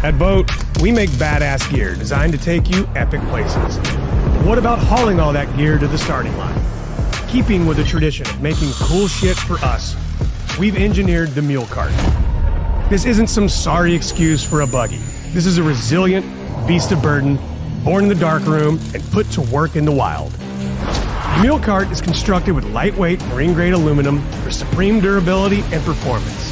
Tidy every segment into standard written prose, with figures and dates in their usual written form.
At Boat, we make badass gear designed to take you epic places. What about hauling all that gear to the starting line? Keeping with the tradition of making cool shit for us, we've engineered the mule cart. This isn't some sorry excuse for a buggy. This is a resilient beast of burden, born in the darkroom and put to work in the wild. The mule cart is constructed with lightweight marine-grade aluminum for supreme durability and performance.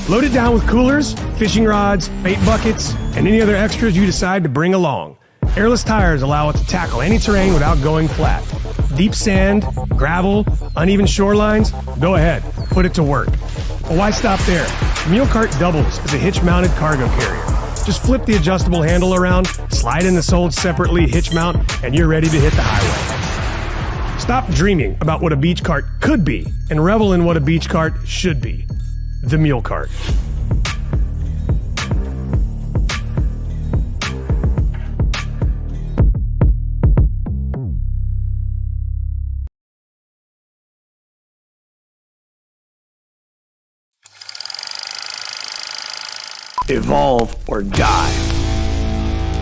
Load it down with coolers, fishing rods, bait buckets, and any other extras you decide to bring along. Airless tires allow it to tackle any terrain without going flat. Deep sand, gravel, uneven shorelines, go ahead, put it to work. But why stop there? The mule cart doubles as a hitch-mounted cargo carrier. Just flip the adjustable handle around, slide in the sold separately hitch mount, and you're ready to hit the highway. Stop dreaming about what a beach cart could be and revel in what a beach cart should be. The mule cart. Evolve or die.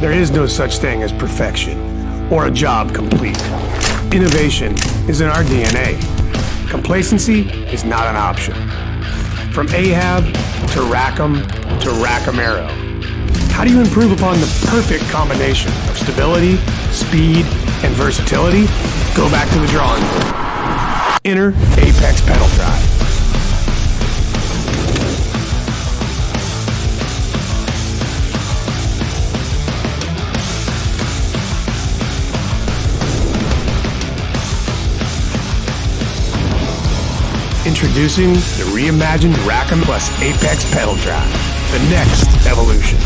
There is no such thing as perfection or a job complete. Innovation is in our DNA. Complacency is not an option. From Ahab to Rackham to Rackamaro. How do you improve upon the perfect combination of stability, speed, and versatility? Go back to the drawing board. Enter Apex Pedal Drive. Introducing the reimagined Rackham Plus Apex Pedal Drive, the next evolution.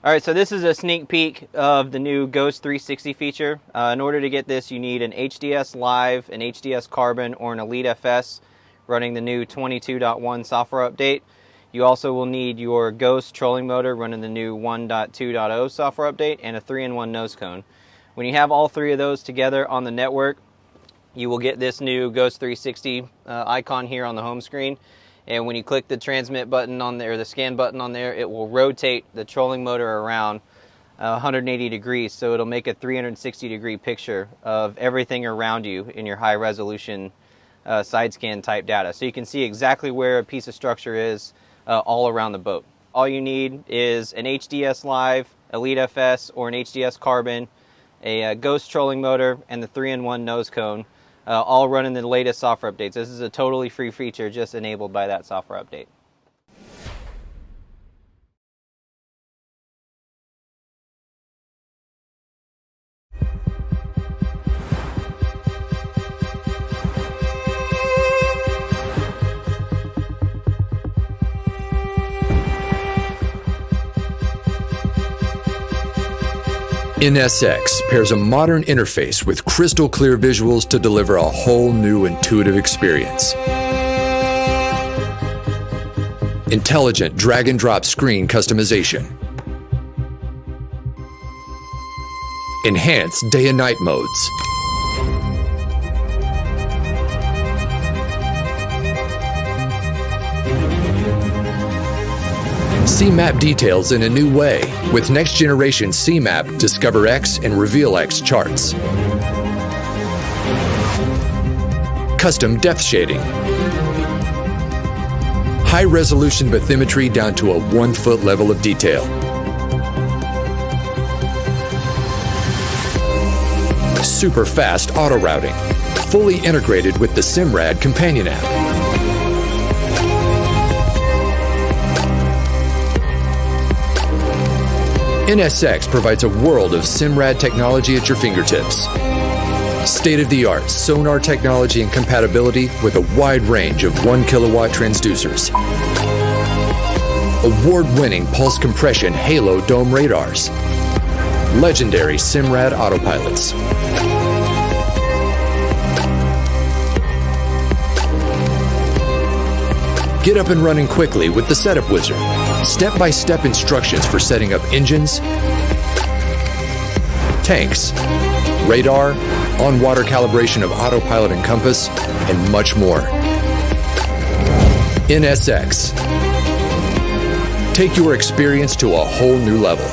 All right, so this is a sneak peek of the new Ghost 360 feature. In order to get this, you need an HDS Live, an HDS Carbon, or an Elite FS running the new 22.1 software update. You also will need your Ghost trolling motor running the new 1.2.0 software update and a 3-in-1 nose cone. When you have all three of those together on the network, you will get this new Ghost 360 icon here on the home screen. And when you click the transmit button on there, or the scan button on there, it will rotate the trolling motor around 180 degrees. So it'll make a 360 degree picture of everything around you in your high resolution side scan type data. So you can see exactly where a piece of structure is all around the boat. All you need is an HDS Live, Elite FS, or an HDS Carbon, a Ghost trolling motor, and the 3-in-1 nose cone, all running the latest software updates. This is a totally free feature just enabled by that software update. NSX pairs a modern interface with crystal clear visuals to deliver a whole new intuitive experience. Intelligent drag and drop screen customization. Enhanced day and night modes. CMAP details in a new way with next generation CMAP Discover X and Reveal X charts. Custom depth shading. High resolution bathymetry down to a 1-foot level of detail. Super fast auto routing, fully integrated with the Simrad companion app. NSX provides a world of Simrad technology at your fingertips. State-of-the-art sonar technology and compatibility with a wide range of 1 kilowatt transducers. Award-winning pulse compression halo dome radars. Legendary Simrad autopilots. Get up and running quickly with the Setup Wizard. Step-by-step instructions for setting up engines, tanks, radar, on-water calibration of autopilot and compass, and much more. NSX. Take your experience to a whole new level.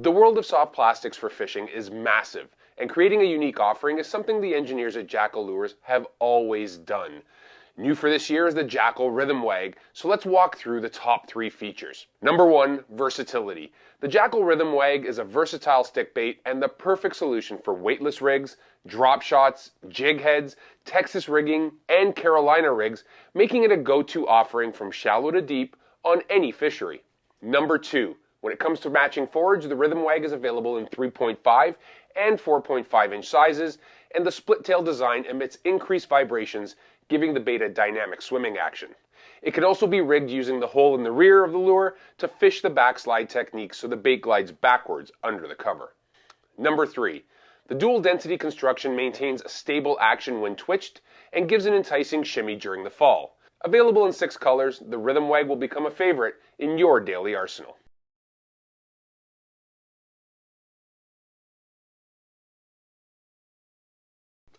The world of soft plastics for fishing is massive, and creating a unique offering is something the engineers at Jackal Lures have always done. New for this year is the Jackal Rhythm Wag, so let's walk through the top 3 features. Number 1, versatility. The Jackal Rhythm Wag is a versatile stick bait and the perfect solution for weightless rigs, drop shots, jig heads, Texas rigging, and Carolina rigs, making it a go-to offering from shallow to deep on any fishery. Number 2, when it comes to matching forage, the Rhythm Wag is available in 3.5 and 4.5 inch sizes, and the split tail design emits increased vibrations, giving the bait a dynamic swimming action. It can also be rigged using the hole in the rear of the lure to fish the backslide technique so the bait glides backwards under the cover. Number 3, the dual density construction maintains a stable action when twitched and gives an enticing shimmy during the fall. Available in 6 colors, the Rhythm Wag will become a favorite in your daily arsenal.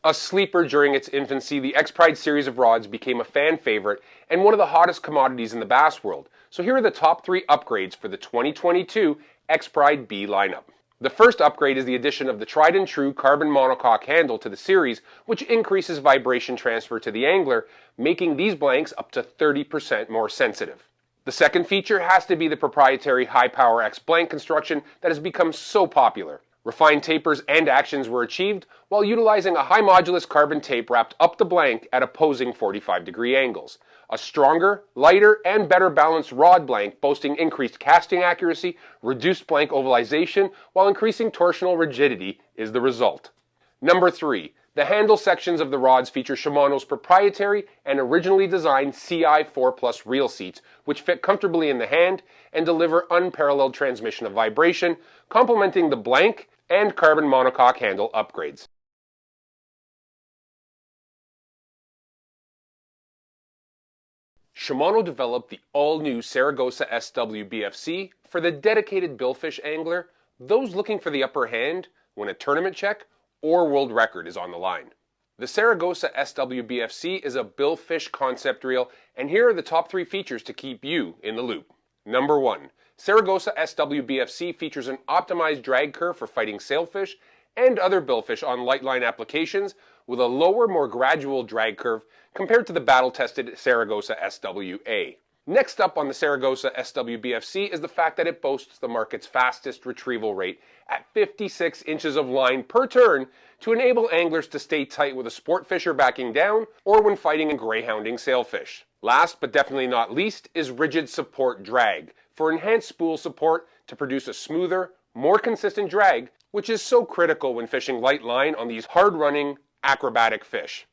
A sleeper during its infancy, the X-Pride series of rods became a fan favorite and one of the hottest commodities in the bass world. So here are the top 3 upgrades for the 2022 X-Pride B lineup. The first upgrade is the addition of the tried and true carbon monocoque handle to the series, which increases vibration transfer to the angler, making these blanks up to 30% more sensitive. The second feature has to be the proprietary High Power X blank construction that has become so popular. Refined tapers and actions were achieved while utilizing a high modulus carbon tape wrapped up the blank at opposing 45-degree angles. A stronger, lighter, and better balanced rod blank boasting increased casting accuracy, reduced blank ovalization, while increasing torsional rigidity is the result. Number 3. The handle sections of the rods feature Shimano's proprietary and originally designed CI4 Plus reel seats, which fit comfortably in the hand and deliver unparalleled transmission of vibration, complementing the blank and carbon monocoque handle upgrades. Shimano developed the all-new Saragossa SW BFC for the dedicated billfish angler, those looking for the upper hand when a tournament check or world record is on the line. The Saragossa SW BFC is a billfish concept reel, and here are the top 3 features to keep you in the loop. Number 1. Saragossa SW BFC features an optimized drag curve for fighting sailfish and other billfish on light line applications with a lower, more gradual drag curve compared to the battle-tested Saragossa SWA. Next up on the Saragossa SW BFC is the fact that it boasts the market's fastest retrieval rate at 56 inches of line per turn to enable anglers to stay tight with a sport fisher backing down or when fighting and greyhounding sailfish. Last but definitely not least is rigid support drag for enhanced spool support to produce a smoother, more consistent drag, which is so critical when fishing light line on these hard-running, acrobatic fish.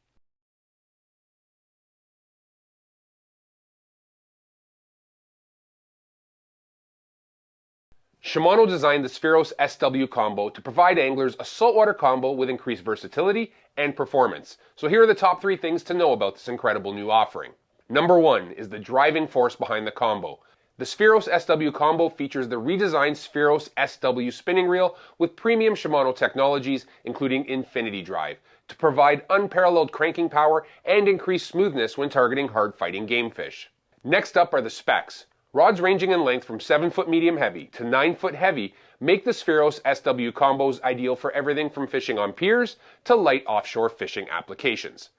Shimano designed the Spheros SW combo to provide anglers a saltwater combo with increased versatility and performance. So here are the top 3 things to know about this incredible new offering. Number 1 is the driving force behind the combo. The Spheros SW combo features the redesigned Spheros SW spinning reel with premium Shimano technologies, including Infinity Drive, to provide unparalleled cranking power and increased smoothness when targeting hard-fighting game fish. Next up are the specs. Rods ranging in length from 7-foot medium heavy to 9-foot heavy make the Spheros SW combos ideal for everything from fishing on piers to light offshore fishing applications.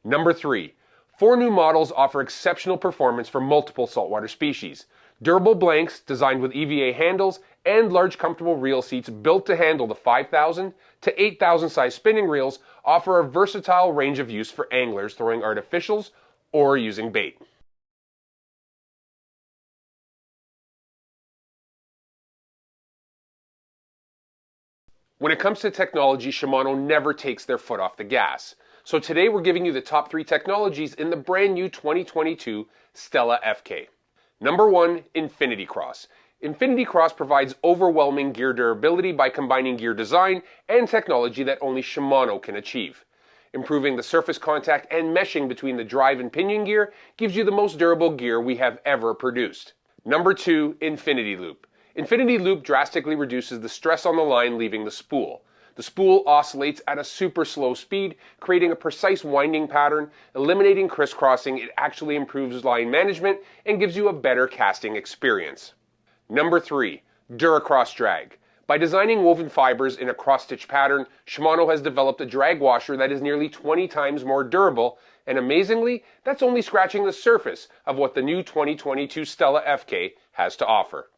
Number 3. 4 new models offer exceptional performance for multiple saltwater species. Durable blanks designed with EVA handles and large comfortable reel seats built to handle the 5,000 to 8,000 size spinning reels offer a versatile range of use for anglers throwing artificials or using bait. When it comes to technology, Shimano never takes their foot off the gas. So today we're giving you the top 3 technologies in the brand new 2022 Stella FK. Number 1, Infinity Cross. Infinity Cross provides overwhelming gear durability by combining gear design and technology that only Shimano can achieve. Improving the surface contact and meshing between the drive and pinion gear gives you the most durable gear we have ever produced. Number 2, Infinity Loop. Infinity Loop drastically reduces the stress on the line leaving the spool. The spool oscillates at a super slow speed, creating a precise winding pattern. Eliminating crisscrossing, it actually improves line management and gives you a better casting experience. Number 3, Duracross Drag. By designing woven fibers in a cross-stitch pattern, Shimano has developed a drag washer that is nearly 20 times more durable, and amazingly, that's only scratching the surface of what the new 2022 Stella FK has to offer.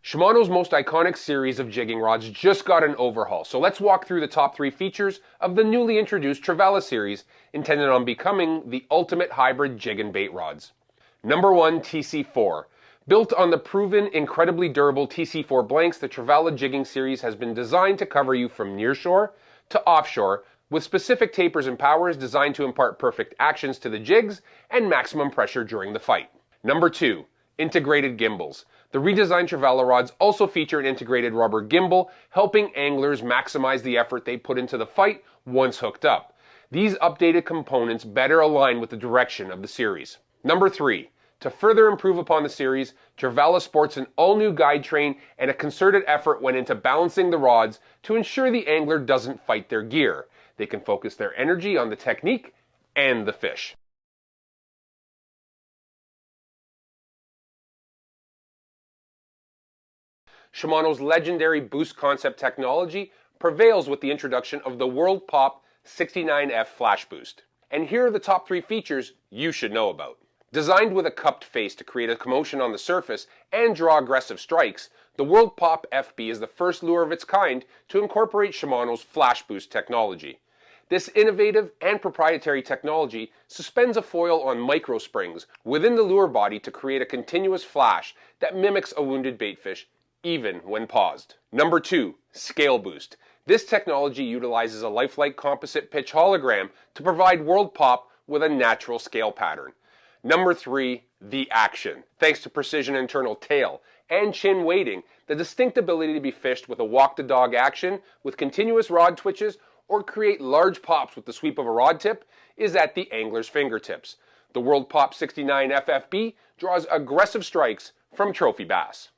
Shimano's most iconic series of jigging rods just got an overhaul, so let's walk through the top 3 features of the newly introduced Trevella series, intended on becoming the ultimate hybrid jig and bait rods. Number 1, TC4. Built on the proven, incredibly durable TC4 blanks, the Trevella jigging series has been designed to cover you from nearshore to offshore, with specific tapers and powers designed to impart perfect actions to the jigs and maximum pressure during the fight. Number 2, integrated gimbals. The redesigned trevally rods also feature an integrated rubber gimbal, helping anglers maximize the effort they put into the fight once hooked up. These updated components better align with the direction of the series. Number 3. To further improve upon the series, Trevally sports an all-new guide train, and a concerted effort went into balancing the rods to ensure the angler doesn't fight their gear. They can focus their energy on the technique and the fish. Shimano's legendary boost concept technology prevails with the introduction of the World Pop 69F Flash Boost. And here are the top 3 features you should know about. Designed with a cupped face to create a commotion on the surface and draw aggressive strikes, the World Pop FB is the first lure of its kind to incorporate Shimano's Flash Boost technology. This innovative and proprietary technology suspends a foil on micro springs within the lure body to create a continuous flash that mimics a wounded baitfish, even when paused. Number 2, Scale Boost. This technology utilizes a lifelike composite pitch hologram to provide World Pop with a natural scale pattern. Number 3, the action. Thanks to precision internal tail and chin weighting, the distinct ability to be fished with a walk-the-dog action with continuous rod twitches or create large pops with the sweep of a rod tip is at the angler's fingertips. The World Pop 69 FFB draws aggressive strikes from trophy bass.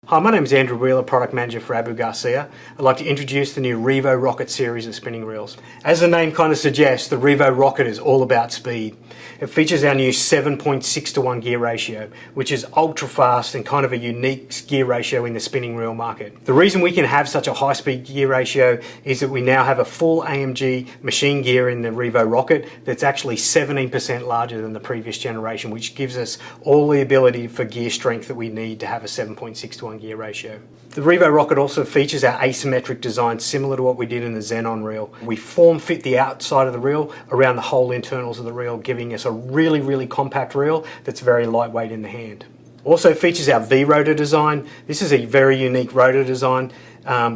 Hi, my name is Andrew Wheeler, Product Manager for Abu Garcia. I'd like to introduce the new Revo Rocket series of spinning reels. As the name kind of suggests, the Revo Rocket is all about speed. It features our new 7.6 to 1 gear ratio, which is ultra fast and kind of a unique gear ratio in the spinning reel market. The reason we can have such a high speed gear ratio is that we now have a full AMG machine gear in the Revo Rocket that's actually 17% larger than the previous generation, which gives us all the ability for gear strength that we need to have a 7.6 to 1 gear ratio. The Revo Rocket also features our asymmetric design similar to what we did in the Xenon reel. We form fit the outside of the reel around the whole internals of the reel, giving us a really compact reel that's very lightweight in the hand. Also features our V-rotor design. This is a very unique rotor design.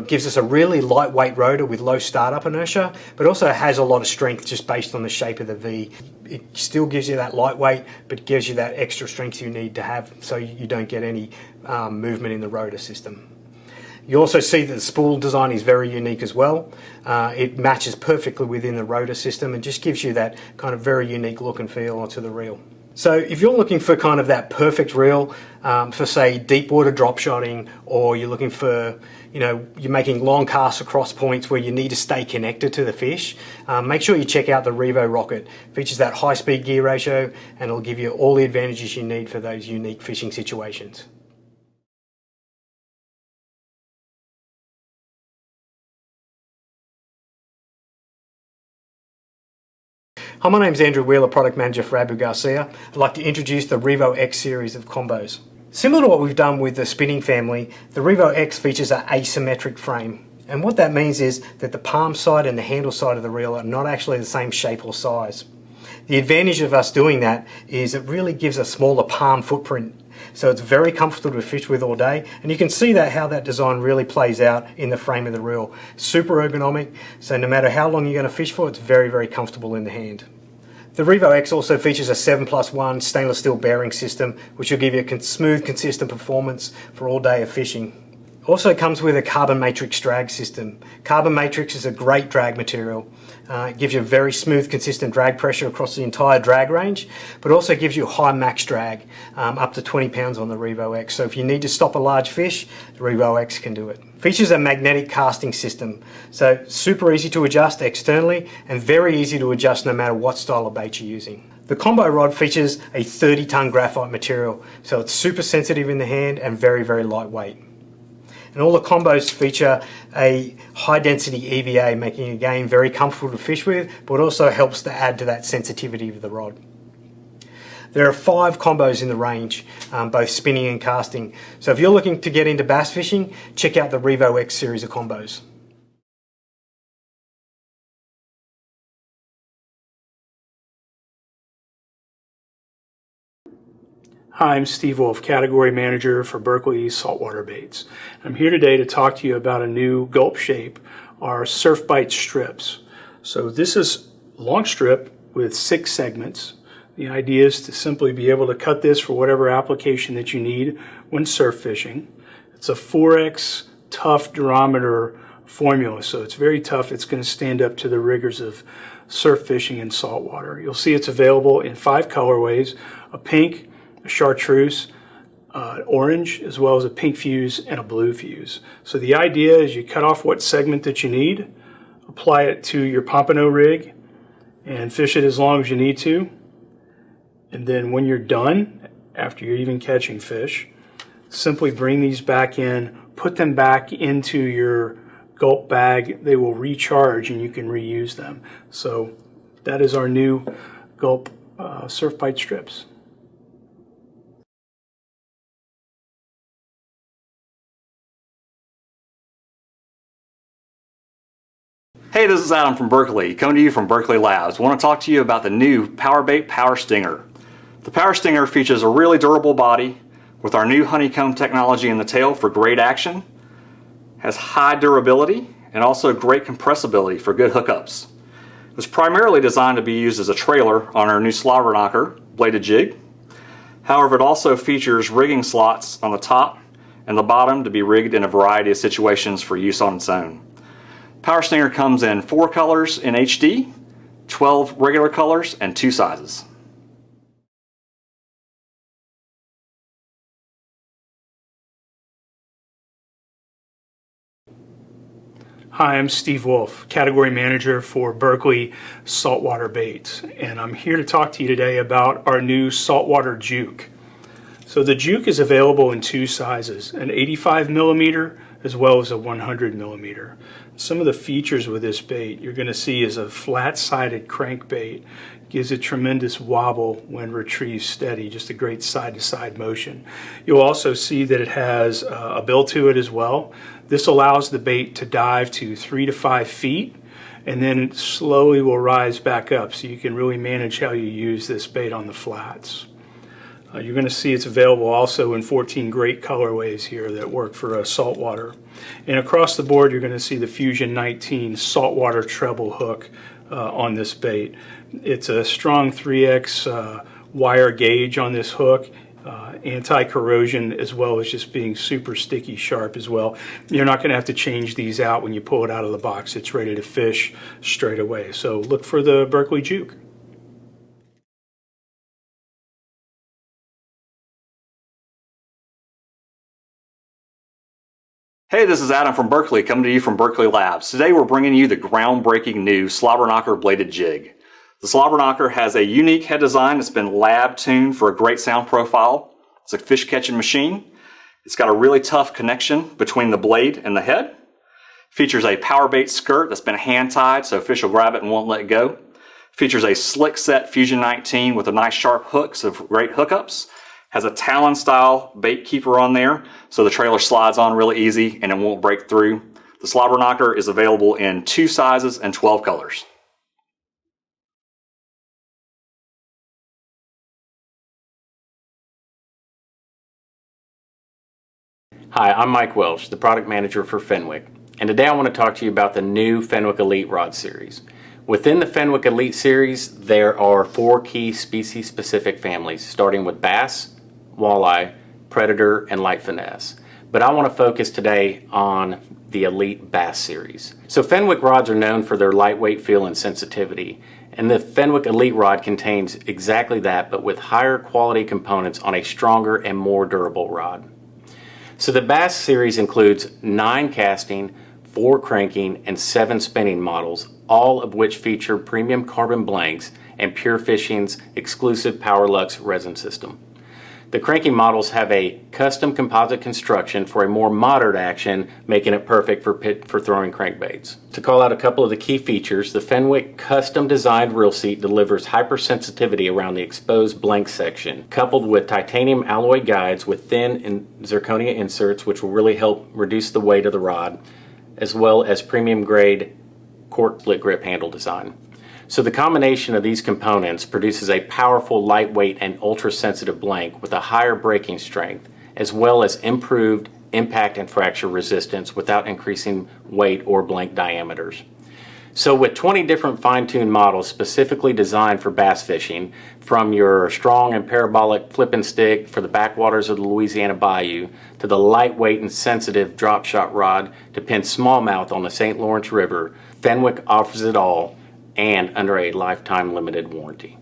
Gives us a really lightweight rotor with low startup inertia, but also has a lot of strength just based on the shape of the V. It still gives you that lightweight, but gives you that extra strength you need to have so you don't get any movement in the rotor system. You also see that the spool design is very unique as well. It matches perfectly within the rotor system and just gives you that kind of very unique look and feel to the reel. So if you're looking for kind of that perfect reel for say deep water drop shotting, or you're looking for, you're making long casts across points where you need to stay connected to the fish, make sure you check out the Revo Rocket. It features that high speed gear ratio and it'll give you all the advantages you need for those unique fishing situations. Hi, my name is Andrew Wheeler, Product Manager for Abu Garcia. I'd like to introduce the Revo X series of combos. Similar to what we've done with the spinning family, the Revo X features an asymmetric frame. And what that means is that the palm side and the handle side of the reel are not actually the same shape or size. The advantage of us doing that is it really gives a smaller palm footprint. So it's very comfortable to fish with all day, and you can see that how that design really plays out in the frame of the reel. Super ergonomic, so no matter how long you're going to fish for, it's very comfortable in the hand. The Revo X also features a 7+1 stainless steel bearing system, which will give you a smooth, consistent performance for all day of fishing. Also comes with a carbon matrix drag system. Carbon matrix is a great drag material. It gives you a very smooth, consistent drag pressure across the entire drag range, but also gives you high max drag, up to 20 pounds on the Revo X. So if you need to stop a large fish, the Revo X can do it. Features a magnetic casting system, so super easy to adjust externally and very easy to adjust no matter what style of bait you're using. The combo rod features a 30-ton graphite material, so it's super sensitive in the hand and very lightweight. And all the combos feature a high density EVA, making it again very comfortable to fish with, but also helps to add to that sensitivity of the rod. There are 5 combos in the range, both spinning and casting. So if you're looking to get into bass fishing, check out the Revo X series of combos. Hi, I'm Steve Wolf, Category Manager for Berkley Saltwater Baits. I'm here today to talk to you about a new gulp shape, our Surf Bite strips. So this is a long strip with 6 segments. The idea is to simply be able to cut this for whatever application that you need when surf fishing. It's a 4X tough durometer formula, so it's very tough. It's going to stand up to the rigors of surf fishing in saltwater. You'll see it's available in 5 colorways: a pink, a chartreuse, orange, as well as a pink fuse and a blue fuse. So the idea is you cut off what segment that you need, apply it to your pompano rig, and fish it as long as you need to. And then when you're done, after you're even catching fish, simply bring these back in, put them back into your gulp bag. They will recharge and you can reuse them. So that is our new gulp surf bite strips. Hey, this is Adam from Berkeley, coming to you from Berkeley Labs. I want to talk to you about the new PowerBait Power Stinger. The Power Stinger features a really durable body with our new honeycomb technology in the tail for great action, has high durability, and also great compressibility for good hookups. It was primarily designed to be used as a trailer on our new slobber knocker bladed jig. However, it also features rigging slots on the top and the bottom to be rigged in a variety of situations for use on its own. Power Stinger comes in 4 colors in HD, 12 regular colors, and 2 sizes. Hi, I'm Steve Wolf, Category Manager for Berkeley Saltwater Baits, and I'm here to talk to you today about our new saltwater juke. So the juke is available in 2 sizes, an 85 millimeter as well as a 100 millimeter. Some of the features with this bait you're going to see is a flat-sided crankbait. Gives a tremendous wobble when retrieved steady, just a great side-to-side motion. You'll also see that it has a bill to it as well. This allows the bait to dive to 3 to 5 feet and then slowly will rise back up, so you can really manage how you use this bait on the flats. You're going to see it's available also in 14 great colorways here that work for saltwater. And across the board, you're going to see the Fusion 19 saltwater treble hook on this bait. It's a strong 3X wire gauge on this hook, anti-corrosion, as well as just being super sticky sharp as well. You're not going to have to change these out when you pull it out of the box. It's ready to fish straight away. So look for the Berkeley juke. Hey, this is Adam from Berkeley, coming to you from Berkeley Labs. Today we're bringing you the groundbreaking new slobber knocker bladed jig. The slobber knocker has a unique head design that's been lab tuned for a great sound profile. It's a fish catching machine. It's got a really tough connection between the blade and the head. Features a power bait skirt that's been hand tied so fish will grab it and won't let go. Features a slick set Fusion 19 with a nice sharp hooks of great hookups. Has a Talon style bait keeper on there, so the trailer slides on really easy and it won't break through. The slobber knocker is available in 2 sizes and 12 colors. Hi, I'm Mike Welch, the product manager for Fenwick, and today I want to talk to you about the new Fenwick Elite Rod series. Within the Fenwick Elite series, there are 4 key species-specific families, starting with bass, walleye, predator, and light finesse. But I want to focus today on the Elite Bass series. So Fenwick rods are known for their lightweight feel and sensitivity, and the Fenwick Elite rod contains exactly that, but with higher quality components on a stronger and more durable rod. So the Bass series includes 9 casting, 4 cranking, and 7 spinning models, all of which feature premium carbon blanks and Pure Fishing's exclusive PowerLux resin system. The cranking models have a custom composite construction for a more moderate action, making it perfect for throwing crankbaits. To call out a couple of the key features, the Fenwick custom designed reel seat delivers hypersensitivity around the exposed blank section, coupled with titanium alloy guides with thin and zirconia inserts, which will really help reduce the weight of the rod, as well as premium grade cork split grip handle design. So the combination of these components produces a powerful, lightweight, and ultra-sensitive blank with a higher braking strength, as well as improved impact and fracture resistance without increasing weight or blank diameters. So with 20 different fine-tuned models specifically designed for bass fishing, from your strong and parabolic flip and stick for the backwaters of the Louisiana Bayou, to the lightweight and sensitive drop shot rod to pin smallmouth on the St. Lawrence River, Fenwick offers it all, and under a lifetime limited warranty.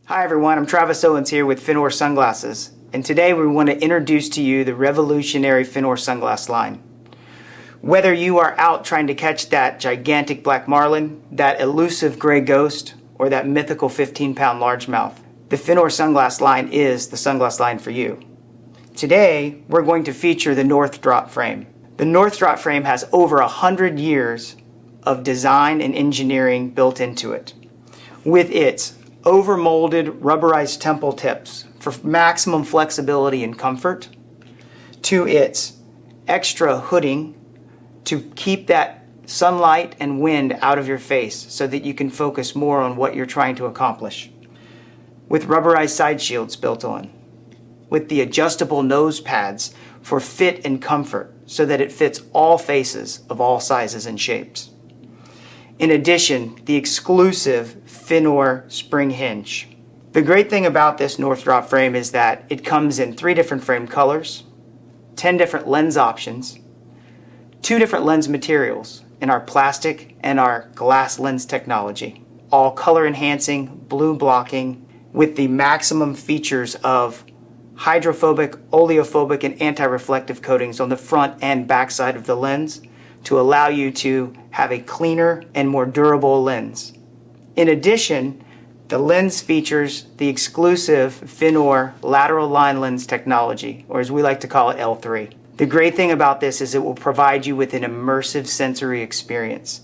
Hi everyone, I'm Travis Owens here with Finor Sunglasses, and today we want to introduce to you the revolutionary Finor sunglass line. Whether you are out trying to catch that gigantic black marlin, that elusive gray ghost, or that mythical 15-pound largemouth, the Finor sunglass line is the sunglass line for you. Today, we're going to feature the North Drop frame. The North Drop frame has over 100 years of design and engineering built into it, with its over-molded rubberized temple tips for maximum flexibility and comfort, to its extra hooding to keep that sunlight and wind out of your face so that you can focus more on what you're trying to accomplish, with rubberized side shields built on, with the adjustable nose pads for fit and comfort so that it fits all faces of all sizes and shapes. In addition, the exclusive Finor spring hinge. The great thing about this North Drop frame is that it comes in 3 different frame colors, 10 different lens options, 2 different lens materials in our plastic and our glass lens technology, all color enhancing, blue blocking, with the maximum features of hydrophobic, oleophobic, and anti-reflective coatings on the front and back side of the lens to allow you to have a cleaner and more durable lens. In addition, the lens features the exclusive Finor lateral line lens technology, or as we like to call it, L3. The great thing about this is it will provide you with an immersive sensory experience,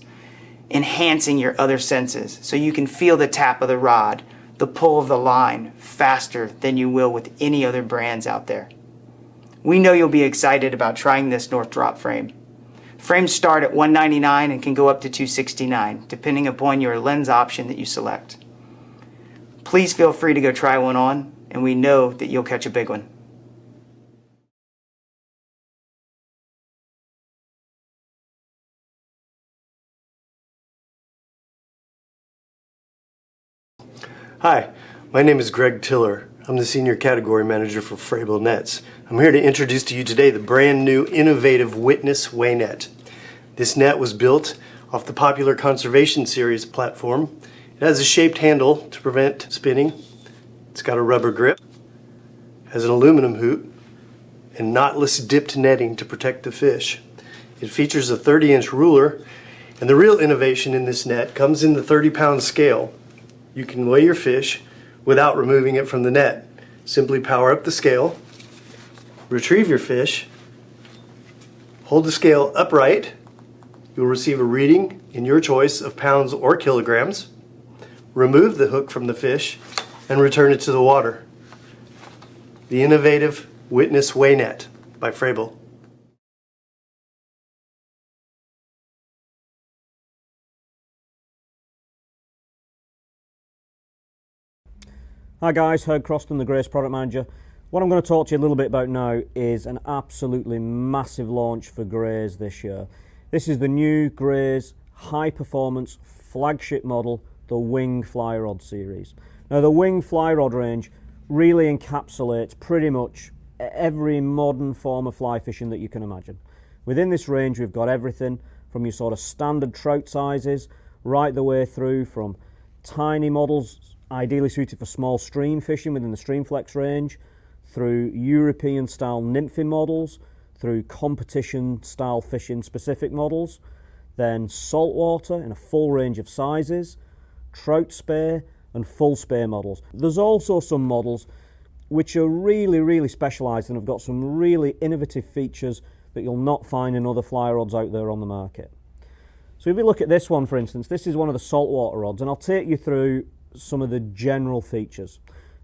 enhancing your other senses so you can feel the tap of the rod, the pull of the line faster than you will with any other brands out there. We know you'll be excited about trying this North Drop frame. Frames start at $199 and can go up to $269, depending upon your lens option that you select. Please feel free to go try one on, and we know that you'll catch a big one. Hi, my name is Greg Tiller. I'm the Senior Category Manager for Frabill Nets. I'm here to introduce to you today the brand new innovative Witness Way Net. This net was built off the popular Conservation Series platform. It has a shaped handle to prevent spinning. It's got a rubber grip, has an aluminum hoop, and knotless dipped netting to protect the fish. It features a 30-inch ruler, and the real innovation in this net comes in the 30-pound scale. You can weigh your fish without removing it from the net. Simply power up the scale, retrieve your fish, hold the scale upright. You'll receive a reading in your choice of pounds or kilograms. Remove the hook from the fish and return it to the water. The innovative Witness Way Net by Frabill. Hi guys, Herb Croston, the Grace Product Manager. What I'm going to talk to you a little bit about now is an absolutely massive launch for Grays this year. This is the new Grays high performance flagship model, the Wing Fly Rod series. Now the Wing Fly Rod range really encapsulates pretty much every modern form of fly fishing that you can imagine. Within this range we've got everything from your sort of standard trout sizes right the way through from tiny models ideally suited for small stream fishing within the Streamflex range, through European style nymphing models, through competition style fishing specific models, then saltwater in a full range of sizes, trout spear and full spear models. There's also some models which are really specialised and have got some really innovative features that you'll not find in other fly rods out there on the market. So if we look at this one, for instance, this is one of the saltwater rods, and I'll take you through some of the general features.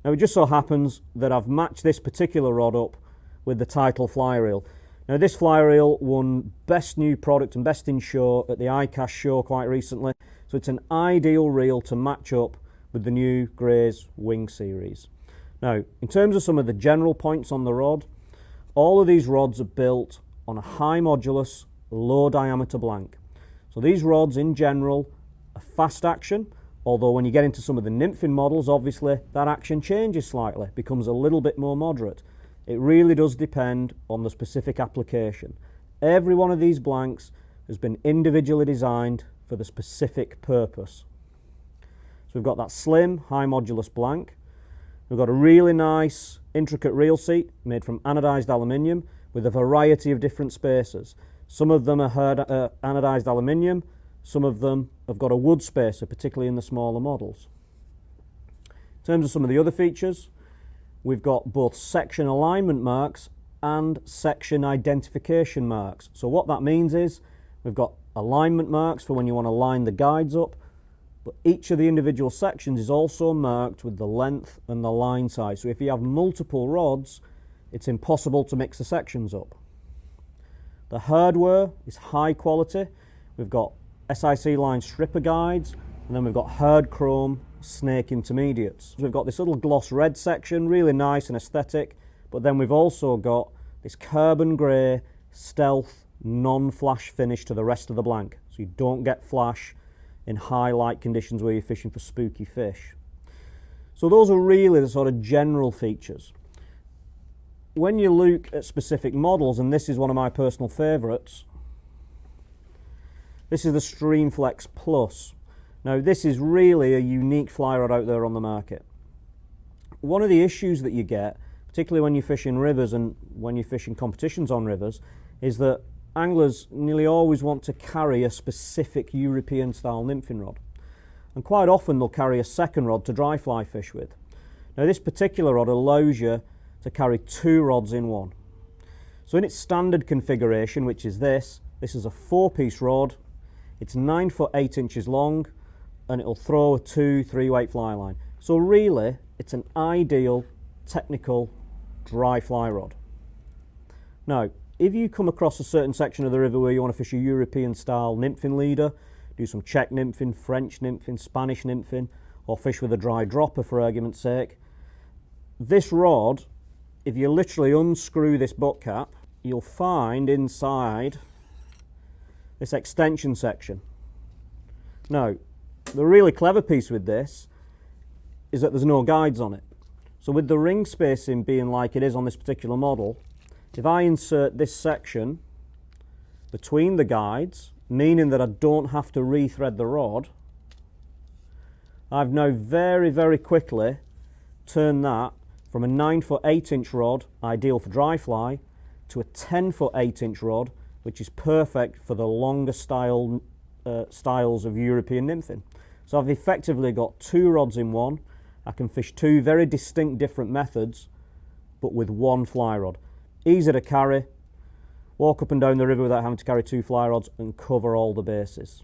Now it just so happens that I've matched this particular rod up with the Title fly reel. Now this fly reel won Best New Product and Best in Show at the ICAST show quite recently, so it's an ideal reel to match up with the new Grays Wing series. Now, in terms of some of the general points on the rod, all of these rods are built on a high modulus, low diameter blank. So these rods in general are fast action, although when you get into some of the nymphing models, obviously that action changes slightly, becomes a little bit more moderate. It really does depend on the specific application. Every one of these blanks has been individually designed for the specific purpose. So we've got that slim, high modulus blank. We've got a really nice, intricate reel seat made from anodized aluminium with a variety of different spacers. Some of them are anodized aluminium, some of them have got a wood spacer, particularly in the smaller models. In terms of some of the other features, we've got both section alignment marks and section identification marks. So what that means is we've got alignment marks for when you want to line the guides up, but each of the individual sections is also marked with the length and the line size. So if you have multiple rods, it's impossible to mix the sections up. The hardware is high quality. We've got SIC line stripper guides, and then we've got hard chrome snake intermediates. So we've got this little gloss red section, really nice and aesthetic, but then we've also got this carbon grey stealth non-flash finish to the rest of the blank. So you don't get flash in high light conditions where you're fishing for spooky fish. So those are really the sort of general features. When you look at specific models, and this is one of my personal favourites, this is the Streamflex Plus. Now this is really a unique fly rod out there on the market. One of the issues that you get, particularly when you fish in rivers and when you fish in competitions on rivers, is that anglers nearly always want to carry a specific European style nymphing rod, and quite often they'll carry a second rod to dry fly fish with. Now this particular rod allows you to carry two rods in one. So in its standard configuration, which is this is a 4-piece rod, it's 9 foot 8 inches long, and it'll throw a 2-3 weight fly line. So really it's an ideal technical dry fly rod. Now if you come across a certain section of the river where you want to fish a European style nymphing leader, do some Czech nymphing, French nymphing, Spanish nymphing, or fish with a dry dropper for argument's sake, this rod, if you literally unscrew this butt cap, you'll find inside this extension section. Now, the really clever piece with this is that there's no guides on it. So with the ring spacing being like it is on this particular model, if I insert this section between the guides, meaning that I don't have to rethread the rod, I've now very, very quickly turned that from a 9 foot 8 inch rod, ideal for dry fly, to a 10 foot 8 inch rod, which is perfect for the longer styles of European nymphing. So I've effectively got two rods in one. I can fish two very distinct different methods, but with one fly rod. Easy to carry, walk up and down the river without having to carry two fly rods and cover all the bases.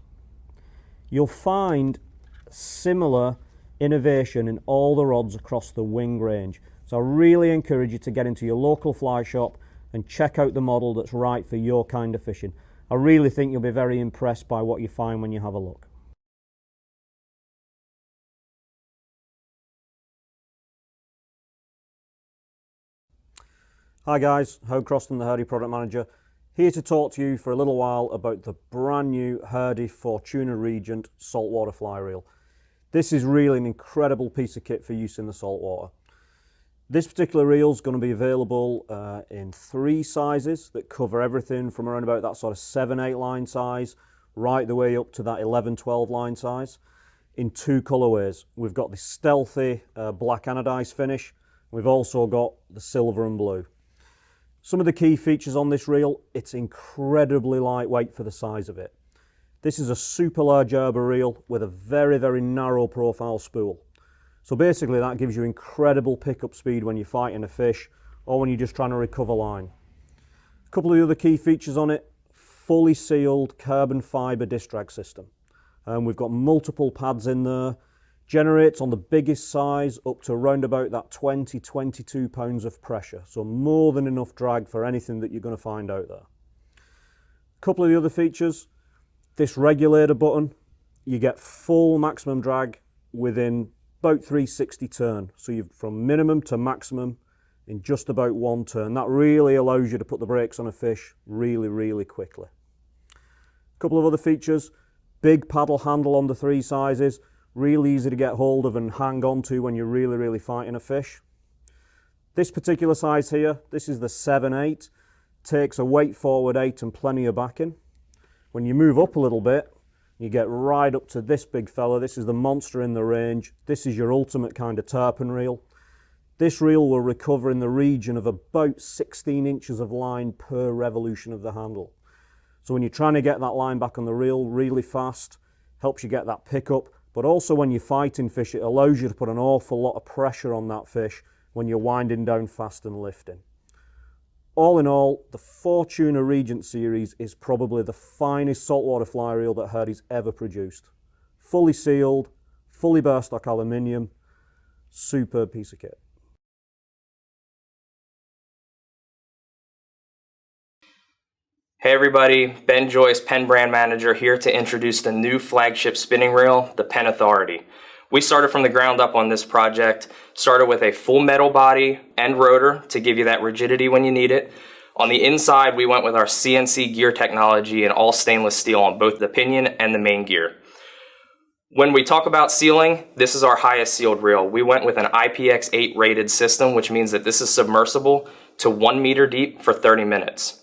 You'll find similar innovation in all the rods across the wing range. So I really encourage you to get into your local fly shop and check out the model that's right for your kind of fishing. I really think you'll be very impressed by what you find when you have a look. Hi guys, Howard Croston, the Hardy Product Manager, here to talk to you for a little while about the brand new Hardy Fortuna Regent saltwater fly reel. This is really an incredible piece of kit for use in the saltwater. This particular reel is going to be available in 3 sizes that cover everything from around about that sort of 7-8 line size right the way up to that 11-12 line size in 2 colorways. We've got the stealthy black anodized finish. We've also got the silver and blue. Some of the key features on this reel, it's incredibly lightweight for the size of it. This is a super large arbor reel with a very, very narrow profile spool. So basically that gives you incredible pickup speed when you're fighting a fish or when you're just trying to recover line. A couple of the other key features on it, fully sealed carbon fibre disc drag system. We've got multiple pads in there, generates on the biggest size up to around about that 20-22 pounds of pressure. So more than enough drag for anything that you're going to find out there. A couple of the other features, this regulator button, you get full maximum drag within about 360 turn. So you've from minimum to maximum in just about one turn. That really allows you to put the brakes on a fish really, really quickly. A couple of other features, big paddle handle on the 3 sizes, real easy to get hold of and hang on to when you're really, really fighting a fish. This particular size here, this is the 7/8, takes a weight forward 8 and plenty of backing. When you move up a little bit, you get right up to this big fella. This is the monster in the range. This is your ultimate kind of tarpon reel. This reel will recover in the region of about 16 inches of line per revolution of the handle. So when you're trying to get that line back on the reel really fast, helps you get that pickup, but also when you're fighting fish, it allows you to put an awful lot of pressure on that fish when you're winding down fast and lifting. All in all, the Fortuna Regent series is probably the finest saltwater fly reel that Hardy's ever produced. Fully sealed, fully bare stock aluminium, superb piece of kit. Hey everybody, Ben Joyce, Penn Brand Manager, here to introduce the new flagship spinning reel, the Penn Authority. We started from the ground up on this project, started with a full metal body and rotor to give you that rigidity when you need it. On the inside, we went with our CNC gear technology and all stainless steel on both the pinion and the main gear. When we talk about sealing, this is our highest sealed reel. We went with an IPX8 rated system, which means that this is submersible to 1 meter deep for 30 minutes.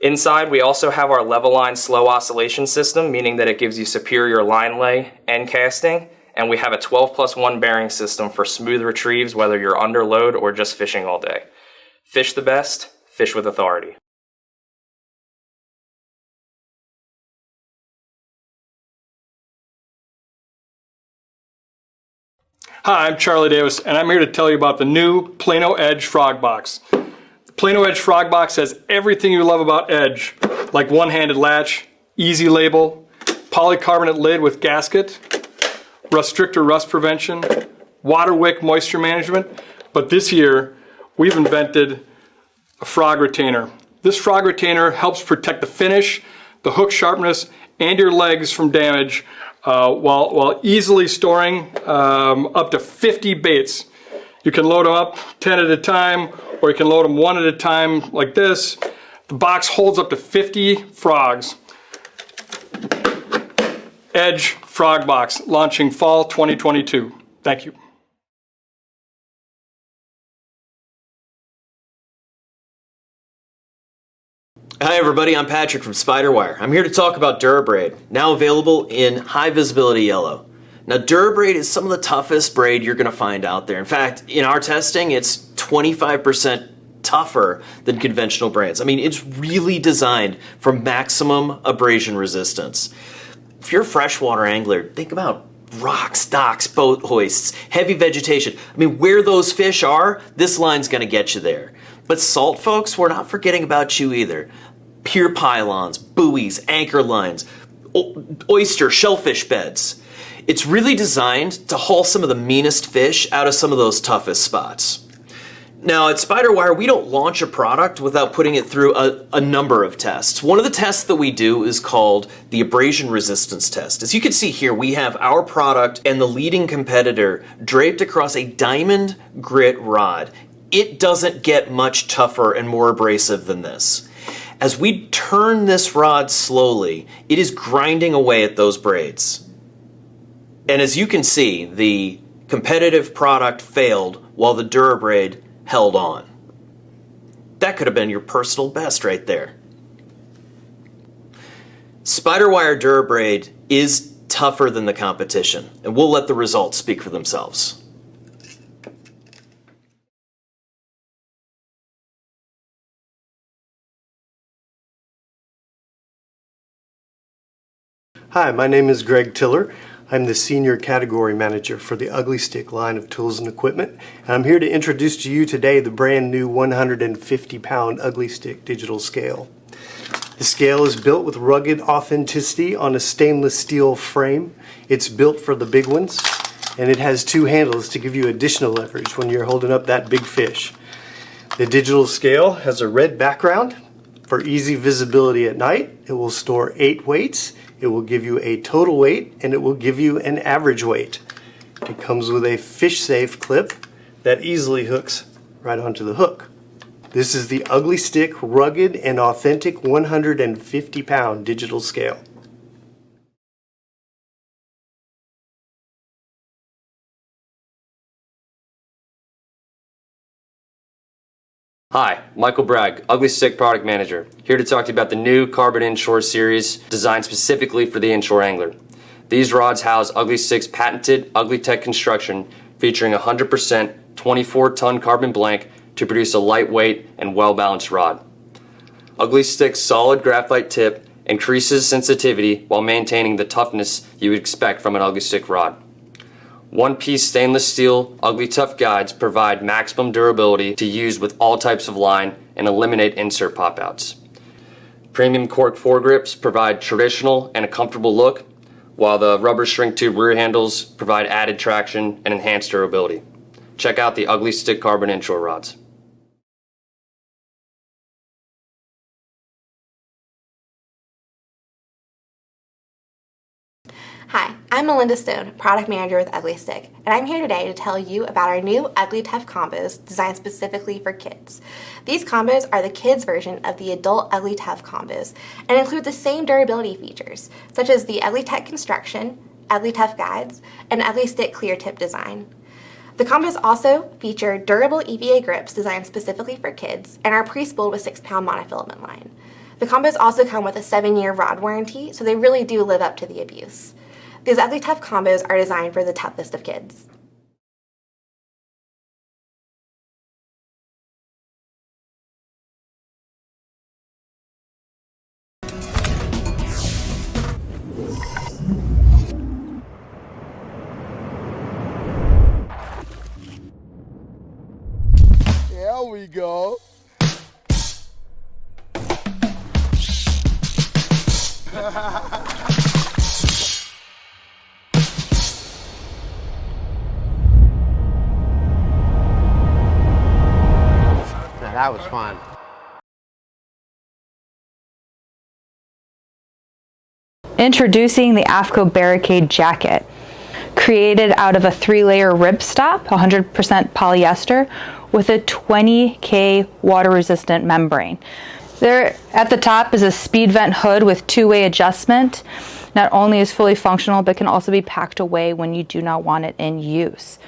Inside, we also have our level line slow oscillation system, meaning that it gives you superior line lay and casting. And we have a 12+1 bearing system for smooth retrieves, whether you're under load or just fishing all day. Fish the best, fish with authority. Hi, I'm Charlie Davis, and I'm here to tell you about the new Plano Edge Frog Box. The Plano Edge Frog Box has everything you love about Edge, like one-handed latch, easy label, polycarbonate lid with gasket, restrictor rust prevention, water wick moisture management, but this year we've invented a frog retainer. This frog retainer helps protect the finish, the hook sharpness, and your legs from damage while easily storing up to 50 baits. You can load them up 10 at a time, or you can load them 1 at a time like this. The box holds up to 50 frogs. Edge Frog Box, launching fall 2022. Thank you. Hi everybody, I'm Patrick from Spiderwire. I'm here to talk about DuraBraid, now available in high visibility yellow. Now DuraBraid is some of the toughest braid you're going to find out there. In fact, in our testing, it's 25% tougher than conventional brands. I mean, it's really designed for maximum abrasion resistance. If you're a freshwater angler, think about rocks, docks, boat hoists, heavy vegetation. I mean, where those fish are, this line's going to get you there. But salt folks, we're not forgetting about you either. Pier pylons, buoys, anchor lines, oyster, shellfish beds. It's really designed to haul some of the meanest fish out of some of those toughest spots. Now at Spiderwire, we don't launch a product without putting it through a number of tests. One of the tests that we do is called the abrasion resistance test. As you can see here, we have our product and the leading competitor draped across a diamond grit rod. It doesn't get much tougher and more abrasive than this. As we turn this rod slowly, it is grinding away at those braids. And as you can see, the competitive product failed while the DuraBraid held on. That could have been your personal best right there. Spiderwire DuraBraid is tougher than the competition, and we'll let the results speak for themselves. Hi, my name is Greg Tiller. I'm the Senior Category Manager for the Ugly Stick line of tools and equipment, and I'm here to introduce to you today the brand new 150-pound Ugly Stick digital scale. The scale is built with rugged authenticity on a stainless steel frame. It's built for the big ones, and it has 2 handles to give you additional leverage when you're holding up that big fish. The digital scale has a red background for easy visibility at night. It will store 8 weights. It will give you a total weight, and it will give you an average weight. It comes with a fish-safe clip that easily hooks right onto the hook. This is the Ugly Stick rugged and authentic 150-pound digital scale. Hi, Michael Bragg, Ugly Stick Product Manager, here to talk to you about the new Carbon Inshore series designed specifically for the inshore angler. These rods house Ugly Stick's patented Ugly Tech construction featuring 100% 24-ton carbon blank to produce a lightweight and well-balanced rod. Ugly Stick's solid graphite tip increases sensitivity while maintaining the toughness you would expect from an Ugly Stick rod. One-piece stainless steel Ugly Tough guides provide maximum durability to use with all types of line and eliminate insert pop-outs. Premium cork foregrips provide traditional and a comfortable look, while the rubber shrink tube rear handles provide added traction and enhanced durability. Check out the Ugly Stick Carbon Inshore rods. Hi, I'm Melinda Stone, Product Manager with Ugly Stick, and I'm here today to tell you about our new Ugly Tough combos designed specifically for kids. These combos are the kids' version of the adult Ugly Tough combos and include the same durability features, such as the Ugly Tech construction, Ugly Tough guides, and Ugly Stick clear tip design. The combos also feature durable EVA grips designed specifically for kids and are pre-spooled with 6-pound monofilament line. The combos also come with a 7-year rod warranty, so they really do live up to the abuse. These Ugly Tough combos are designed for the toughest of kids. There we go. That was fun. Introducing the AFCO Barricade Jacket. Created out of a 3-layer ripstop, 100% polyester, with a 20K water-resistant membrane. There at the top is a speed vent hood with 2-way adjustment. Not only is fully functional, but can also be packed away when you do not want it in use.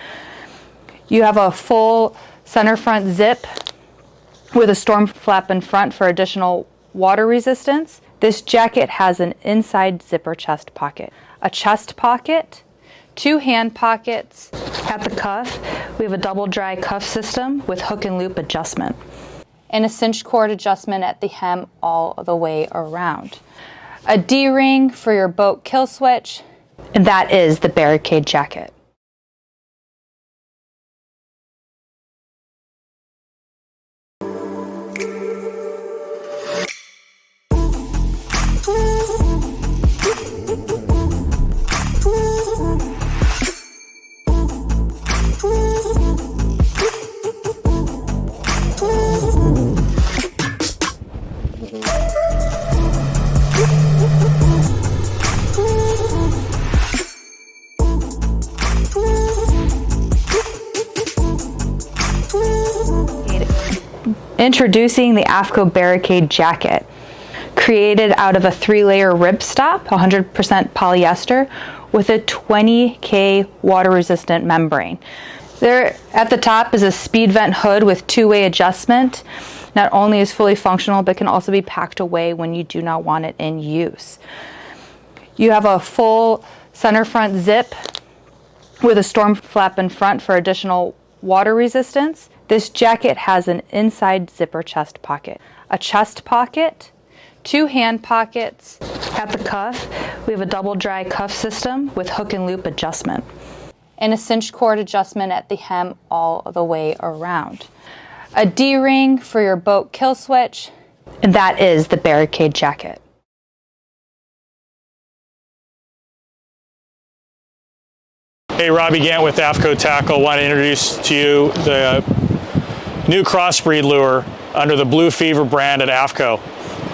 You have a full center front zip with a storm flap in front for additional water resistance. This jacket has an inside zipper chest pocket, a chest pocket, 2 hand pockets. At the cuff, we have a double dry cuff system with hook and loop adjustment, and a cinch cord adjustment at the hem all the way around. A D-ring for your boat kill switch, and that is the Barricade Jacket. Introducing the AFCO Barricade Jacket. Created out of a 3-layer ripstop, 100% polyester, with a 20K water-resistant membrane. There at the top is a speed vent hood with 2-way adjustment. Not only is fully functional, but can also be packed away when you do not want it in use. You have a full center front zip with a storm flap in front for additional water resistance. This jacket has an inside zipper chest pocket, a chest pocket, 2 hand pockets. At the cuff, we have a double dry cuff system with hook and loop adjustment, and a cinch cord adjustment at the hem all the way around. A D-ring for your boat kill switch, and that is the Barricade Jacket. Hey, Robbie Gant with AFCO Tackle. Want to introduce to you the new crossbreed lure under the Blue Fever brand at AFCO.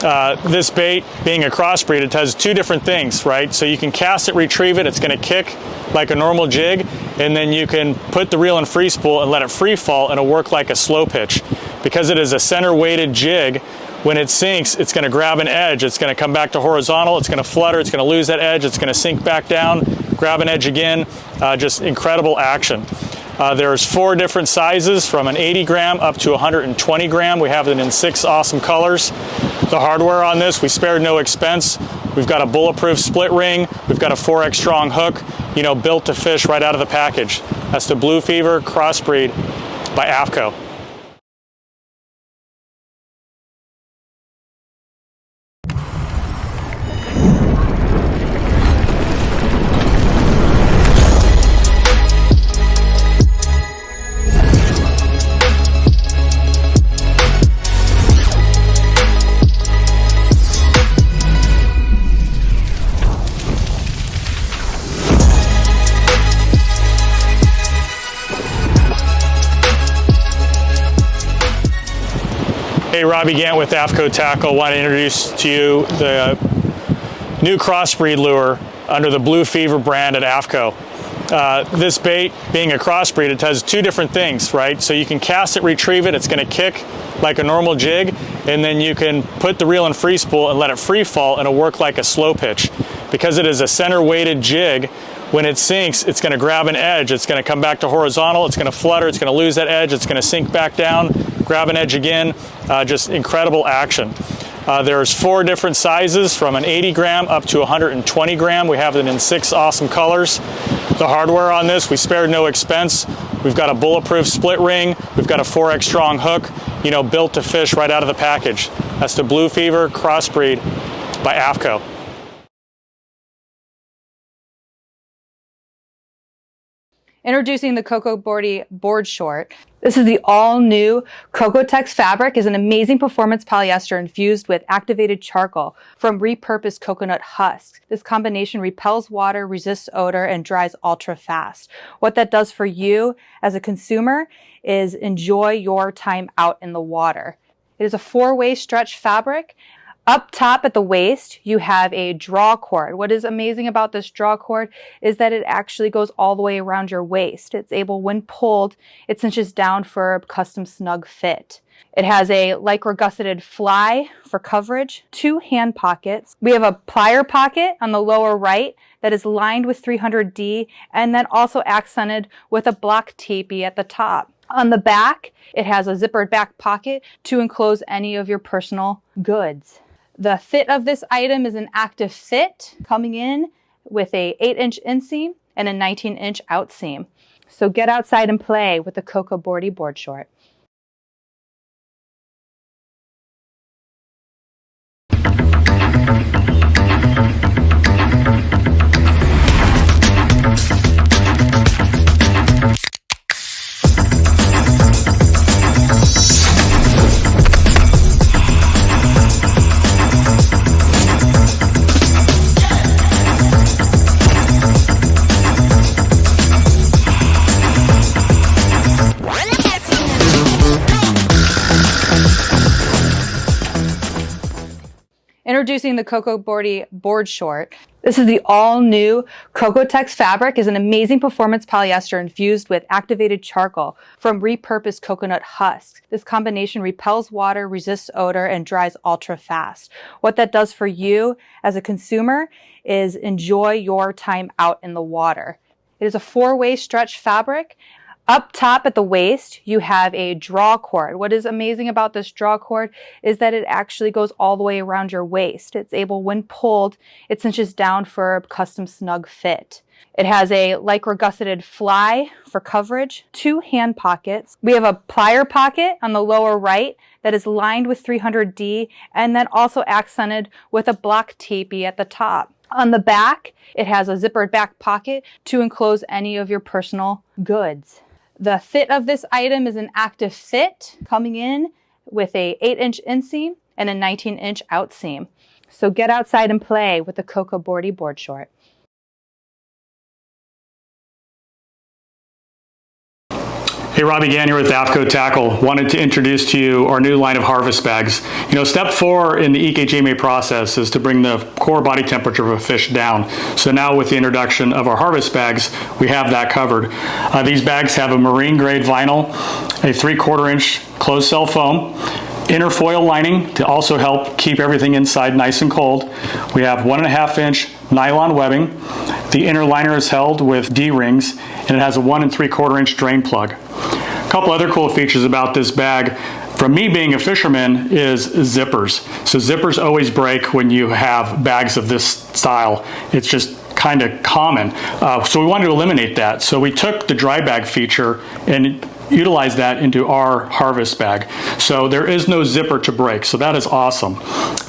This bait, being a crossbreed, it has two different things, right? So you can cast it, retrieve it, it's going to kick like a normal jig, and then you can put the reel in free spool and let it free fall, and it'll work like a slow pitch. Because it is a center weighted jig, when it sinks, it's going to grab an edge, it's going to come back to horizontal, it's going to flutter, it's going to lose that edge, it's going to sink back down, grab an edge again, just incredible action. There's 4 different sizes, from an 80 gram up to 120 gram. We have it in 6 awesome colors. The hardware on this, we spared no expense. We've got a bulletproof split ring. We've got a 4X strong hook, built to fish right out of the package. That's the Blue Fever Crossbreed by AFCO. Hey, Robbie Gant with AFCO Tackle. Want to introduce to you the new crossbreed lure under the Blue Fever brand at AFCO. This bait, being a crossbreed, it has 2 different things, right? So you can cast it, retrieve it, it's going to kick like a normal jig, and then you can put the reel in free spool and let it free fall, and it'll work like a slow pitch. Because it is a center weighted jig, when it sinks, it's going to grab an edge, it's going to come back to horizontal, it's going to flutter, it's going to lose that edge, it's going to sink back down, grab an edge again, just incredible action. There's 4 different sizes, from an 80 gram up to 120 gram. We have it in 6 awesome colors. The hardware on this, we spared no expense. We've got a bulletproof split ring. We've got a 4X strong hook, built to fish right out of the package. That's the Blue Fever Crossbreed by AFCO. Introducing the Coco Boardy Board Short. This is the all-new Cocotex fabric. Is an amazing performance polyester infused with activated charcoal from repurposed coconut husks. This combination repels water, resists odor, and dries ultra fast. What that does for you as a consumer is enjoy your time out in the water. It is a 4-way stretch fabric. Up top at the waist, you have a draw cord. What is amazing about this draw cord is that it actually goes all the way around your waist. It's able, when pulled, it cinches down for a custom snug fit. It has a lycra gusseted fly for coverage, 2 hand pockets. We have a plier pocket on the lower right that is lined with 300D and then also accented with a block teepee at the top. On the back, it has a zippered back pocket to enclose any of your personal goods. The fit of this item is an active fit, coming in with a 8-inch inseam and a 19-inch outseam. So get outside and play with the Coco Boardy Board Short. Introducing the Coco Boardy Board Short. This is the all-new Cocotex fabric. Is an amazing performance polyester infused with activated charcoal from repurposed coconut husks. This combination repels water, resists odor, and dries ultra fast. What that does for you as a consumer is enjoy your time out in the water. It is a 4-way stretch fabric. Up top at the waist, you have a draw cord. What is amazing about this draw cord is that it actually goes all the way around your waist. It's able, when pulled, it cinches down for a custom snug fit. It has a lycra gusseted fly for coverage, 2 hand pockets. We have a plier pocket on the lower right that is lined with 300D and then also accented with a block teepee at the top. On the back, it has a zippered back pocket to enclose any of your personal goods. The fit of this item is an active fit, coming in with a 8-inch inseam and a 19-inch outseam. So get outside and play with the Coco Boardy Board Short. Hey Hey, Robbie Gann here with AFCO Tackle. Wanted to introduce to you our new line of harvest bags. You know, step 4 in the EKGMA process is to bring the core body temperature of a fish down. So now with the introduction of our harvest bags, we have that covered. These bags have a marine grade vinyl, a 3/4 inch closed cell foam, inner foil lining to also help keep everything inside nice and cold. We have 1.5 inch nylon webbing. The inner liner is held with D-rings, and it has a 1 3/4 inch drain plug. A couple other cool features about this bag, from me being a fisherman, is zippers. So zippers always break when you have bags of this style. It's just kind of common. So we wanted to eliminate that. So we took the dry bag feature and utilize that into our harvest bag. So there is no zipper to break, so that is awesome.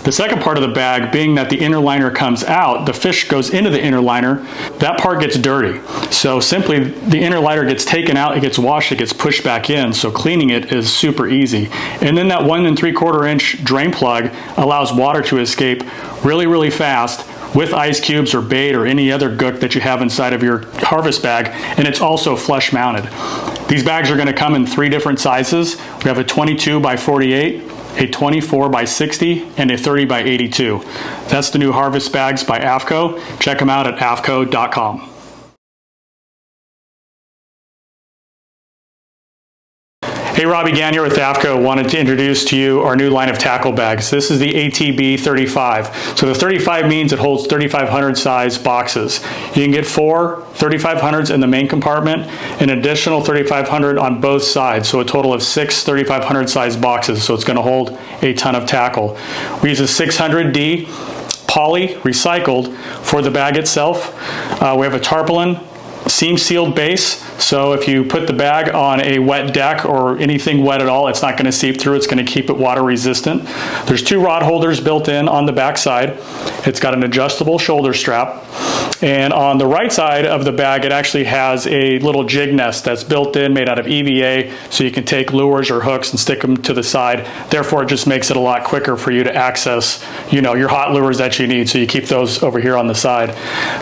The second part of the bag, being that the inner liner comes out, the fish goes into the inner liner, that part gets dirty. So simply the inner liner gets taken out, it gets washed, it gets pushed back in, so cleaning it is super easy. And then that 1 3/4 inch drain plug allows water to escape really, really fast with ice cubes or bait or any other gook that you have inside of your harvest bag, and it's also flush mounted. These bags are going to come in 3 different sizes. We have a 22 by 48, a 24 by 60, and a 30 by 82. That's the new harvest bags by AFCO. Check them out at afco.com. Hey, Robbie Gann here with AFCO. Wanted to introduce to you our new line of tackle bags. This is the ATB 35. So the 35 means it holds 3,500 size boxes. You can get 4 3,500s in the main compartment, an additional 3,500 on both sides. So a total of 6 3,500 size boxes. So it's going to hold a ton of tackle. We use a 600D poly recycled for the bag itself. We have a tarpaulin seam sealed base, so if you put the bag on a wet deck or anything wet at all, it's not going to seep through, it's going to keep it water resistant. There's 2 rod holders built in on the back side. It's got an adjustable shoulder strap, and on the right side of the bag it actually has a little jig nest that's built in, made out of EVA, so you can take lures or hooks and stick them to the side. Therefore it just makes it a lot quicker for you to access, you know, your hot lures that you need, so you keep those over here on the side.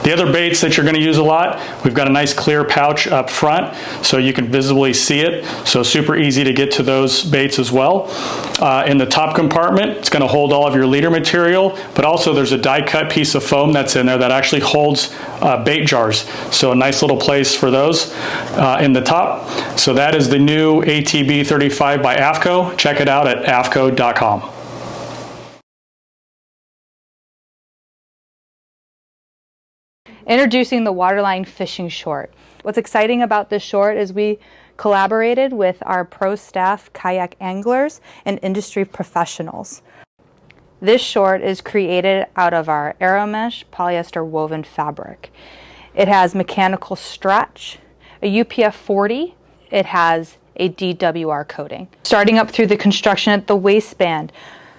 The other baits that you're going to use a lot, we've got a nice clear pouch up front so you can visibly see it, so super easy to get to those baits as well. In the top compartment, it's going to hold all of your leader material, but also there's a die cut piece of foam that's in there that actually holds bait jars, so a nice little place for those in the top. So that is the new ATB 35 by AFCO. Check it out at afco.com. Introducing the Waterline Fishing Short. What's exciting about this short is we collaborated with our pro staff kayak anglers and industry professionals. This short is created out of our Aeromesh polyester woven fabric. It has mechanical stretch, a UPF 40, it has a DWR coating. Starting up through the construction at the waistband,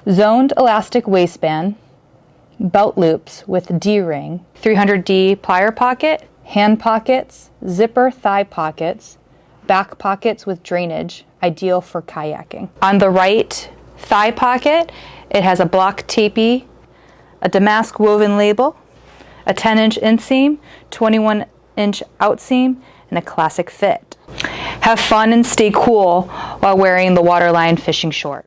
zoned elastic waistband, belt loops with D-ring, 300D plier pocket, hand pockets, zipper thigh pockets, back pockets with drainage, ideal for kayaking. On the right thigh pocket, it has a block tapey, a damask woven label, a 10-inch inseam, 21-inch outseam, and a classic fit. Have fun and stay cool while wearing the Waterline Fishing Short.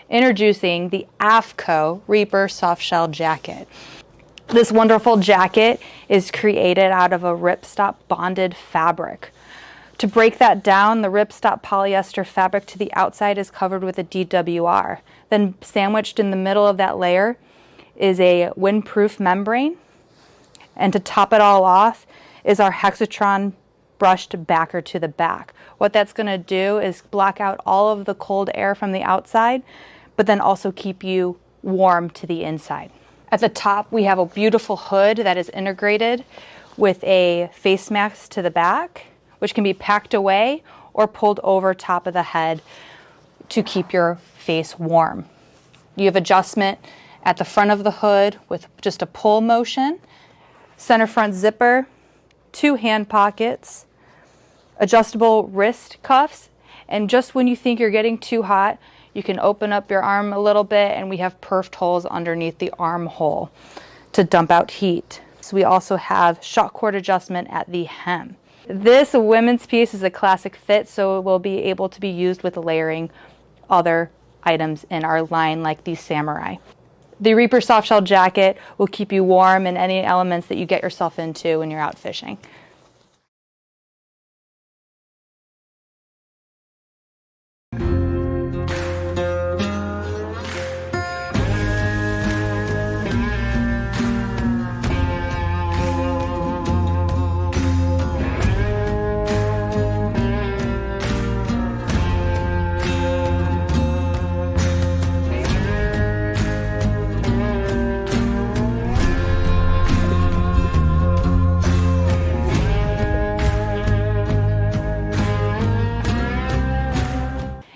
Introducing the AFCO Reaper Softshell Jacket. This wonderful jacket is created out of a ripstop bonded fabric. To break that down, the ripstop polyester fabric to the outside is covered with a DWR. Then sandwiched in the middle of that layer is a windproof membrane. And to top it all off is our Hexatron brushed backer to the back. What that's going to do is block out all of the cold air from the outside, but then also keep you warm to the inside. At the top, we have a beautiful hood that is integrated with a face mask to the back, which can be packed away or pulled over top of the head to keep your face warm. You have adjustment at the front of the hood with just a pull motion, center front zipper, 2 hand pockets, adjustable wrist cuffs, and just when you think you're getting too hot, you can open up your arm a little bit and we have perfed holes underneath the armhole to dump out heat. So we also have shock cord adjustment at the hem. This women's piece is a classic fit, so it will be able to be used with layering other items in our line like the Samurai. The Reaper soft shell jacket will keep you warm in any elements that you get yourself into when you're out fishing.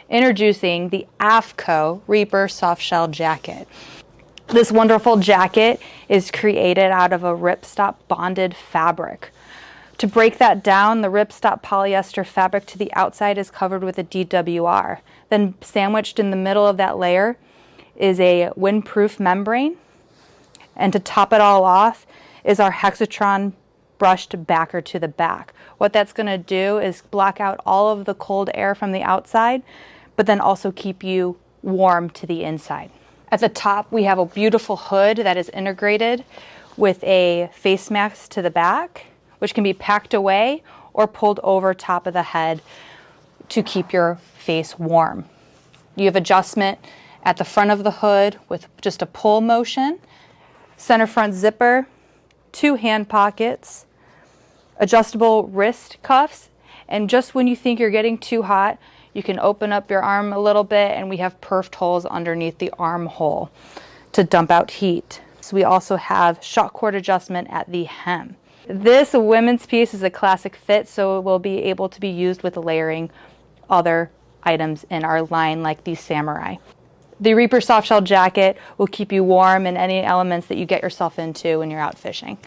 Introducing the AFCO Reaper Soft Shell Jacket. This wonderful jacket is created out of a ripstop bonded fabric. To break that down, the ripstop polyester fabric to the outside is covered with a DWR. Then sandwiched in the middle of that layer is a windproof membrane. And to top it all off is our Hexatron brushed backer to the back. What that's going to do is block out all of the cold air from the outside, but then also keep you warm to the inside. At the top, we have a beautiful hood that is integrated with a face mask to the back, which can be packed away or pulled over top of the head to keep your face warm. You have adjustment at the front of the hood with just a pull motion, center front zipper, 2 hand pockets, adjustable wrist cuffs, and just when you think you're getting too hot, you can open up your arm a little bit, and we have perfed holes underneath the armhole to dump out heat. So we also have shock cord adjustment at the hem. This women's piece is a classic fit, so it will be able to be used with layering other items in our line like the Samurai. The Reaper soft shell jacket will keep you warm in any elements that you get yourself into when you're out fishing.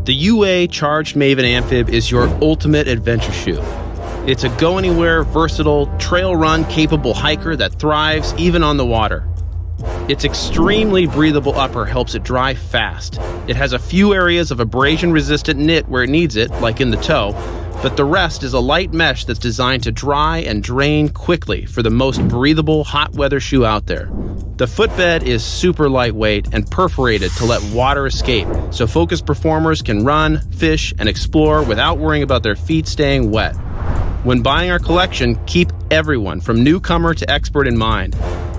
The UA Charged Maven Amphib is your ultimate adventure shoe. It's a go-anywhere, versatile, trail run capable hiker that thrives even on the water. Its extremely breathable upper helps it dry fast. It has a few areas of abrasion-resistant knit where it needs it, like in the toe, but the rest is a light mesh that's designed to dry and drain quickly for the most breathable hot weather shoe out there. The footbed is super lightweight and perforated to let water escape, so focused performers can run, fish, and explore without worrying about their feet staying wet. When buying our collection, keep everyone from newcomer to expert in mind.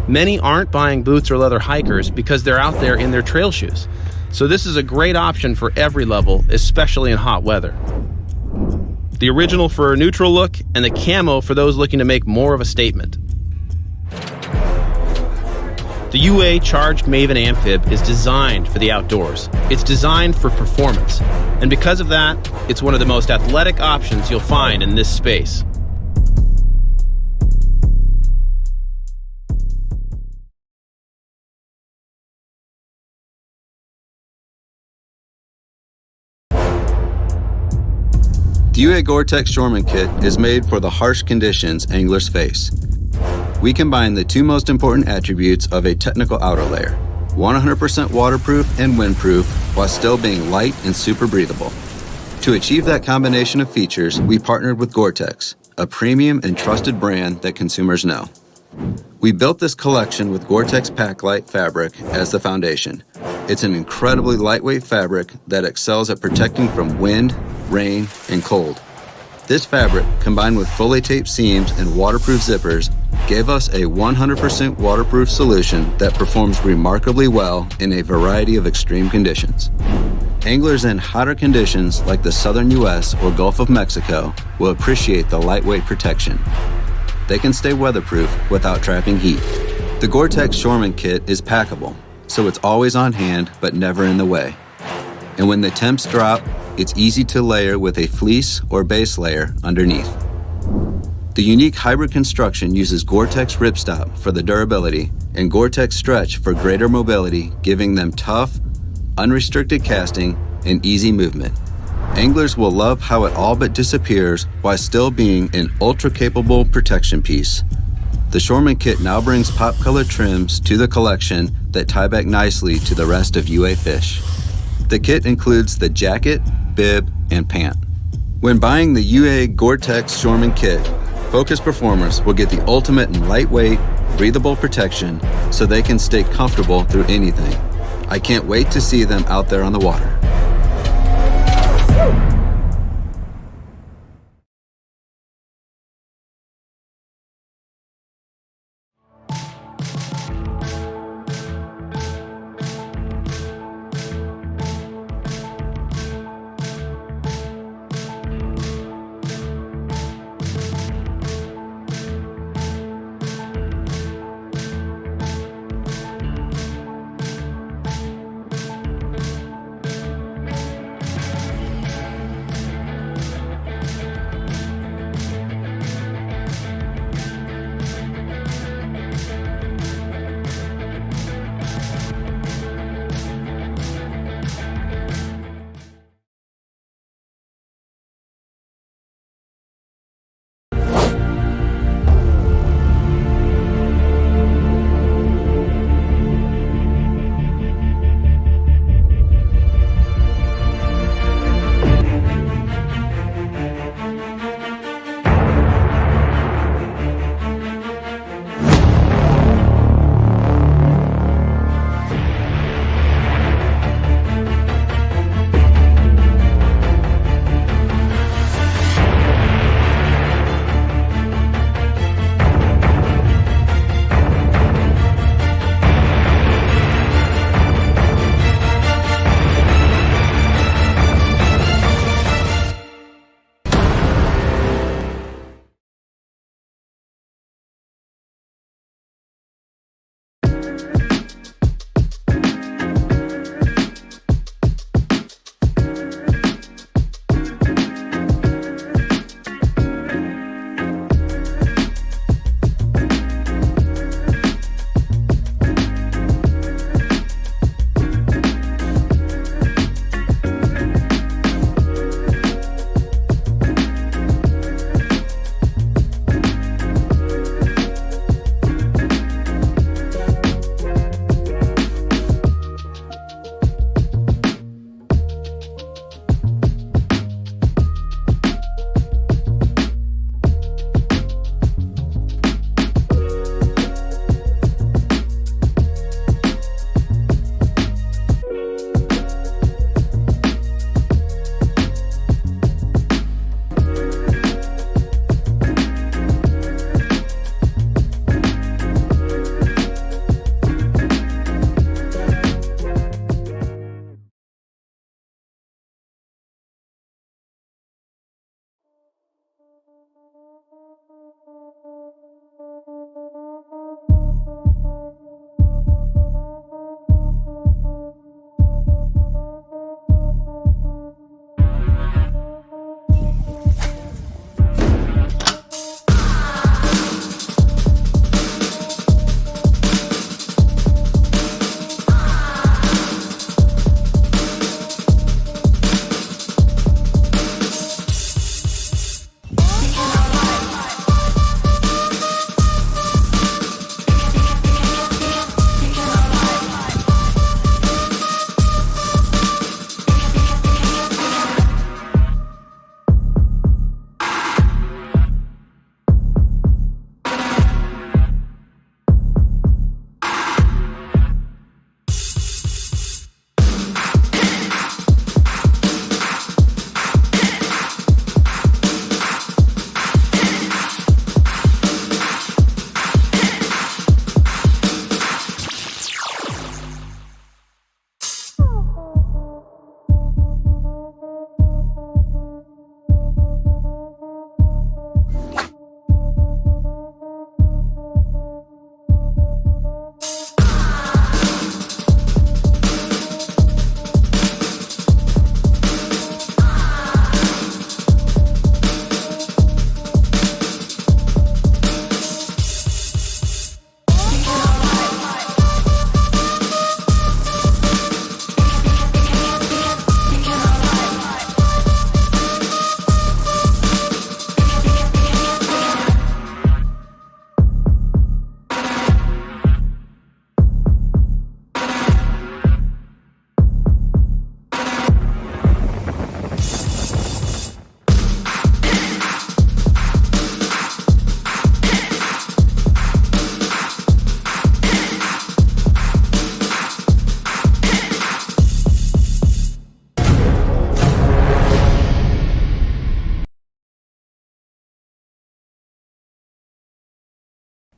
Many aren't buying boots or leather hikers because they're out there in their trail shoes. So this is a great option for every level, especially in hot weather. The original for a neutral look, and the camo for those looking to make more of a statement. The UA Charged Maven Amphib is designed for the outdoors. It's designed for performance. And because of that, it's one of the most athletic options you'll find in this space. The UA Gore-Tex Shoreman Kit is made for the harsh conditions anglers face. We combine the two most important attributes of a technical outer layer, 100% waterproof and windproof while still being light and super breathable. To achieve that combination of features, we partnered with Gore-Tex, a premium and trusted brand that consumers know. We built this collection with Gore-Tex Paclite fabric as the foundation. It's an incredibly lightweight fabric that excels at protecting from wind, rain, and cold. This fabric, combined with fully taped seams and waterproof zippers, gave us a 100% waterproof solution that performs remarkably well in a variety of extreme conditions. Anglers in hotter conditions like the southern US or Gulf of Mexico will appreciate the lightweight protection. They can stay weatherproof without trapping heat. The Gore-Tex Shoreman Kit is packable, so it's always on hand but never in the way. And when the temps drop, it's easy to layer with a fleece or base layer underneath. The unique hybrid construction uses Gore-Tex ripstop for the durability and Gore-Tex stretch for greater mobility, giving them tough, unrestricted casting and easy movement. Anglers will love how it all but disappears while still being an ultra-capable protection piece. The Shoreman Kit now brings pop-colored trims to the collection that tie back nicely to the rest of UA Fish. The kit includes the jacket, bib, and pant. When buying the UA Gore-Tex Shoreman Kit, focused performers will get the ultimate in lightweight, breathable protection so they can stay comfortable through anything. I can't wait to see them out there on the water.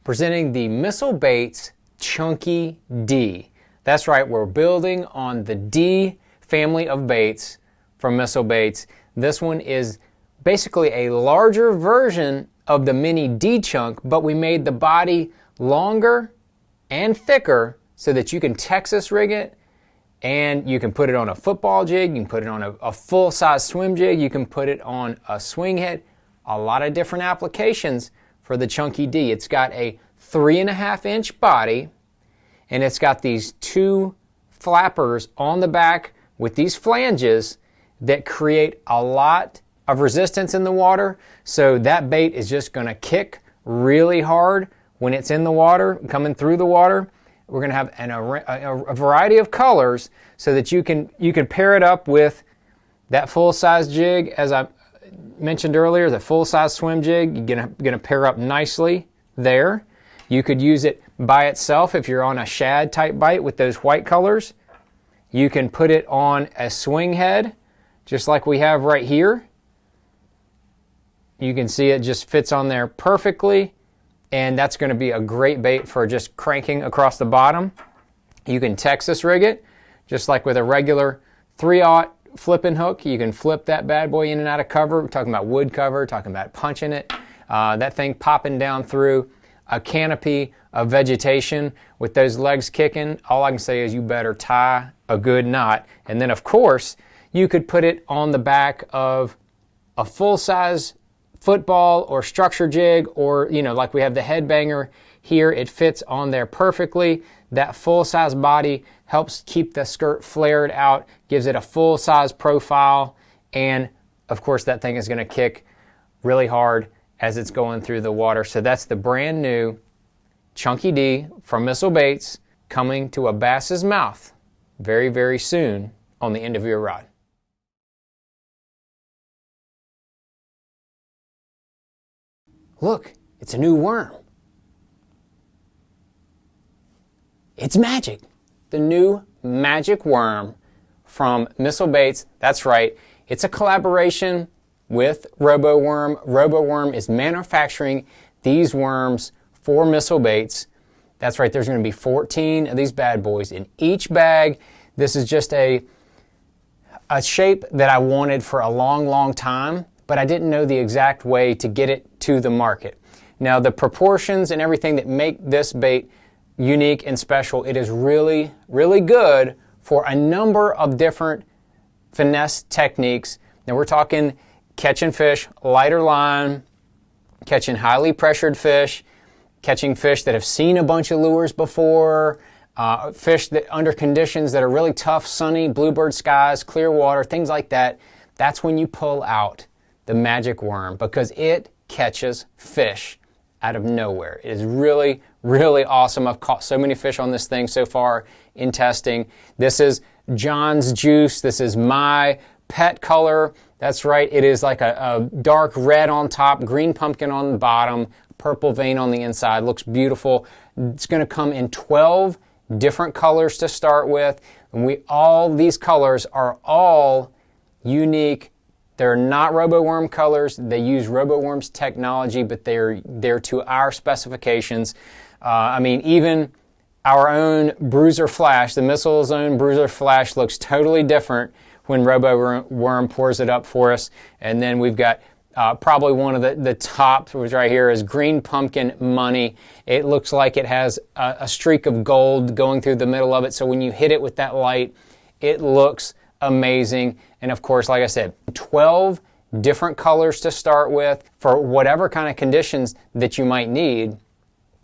presenting the Missile Baits Chunky D. That's right, we're building on the D family of baits from Missile Baits. This one is basically a larger version of the mini D chunk, but we made the body longer and thicker so that you can Texas rig it, and you can put it on a football jig, you can put it on a full-size swim jig, you can put it on a swing head, a lot of different applications for the Chunky D. It's got a 3.5-inch body, and it's got these 2 flappers on the back with these flanges that create a lot of resistance in the water, so that bait is just going to kick really hard when it's in the water, coming through the water. We're going to have a variety of colors so that you can pair it up with that full-size jig. As I mentioned earlier, the full-size swim jig, you're going to pair up nicely there. You could use it by itself if you're on a shad type bite with those white colors. You can put it on a swing head, just like we have right here. You can see it just fits on there perfectly, and that's going to be a great bait for just cranking across the bottom. You can Texas rig it, just like with a regular 3/0 flipping hook. You can flip that bad boy in and out of cover. We're talking about wood cover, talking about punching it. That thing popping down through a canopy of vegetation with those legs kicking. All I can say is you better tie a good knot. And then, of course, you could put it on the back of a full-size football or structure jig, or, like we have the headbanger here. It fits on there perfectly. That full-size body helps keep the skirt flared out, gives it a full-size profile, and, of course, that thing is going to kick really hard as it's going through the water. So that's the brand new Chunky D from Missile Baits, coming to a bass's mouth very, very soon on the end of your rod. Look, it's a new worm. It's magic. The new magic worm from Missile Baits. That's right. It's a collaboration with RoboWorm. RoboWorm is manufacturing these worms for Missile Baits. That's right. There's going to be 14 of these bad boys in each bag. This is just a shape that I wanted for a long, long time, but I didn't know the exact way to get it to the market. Now, the proportions and everything that make this bait unique and special, it is really, really good for a number of different finesse techniques. Now, we're talking catching fish, lighter line, catching highly pressured fish, catching fish that have seen a bunch of lures before, fish that under conditions that are really tough, sunny, bluebird skies, clear water, things like that. That's when you pull out the magic worm, because it catches fish out of nowhere. It is really, really awesome. I've caught so many fish on this thing so far in testing. This is John's Juice. This is my pet color. That's right. It is like a dark red on top, green pumpkin on the bottom, purple vein on the inside. Looks beautiful. It's going to come in 12 different colors to start with. And all these colors are all unique. They're not RoboWorm colors. They use RoboWorm's technology, but they're to our specifications. Even our own Bruiser Flash, the Missile's own Bruiser Flash, looks totally different when RoboWorm pours it up for us. And then we've got probably one of the tops, which right here is Green Pumpkin Money. It looks like it has a streak of gold going through the middle of it. So when you hit it with that light, it looks amazing. And of course, like I said, 12 different colors to start with for whatever kind of conditions that you might need.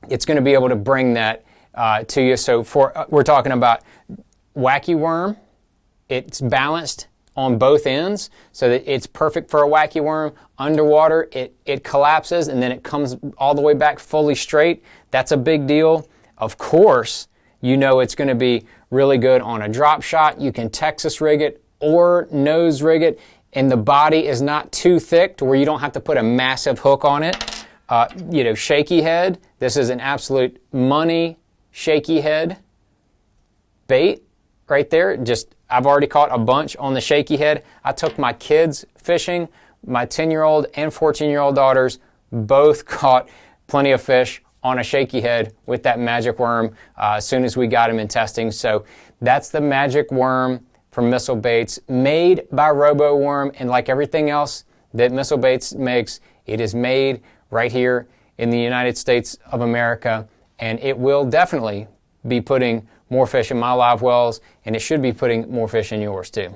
It's going to be able to bring that to you. So we're talking about wacky worm. It's balanced on both ends so that it's perfect for a wacky worm. Underwater, it collapses and then it comes all the way back fully straight. That's a big deal. Of course, it's going to be really good on a drop shot. You can Texas rig it or nose rig it, and the body is not too thick to where you don't have to put a massive hook on it. Shaky head. This is an absolute money shaky head bait right there. I've already caught a bunch on the shaky head. I took my kids fishing. My 10-year-old and 14-year-old daughters both caught plenty of fish on a shaky head with that magic worm as soon as we got him in testing. So that's the magic worm from Missile Baits, made by RoboWorm, and like everything else that Missile Baits makes, it is made right here in the United States of America, and it will definitely be putting more fish in my live wells, and it should be putting more fish in yours too.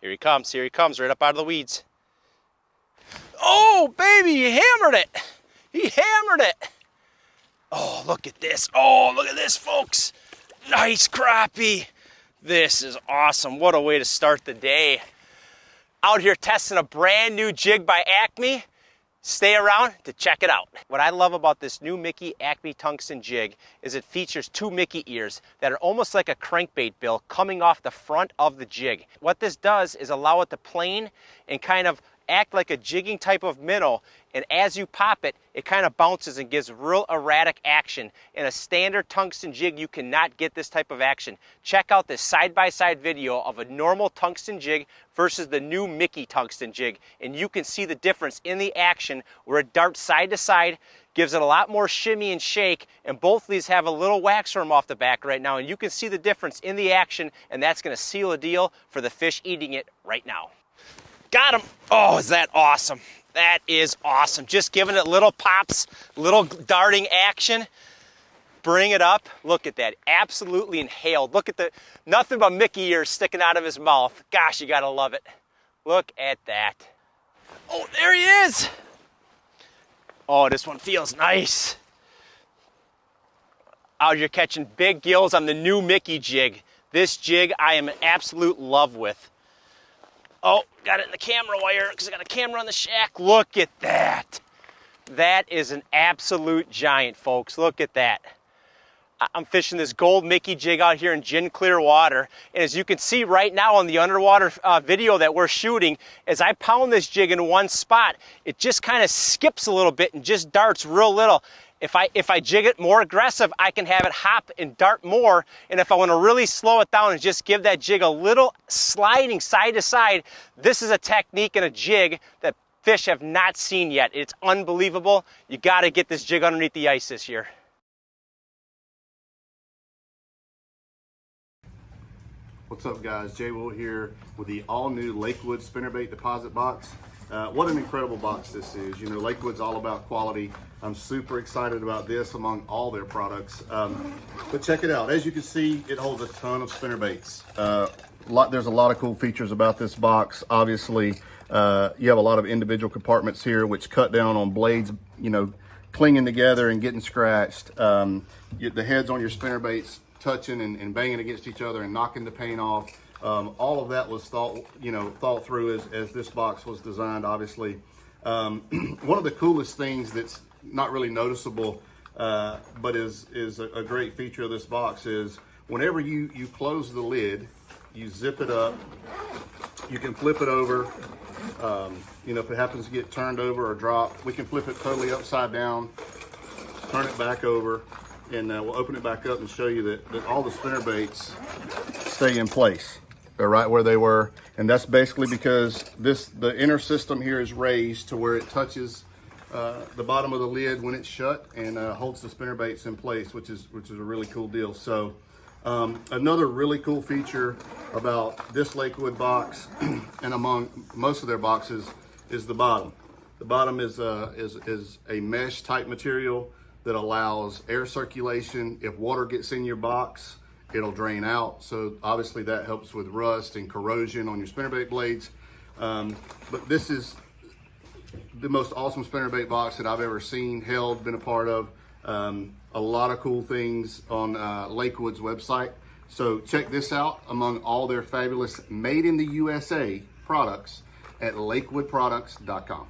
Here he comes, right up out of the weeds. Oh, baby, he hammered it. He hammered it. Oh, look at this. Oh, look at this, folks. Nice crappie. This is awesome. What a way to start the day. Out here testing a brand new jig by Acme. Stay around to check it out. What I love about this new Mickey Acme tungsten jig is it features two Mickey ears that are almost like a crankbait bill coming off the front of the jig. What this does is allow it to plane and kind of act like a jigging type of minnow, and as you pop it, it kind of bounces and gives real erratic action. In a standard tungsten jig, you cannot get this type of action. Check out this side-by-side video of a normal tungsten jig versus the new Mickey tungsten jig, and you can see the difference in the action where it darts side to side, gives it a lot more shimmy and shake, and both of these have a little wax worm off the back right now, and you can see the difference in the action, and that's going to seal a deal for the fish eating it right now. Got him. Oh, is that awesome? That is awesome. Just giving it little pops, little darting action. Bring it up. Look at that. Absolutely inhaled. Look at the, nothing but Mickey ears sticking out of his mouth. Gosh, you gotta love it. Look at that. Oh, there he is. Oh, this one feels nice. Out here catching big gills on the new Mickey jig. This jig I am in absolute love with. Oh, got it in the camera wire because I got a camera on the shack. Look at that. That is an absolute giant, folks. Look at that. I'm fishing this gold Mickey jig out here in gin clear water. And as you can see right now on the underwater video that we're shooting, as I pound this jig in one spot, it just kind of skips a little bit and just darts real little. If I jig it more aggressive, I can have it hop and dart more. And if I want to really slow it down and just give that jig a little sliding side to side, this is a technique and a jig that fish have not seen yet. It's unbelievable. You got to get this jig underneath the ice this year. What's up, guys? Jay Will here with the all-new Lakewood spinnerbait deposit box. What an incredible box this is. You know, Lakewood's all about quality. I'm super excited about this among all their products. But check it out. As you can see, it holds a ton of spinnerbaits. There's a lot of cool features about this box. Obviously, you have a lot of individual compartments here which cut down on blades, you know, clinging together and getting scratched. The heads on your spinnerbaits touching and banging against each other and knocking the paint off. All of that was thought through as this box was designed, obviously. One of the coolest things that's not really noticeable, but is a great feature of this box is whenever you close the lid, you zip it up, you can flip it over. You know, if it happens to get turned over or dropped, we can flip it totally upside down, turn it back over, and we'll open it back up and show you that all the spinnerbaits stay in place. They're right where they were, and that's basically because the inner system here is raised to where it touches the bottom of the lid when it's shut and holds the spinnerbaits in place, which is a really cool deal. So another really cool feature about this Lakewood box and among most of their boxes is the bottom. The bottom is a mesh type material that allows air circulation. If water gets in your box, it'll drain out. So obviously that helps with rust and corrosion on your spinnerbait blades. But this is the most awesome spinnerbait box that I've ever seen, held, been a part of. A lot of cool things on Lakewood's website. So check this out among all their fabulous made in the USA products at lakewoodproducts.com.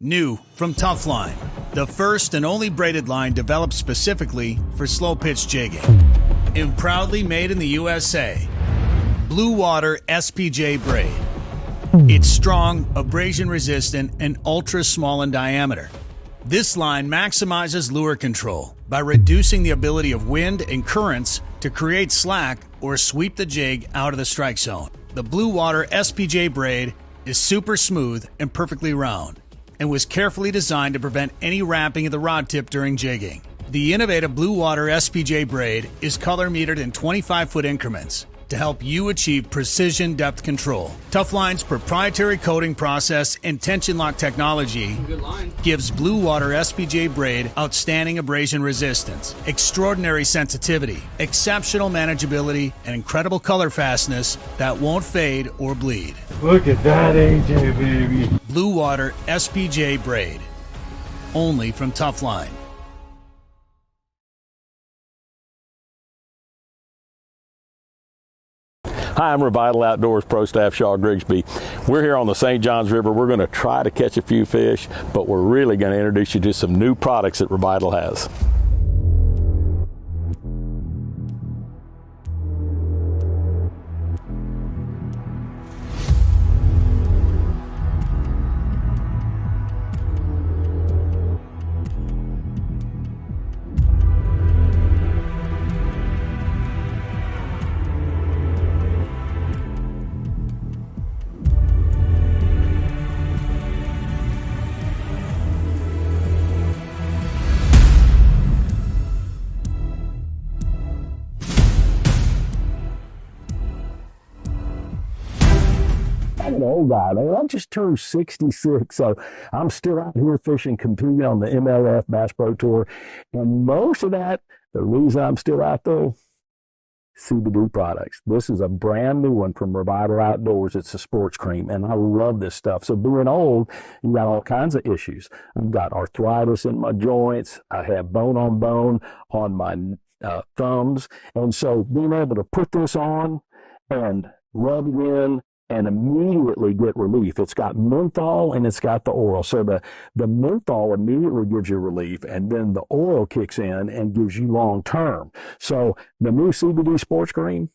New from Toughline, the first and only braided line developed specifically for slow pitch jigging. And proudly made in the USA, Blue Water SPJ braid. It's strong, abrasion resistant, and ultra small in diameter. This line maximizes lure control by reducing the ability of wind and currents to create slack or sweep the jig out of the strike zone. The Blue Water SPJ braid is super smooth and perfectly round, and was carefully designed to prevent any wrapping of the rod tip during jigging. The innovative Blue Water SPJ braid is color metered in 25-foot increments to help you achieve precision depth control. Toughline's proprietary coating process and tension lock technology gives Blue Water SPJ braid outstanding abrasion resistance, extraordinary sensitivity, exceptional manageability, and incredible color fastness that won't fade or bleed. Look at that AJ, baby. Blue Water SPJ braid. Only from Toughline. Hi, I'm Revital Outdoors Pro Staff Shaw Grigsby. We're here on the St. Johns River. We're going to try to catch a few fish, but we're really going to introduce you to some new products that Revital has. I'm an old guy, man. I just turned 66, so I'm still out here fishing, competing on the MLF Bass Pro Tour. And most of that, the reason I'm still out there, CBD products. This is a brand new one from Revital Outdoors. It's a sports cream, and I love this stuff. So being old, you got all kinds of issues. I've got arthritis in my joints. I have bone on my thumbs. And so being able to put this on and rub it in and immediately get relief. It's got menthol and it's got the oil. So the menthol immediately gives you relief, and then the oil kicks in and gives you long term. So the new CBD sports cream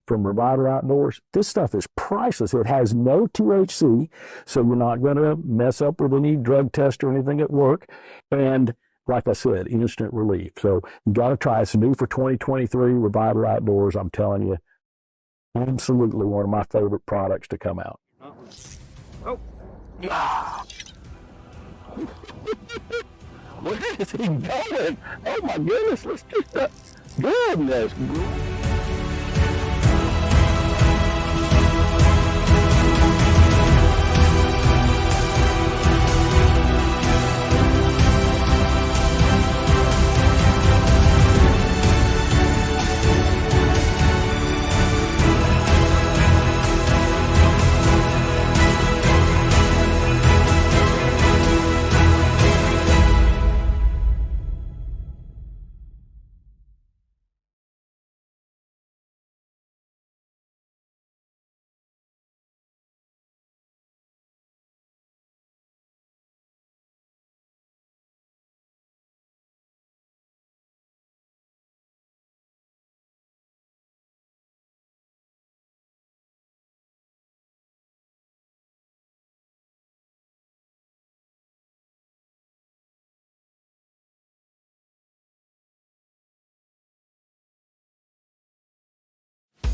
from Revital Outdoors, this stuff is priceless. It has no THC, so you're not going to mess up with any drug test or anything at work. And like I said, instant relief. So you got to try it. It's new for 2023, Revital Outdoors. I'm telling you, absolutely one of my favorite products to come out. Oh. Where is he going? Oh my goodness, let's just, goodness.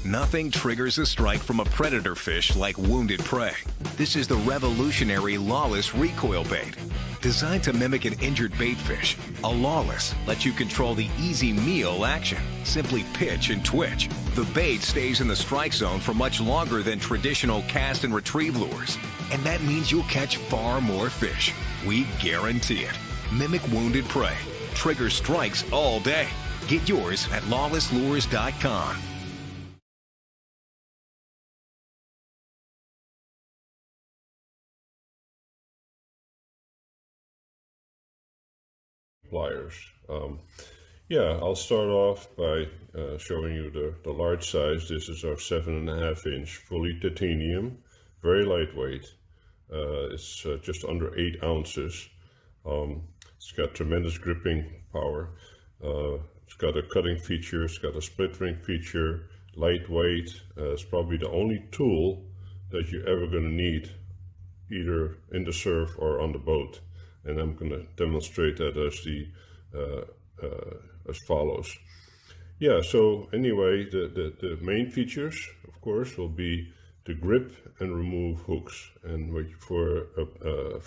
Nothing triggers a strike from a predator fish like wounded prey. This is the revolutionary Lawless recoil bait. Designed to mimic an injured bait fish, a Lawless lets you control the easy meal action. Simply pitch and twitch. The bait stays in the strike zone for much longer than traditional cast and retrieve lures. And that means you'll catch far more fish. We guarantee it. Mimic wounded prey. Trigger strikes all day. Get yours at lawlesslures.com. Pliers. Yeah, I'll start off by showing you the large size. This is our 7.5 inch fully titanium, very lightweight. It's just under 8 ounces. It's got tremendous gripping power. It's got a cutting feature, it's got a split ring feature, lightweight. It's probably the only tool that you're ever going to need, either in the surf or on the boat. And I'm going to demonstrate that as follows. Yeah, so anyway, the main features, of course, will be to grip and remove hooks. And for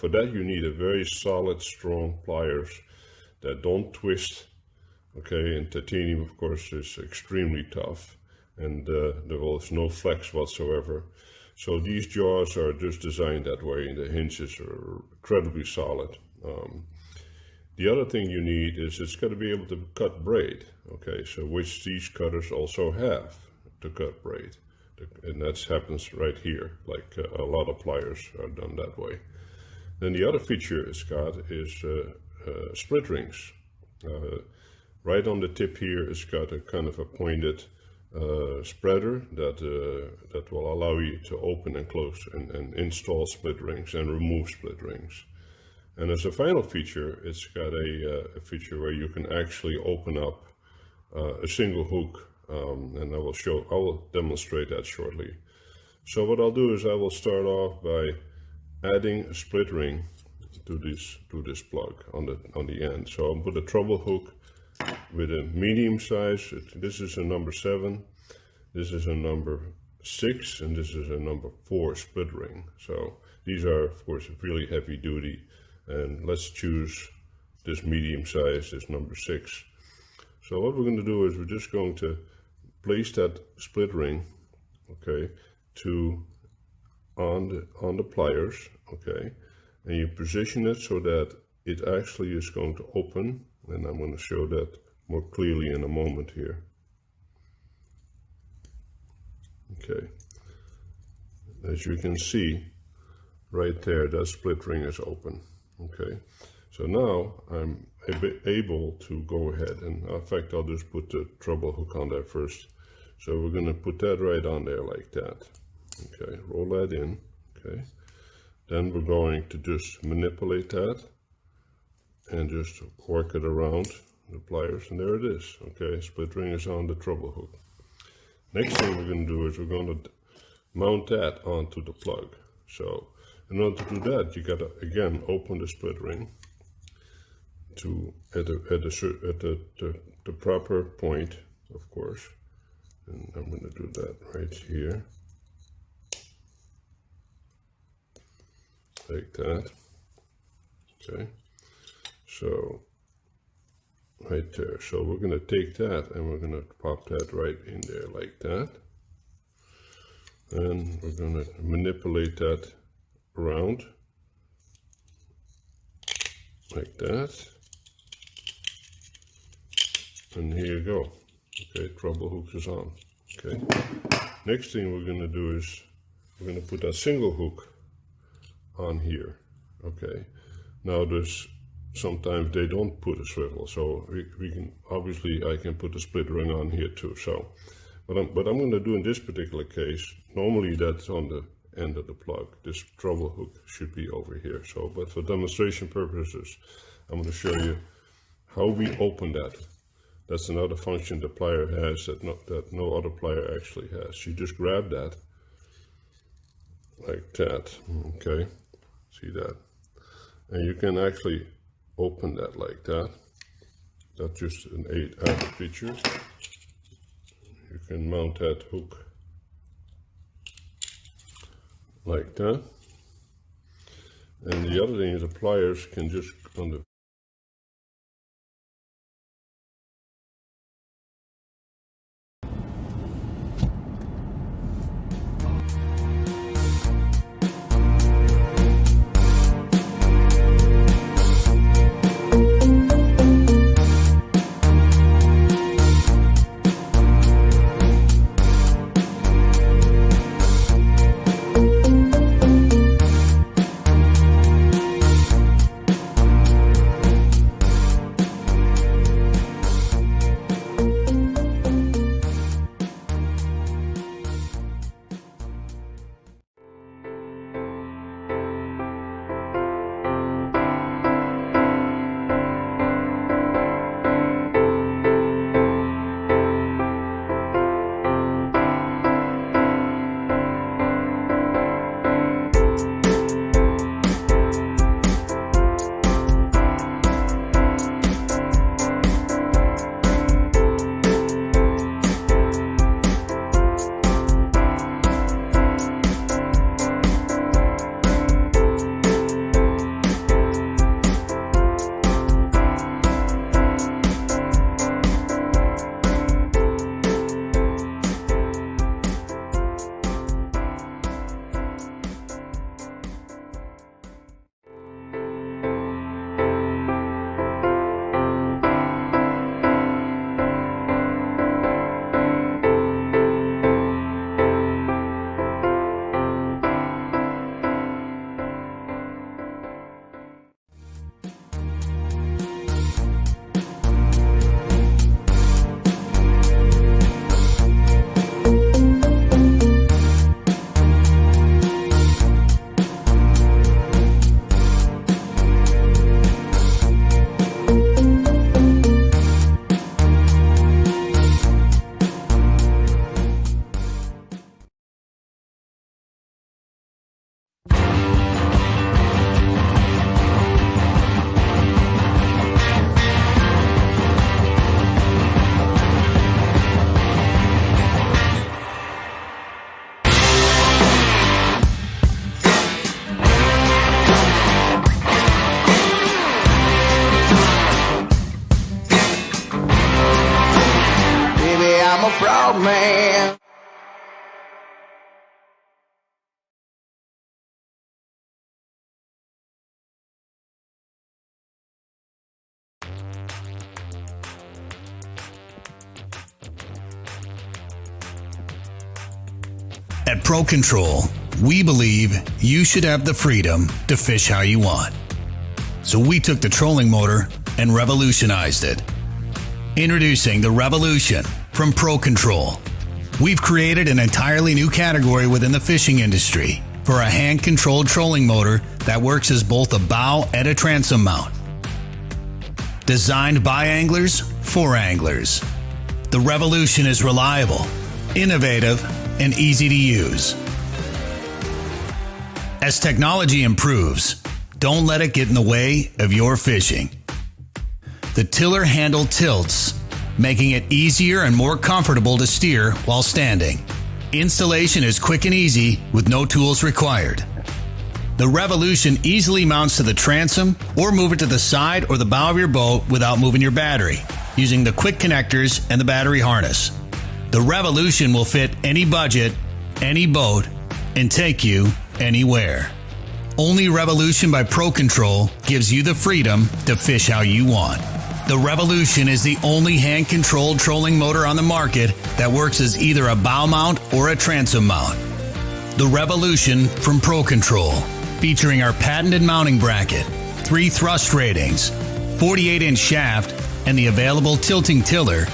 that, you need a very solid, strong pliers that don't twist. Okay, and titanium, of course, is extremely tough, and there was no flex whatsoever. So these jaws are just designed that way, and the hinges are incredibly solid. The other thing you need is it's got to be able to cut braid. Okay, so which these cutters also have to cut braid, and that happens right here. Like a lot of pliers are done that way. Then the other feature it's got is split rings. Right on the tip here, it's got a kind of a pointed spreader that will allow you to open and close and install split rings and remove split rings. And as a final feature, it's got a feature where you can actually open up a single hook, and I will demonstrate that shortly. So what I'll do is I will start off by adding a split ring to this plug on the end. So I'll put a treble hook with a medium size. This is a number 7, this is a number 6, and this is a number 4 split ring. So these are, of course, really heavy duty, and let's choose this medium size, this number 6. So what we're going to do is we're just going to place that split ring, okay, on the pliers, okay, and you position it so that it actually is going to open, and I'm going to show that more clearly in a moment here. Okay, as you can see right there, that split ring is open. Okay, so now I'm able to go ahead, and in fact I'll just put the treble hook on there first. So we're going to put that right on there like that. Okay, roll that in. Okay, then we're going to just manipulate that and just work it around the pliers, and there it is. Okay, split ring is on the treble hook. Next thing we're going to do is we're going to mount that onto the plug. So in order to do that, you got to again open the split ring to at the proper point, of course. And I'm going to do that right here, like that. Okay, so right there. So we're going to take that and we're going to pop that right in there like that. And we're going to manipulate that around like that. And here you go. Okay, treble hook is on. Okay. Next thing we're going to do is we're going to put a single hook on here. Okay. Now there's sometimes they don't put a swivel, so we can obviously I can put a split ring on here too. So what I'm going to do in this particular case, normally that's on the end of the plug. This treble hook should be over here. So, but for demonstration purposes, I'm going to show you how we open that. That's another function the plier has that no other plier actually has. You just grab that like that. Okay, see that, and you can actually open that like that. That's just an added feature. You can mount that hook like that, and the other thing is the pliers can just on the Oh man. At Pro Control, we believe you should have the freedom to fish how you want. So we took the trolling motor and revolutionized it. Introducing the Revolution from Pro Control. We've created an entirely new category within the fishing industry for a hand-controlled trolling motor that works as both a bow and a transom mount. Designed by anglers for anglers. The Revolution is reliable, innovative, and easy to use. As technology improves, don't let it get in the way of your fishing. The tiller handle tilts, making it easier and more comfortable to steer while standing. Installation is quick and easy with no tools required. The Revolution easily mounts to the transom or move it to the side or the bow of your boat without moving your battery, using the quick connectors and the battery harness. The Revolution will fit any budget, any boat, and take you anywhere. Only Revolution by Pro Control gives you the freedom to fish how you want. The Revolution is the only hand-controlled trolling motor on the market that works as either a bow mount or a transom mount. The Revolution from Pro Control, featuring our patented mounting bracket, 3 thrust ratings, 48-inch shaft, and the available tilting tiller,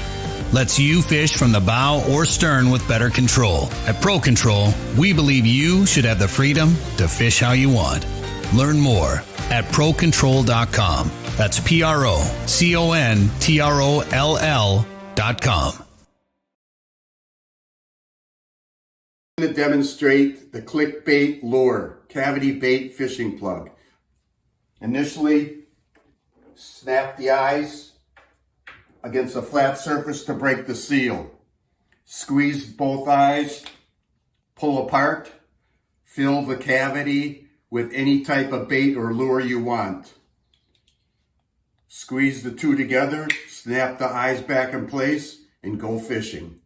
lets you fish from the bow or stern with better control. At Pro Control, we believe you should have the freedom to fish how you want. Learn more at procontrol.com. That's PROCONTROLL.com. To demonstrate the clickbait lure, cavity bait fishing plug. Initially, snap the eyes against a flat surface to break the seal. Squeeze both eyes, pull apart, fill the cavity with any type of bait or lure you want. Squeeze the two together, snap the eyes back in place, and go fishing.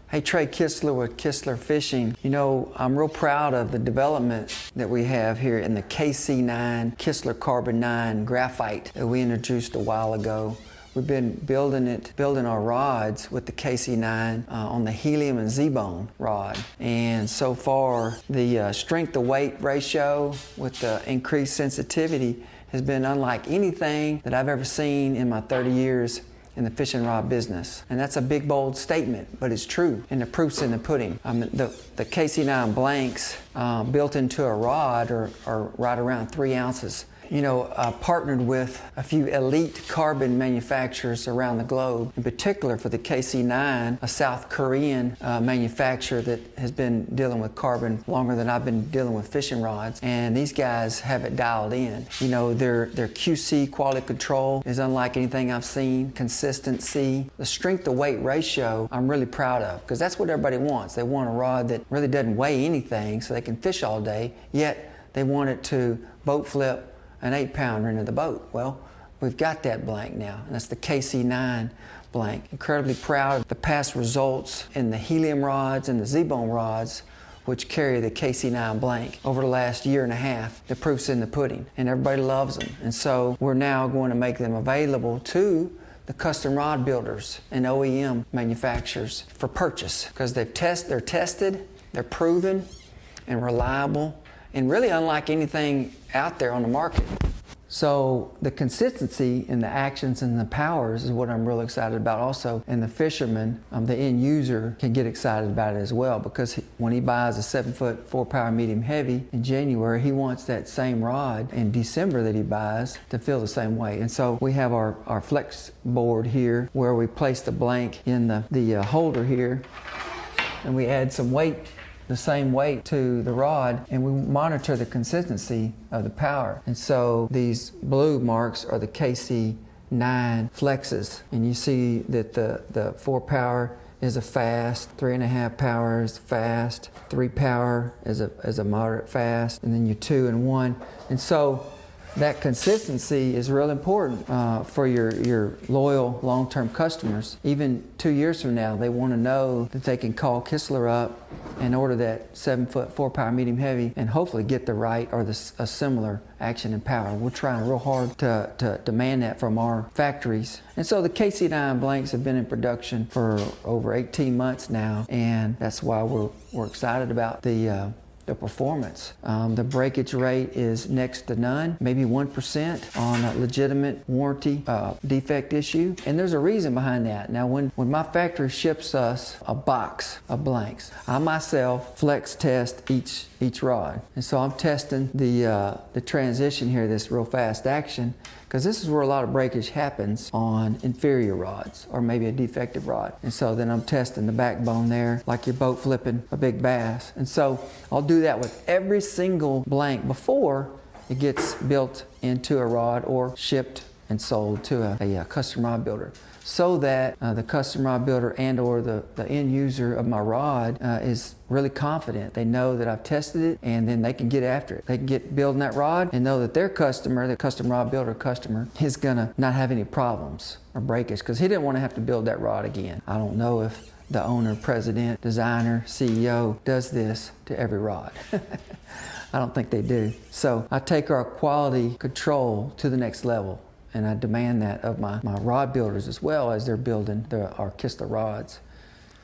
Hey, Trey Kistler with Kistler Fishing. You know, I'm real proud of the development that we have here in the KC9 Kistler Carbon 9 graphite that we introduced a while ago. We've been building our rods with the KC9 on the helium and Z-bone rod. And so far, the strength to weight ratio with the increased sensitivity has been unlike anything that I've ever seen in my 30 years in the fishing rod business. And that's a big, bold statement, but it's true, and the proof's in the pudding. The KC9 blanks built into a rod are right around 3 ounces partnered with a few elite carbon manufacturers around the globe, in particular for the KC9, a South Korean manufacturer that has been dealing with carbon longer than I've been dealing with fishing rods, and these guys have it dialed in. Their QC, quality control, is unlike anything I've seen. Consistency, the strength to weight ratio, I'm really proud of, because that's what everybody wants. They want a rod that really doesn't weigh anything so they can fish all day, yet they want it to boat flip an 8-pounder into the boat. Well, we've got that blank now, and that's the KC9 blank. Incredibly proud of the past results in the helium rods and the Z-bone rods, which carry the KC9 blank over the last year and a half. The proof's in the pudding, and everybody loves them. And so we're now going to make them available to the custom rod builders and OEM manufacturers for purchase, because they're tested, they're proven and reliable, and really unlike anything out there on the market. So the consistency in the actions and the powers is what I'm really excited about also. And the fisherman, the end user, can get excited about it as well, because when he buys a 7-foot 4-power medium heavy in January, he wants that same rod in December that he buys to feel the same way. And so we have our flex board here where we place the blank in the holder here, and we add some weight, the same weight to the rod, and we monitor the consistency of the power. And so these blue marks are the KC9 flexes, and you see that the 4-power is a fast, 3.5 power is fast, 3 power is a moderate fast, and then your 2 and 1. And so that consistency is real important for your loyal long-term customers. Even 2 years from now, they want to know that they can call Kistler up and order that 7-foot 4-power medium heavy and hopefully get the right or a similar action and power. We're trying real hard to demand that from our factories. And so the KC9 blanks have been in production for over 18 months now, and that's why we're excited about the performance. The breakage rate is next to none, maybe 1% on a legitimate warranty defect issue. And there's a reason behind that. Now, when my factory ships us a box of blanks, I myself flex test each rod. And so I'm testing the transition here, this real fast action, because this is where a lot of breakage happens on inferior rods or maybe a defective rod. And so then I'm testing the backbone there like you're boat flipping a big bass. And so I'll do that with every single blank before it gets built into a rod or shipped and sold to a custom rod builder, so that the custom rod builder and or the end user of my rod is really confident. They know that I've tested it, and then they can get after it. They can get building that rod and know that their customer, the custom rod builder customer, is gonna not have any problems or breakage, because he didn't want to have to build that rod again. I don't know if the owner, president, designer, CEO does this to every rod. I don't think they do. So I take our quality control to the next level, and I demand that of my rod builders as well as they're building our Kistler rods.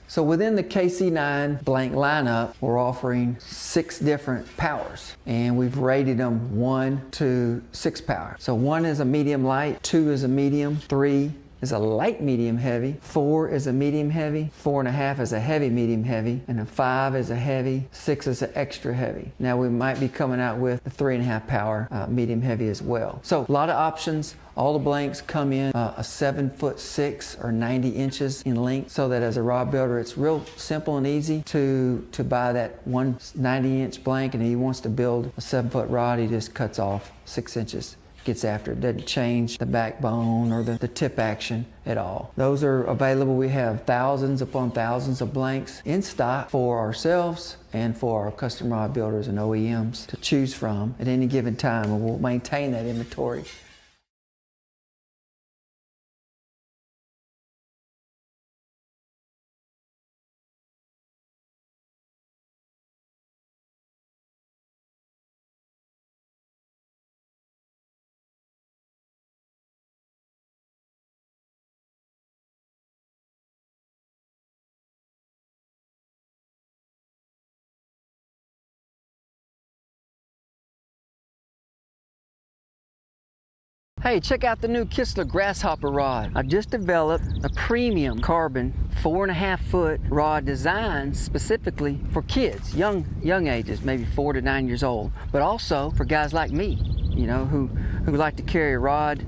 So within the KC9 blank lineup, we're offering 6 different powers, and we've rated them 1 to 6 power. So 1 is a medium light, 2 is a medium, 3 is a light medium heavy, 4 is a medium heavy, 4.5 is a heavy medium heavy, and a 5 is a heavy, 6 is an extra heavy. Now we might be coming out with the 3.5 power medium heavy as well. So a lot of options. All the blanks come in a 7'6" or 90 inches in length, so that as a rod builder, it's real simple and easy to buy that one 90-inch blank, and he wants to build a 7-foot rod, he just cuts off 6 inches. Gets after it, doesn't change the backbone or the tip action at all. Those are available. We have thousands upon thousands of blanks in stock for ourselves and for our custom rod builders and OEMs to choose from at any given time, and we'll maintain that inventory. Hey, check out the new Kistler Grasshopper rod. I just developed a premium carbon 4.5 foot rod designed specifically for kids, young ages, maybe 4 to 9 years old, but also for guys like me. you know, who like to carry a rod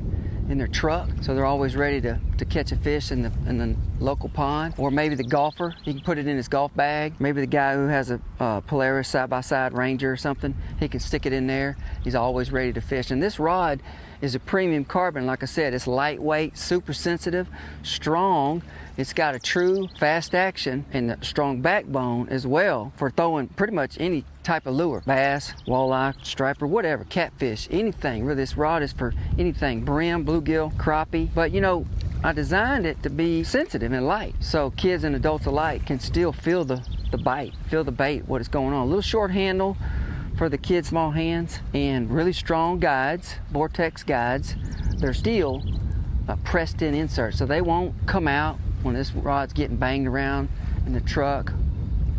in their truck, so they're always ready to catch a fish in the local pond. Or maybe the golfer, he can put it in his golf bag. Maybe the guy who has a Polaris side-by-side Ranger or something, he can stick it in there. He's always ready to fish. And this rod is a premium carbon. Like I said, it's lightweight, super sensitive, strong. It's got a true fast action and a strong backbone as well for throwing pretty much any type of lure. Bass, walleye, striper, whatever, catfish, anything. Really, this rod is for anything. Brim, bluegill, crappie. But you know, I designed it to be sensitive and light, so kids and adults alike can still feel the bite, feel the bait, what is going on. A little short handle for the kids' small hands, and really strong guides, Vortex guides. They're steel pressed in inserts, so they won't come out when this rod's getting banged around in the truck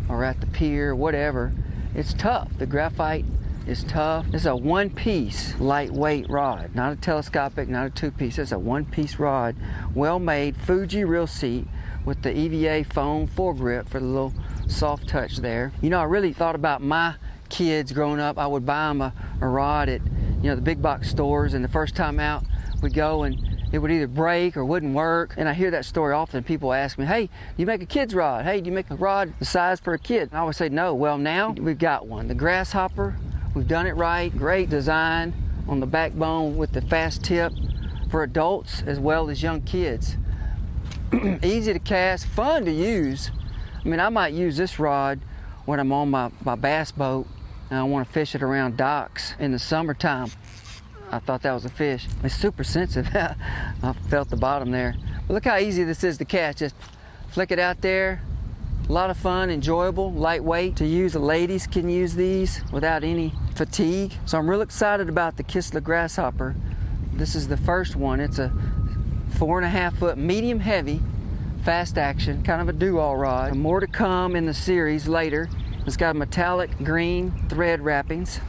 or at the pier, whatever. It's tough. The graphite is tough. It's a one-piece lightweight rod, not a telescopic, not a two-piece. It's a one-piece rod, well-made, Fuji reel seat with the EVA foam foregrip for the little soft touch there. You know, I really thought about my kids growing up. I would buy them a rod at, you know, the big box stores, and the first time out we'd go and it would either break or wouldn't work. And I hear that story often. People ask me, hey, do you make a kid's rod? Hey, do you make a rod the size for a kid? And I always say no. Well, now we've got one. The Grasshopper, we've done it right. Great design on the backbone with the fast tip for adults as well as young kids. Easy to cast, fun to use. I mean, I might use this rod when I'm on my bass boat and I want to fish it around docks in the summertime. I thought that was a fish. It's super sensitive. I felt the bottom there. But look how easy this is to catch. Just flick it out there. A lot of fun, enjoyable, lightweight to use. The ladies can use these without any fatigue. So I'm real excited about the Kistler Grasshopper. This is the first one. It's a 4.5 foot medium heavy, fast action, kind of a do-all rod. And more to come in the series later. It's got metallic green thread wrappings,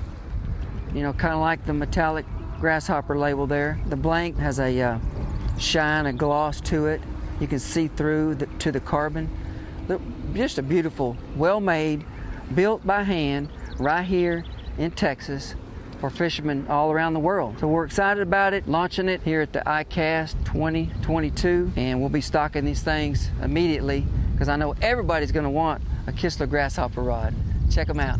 you know, kind of like the metallic Grasshopper label there. The blank has a shine, a gloss to it. You can see through to the carbon. Look, just a beautiful, well-made, built by hand right here in Texas for fishermen all around the world. So we're excited about it, launching it here at the ICAST 2022, and we'll be stocking these things immediately because I know everybody's going to want a Kistler Grasshopper rod. Check them out.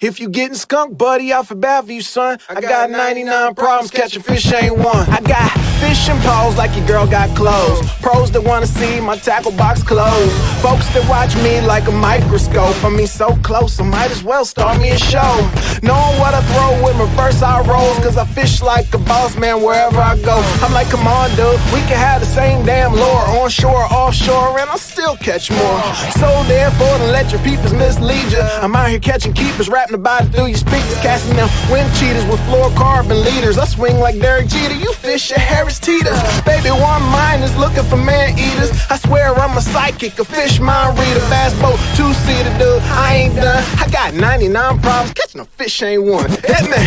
If you getting skunked, buddy, I feel bad for you, son. I got 99 problems, catching fish ain't one. I got fishing poles like your girl got clothes. Pros that wanna see my tackle box closed. Folks that watch me like a microscope. I mean, so close, I might as well start me a show. Knowing what I throw with reverse eye rolls, cause I fish like a boss man wherever I go. I'm like, come on, dude, we can have the same damn lure, onshore, offshore, and I'll still catch more. So therefore, don't let your peepers mislead you. I'm out here catching keepers, rap rapping about it through your speakers, casting them wind cheaters with fluorocarbon leaders. I swing like Derek Jeter, you fish at Harris Teeter. Baby, one mind is looking for man eaters. I swear I'm a psychic, a fish mind reader, bass boat, two-seater dude. I ain't done. I got 99 problems, catching a fish ain't one. Hit me.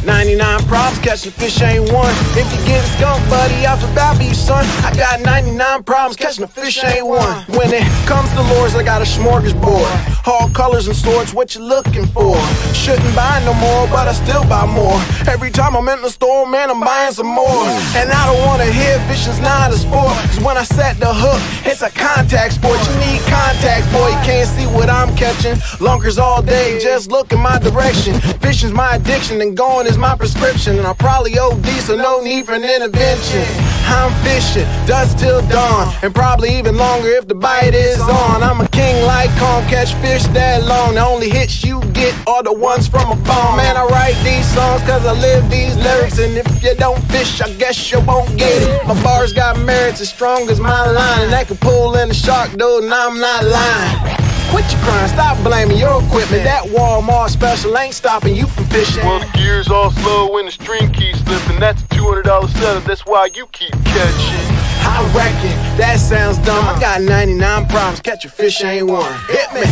99 problems, catching a fish ain't one. If you get a skunk, buddy, I forgot you, son. I got 99 problems, catching a fish ain't one. When it comes to lures, I got a smorgasbord. All colors and sorts, what you looking for? Shouldn't buy no more, but I still buy more. Every time I'm in the store, man, I'm buying some more. And I don't wanna hear fishing's not a sport, cause when I set the hook, it's a contact sport. You need contacts, boy, you can't see what I'm catching. Lunkers all day, just look in my direction. Fishing's my addiction and going is my prescription. And I probably OD, so no need for an intervention. I'm fishing, dusk till dawn, and probably even longer if the bite is on. I'm a king like Kong, catch fish that long. The only hits you get are the ones from a bomb. Man, I write these songs cause I live these lyrics, and if you don't fish, I guess you won't get it. My bars got merits as strong as my line, and that can pull in the shark, dude, and I'm not lying. Quit your crying, stop blaming your equipment. That Walmart special ain't stopping you from fishing. Well, the gears all slow when the string keeps slipping. That's a $200 setup, that's why you keep catching. I reckon that sounds dumb. I got 99 problems, catch a fish ain't one. Hit me.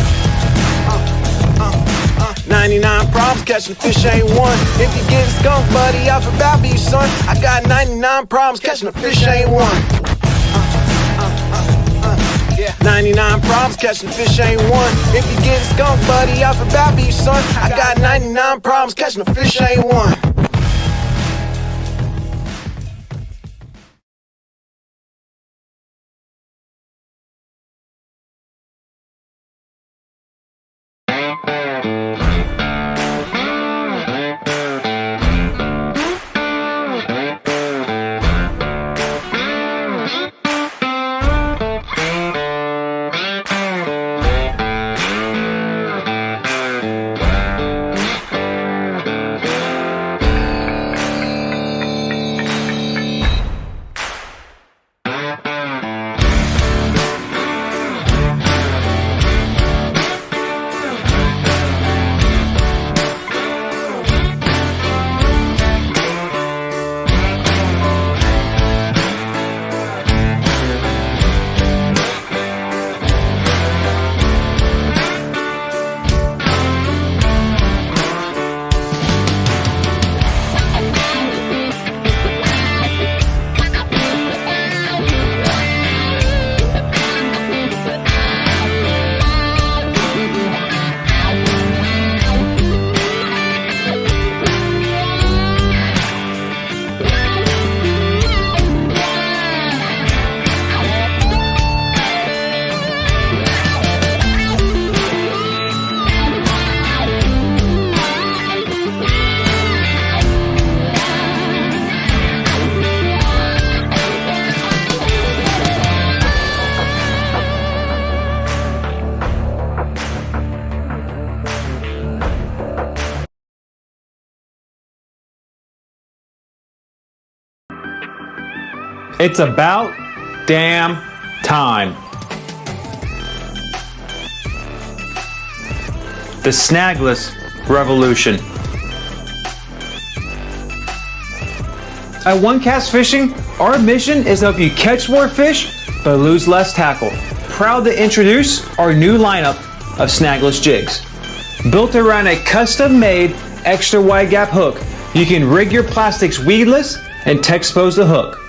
99 problems, catching fish ain't one. If you get a skunk, buddy, I forgot you, son. I got 99 problems, catching a fish ain't one. 99 problems, catching fish ain't one. If you get a skunk, buddy, I forgot you, son. I got 99 problems, catching a fish ain't one. It's about damn time. The snagless revolution. At One Cast Fishing, our mission is to help you catch more fish but lose less tackle. Proud to introduce our new lineup of snagless jigs. Built around a custom-made extra wide gap hook, you can rig your plastics weedless and Texpose the hook.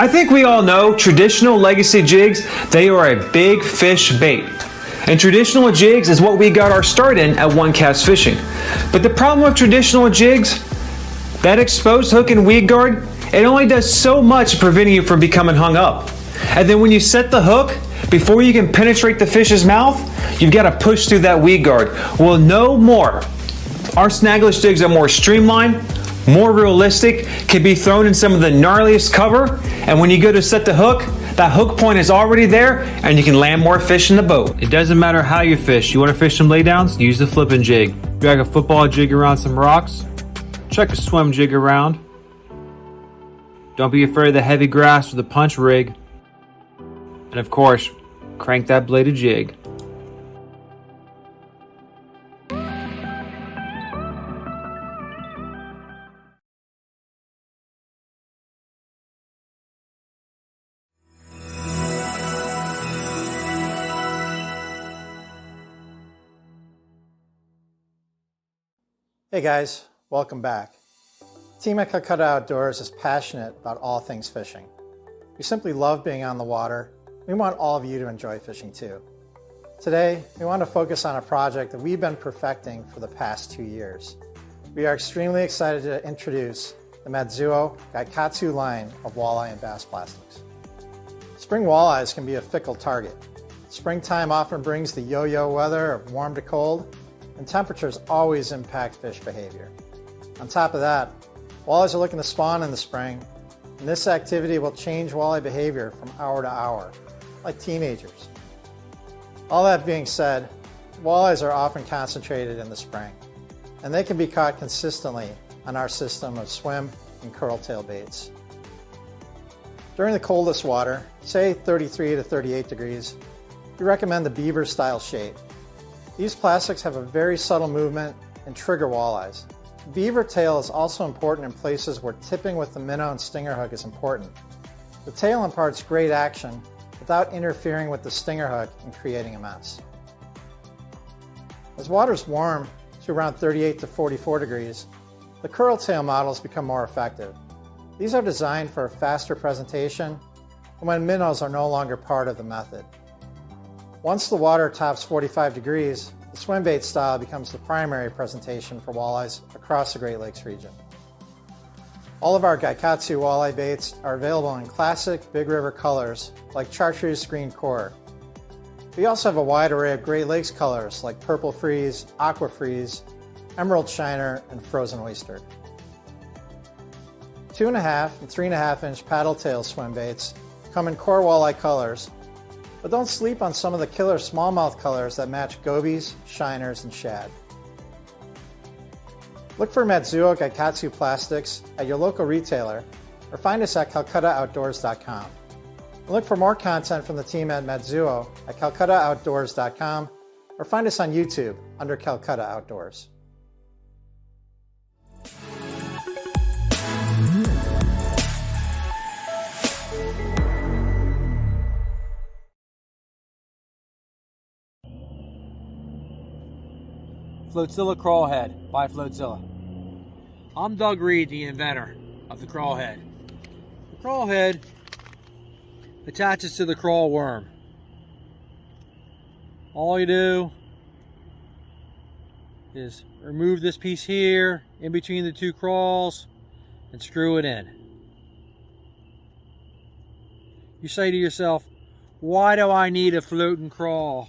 I think we all know traditional legacy jigs, they are a big fish bait. And traditional jigs is what we got our start in at One Cast Fishing. But the problem with traditional jigs, that exposed hook and weed guard, it only does so much preventing you from becoming hung up. And then when you set the hook, before you can penetrate the fish's mouth, you've got to push through that weed guard. Well, no more. Our snagless jigs are more streamlined, more realistic, can be thrown in some of the gnarliest cover, and when you go to set the hook, that hook point is already there and you can land more fish in the boat. It doesn't matter how you fish. You want to fish some laydowns? Use the flipping jig. Drag a football jig around some rocks. Chuck a swim jig around. Don't be afraid of the heavy grass with a punch rig. And of course, crank that bladed jig. Hey guys, welcome back. The team at Calcutta Outdoors is passionate about all things fishing. We simply love being on the water. We want all of you to enjoy fishing too. Today, we want to focus on a project that we've been perfecting for the past 2 years. We are extremely excited to introduce the Matsuo Gaikatsu line of walleye and bass plastics. Spring walleyes can be a fickle target. Springtime often brings the yo-yo weather of warm to cold, and temperatures always impact fish behavior. On top of that, walleyes are looking to spawn in the spring, and this activity will change walleye behavior from hour to hour, like teenagers. All that being said, walleyes are often concentrated in the spring, and they can be caught consistently on our system of swim and curl tail baits. During the coldest water, say 33 to 38 degrees, we recommend the beaver style shape. These plastics have a very subtle movement and trigger walleyes. The beaver tail is also important in places where tipping with the minnow and stinger hook is important. The tail imparts great action without interfering with the stinger hook and creating a mess. As water's warm to around 38 to 44 degrees, the curl tail models become more effective. These are designed for a faster presentation and when minnows are no longer part of the method. Once the water tops 45 degrees, the swim bait style becomes the primary presentation for walleyes across the Great Lakes region. All of our Gaikatsu walleye baits are available in classic Big River colors like chartreuse green core. We also have a wide array of Great Lakes colors like purple freeze, aqua freeze, emerald shiner, and frozen oyster. 2.5 and 3.5 inch paddle tail swim baits come in core walleye colors, but don't sleep on some of the killer smallmouth colors that match gobies, shiners, and shad. Look for Matsuo Gaikatsu plastics at your local retailer or find us at calcuttaoutdoors.com. And look for more content from the team at Matsuo at calcuttaoutdoors.com or find us on YouTube under Calcutta Outdoors. Floatzilla Crawlhead by Floatzilla. I'm Doug Reed, the inventor of the Crawlhead. The Crawlhead attaches to the crawl worm. All you do is remove this piece here in between the two crawls and screw it in. You say to yourself, why do I need a floating crawl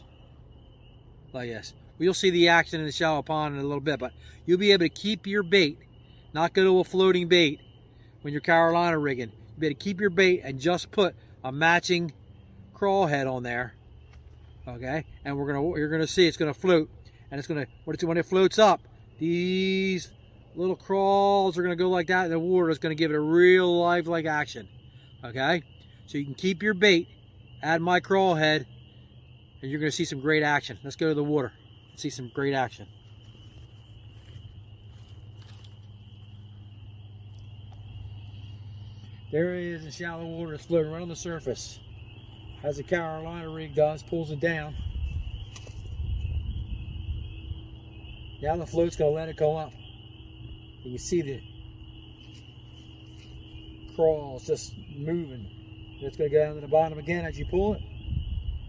like this? Well, you'll see the action in the shallow pond in a little bit, but you'll be able to keep your bait, not go to a floating bait when you're Carolina rigging. You'll be able to keep your bait and just put a matching crawl head on there, okay? And you're gonna see it's gonna float, and it's gonna when it floats up, these little crawls are gonna go like that, and the water is gonna give it a real lifelike action, okay? So you can keep your bait, add my crawl head, and you're gonna see some great action. Let's go to the water. See some great action. There it is in shallow water. It's floating right on the surface. As the Carolina rig does, pulls it down. Now the float's going to let it go up. You can see the crawls just moving. It's going to go down to the bottom again as you pull it.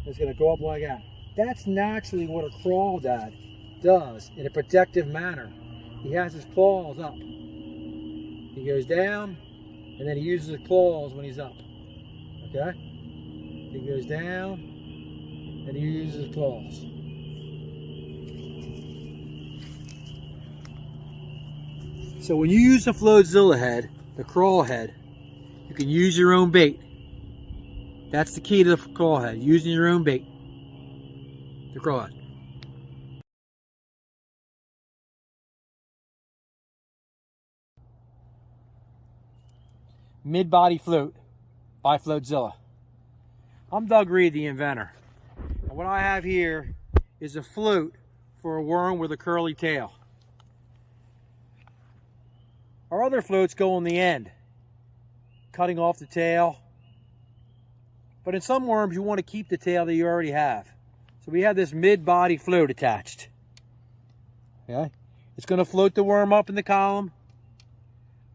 It's going to go up like that. That's naturally what a crawdad does in a protective manner. He has his claws up. He goes down, and then he uses his claws when he's up. Okay? He goes down, and he uses his claws. So when you use the Floatzilla head, the crawl head, you can use your own bait. That's the key to the crawl head, using your own bait. The crawl head. Mid-body float by Floatzilla. I'm Doug Reed, the inventor. And what I have here is a float for a worm with a curly tail. Our other floats go on the end, cutting off the tail. But in some worms, you want to keep the tail that you already have. So we have this mid-body float attached. Okay? It's going to float the worm up in the column,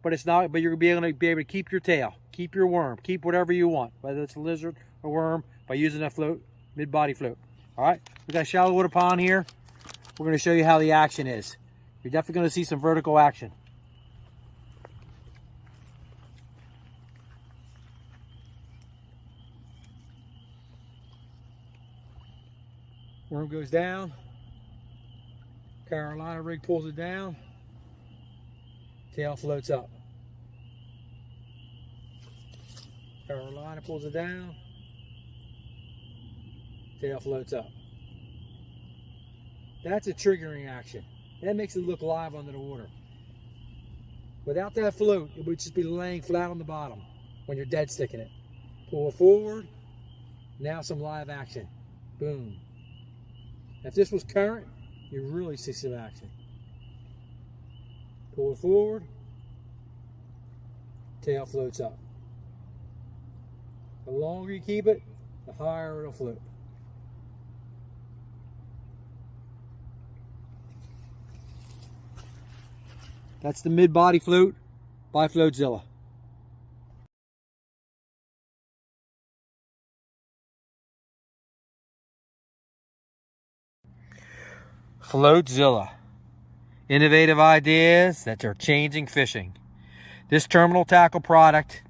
but it's not. But you're going to be able to keep your tail, keep your worm, keep whatever you want, whether it's a lizard or worm, by using that float, mid-body float. All right, we got a shallow water pond here. We're going to show you how the action is. You're definitely going to see some vertical action. Worm goes down. Carolina rig pulls it down. Tail floats up. Carolina pulls it down. Tail floats up. That's a triggering action. That makes it look live under the water. Without that float, it would just be laying flat on the bottom when you're dead sticking it. Pull it forward. Now some live action. Boom. If this was current, you really see some action. Pull it forward. Tail floats up. The longer you keep it, the higher it'll float. That's the mid-body float by Floatzilla. Floatzilla. Innovative ideas that are changing fishing. This terminal tackle product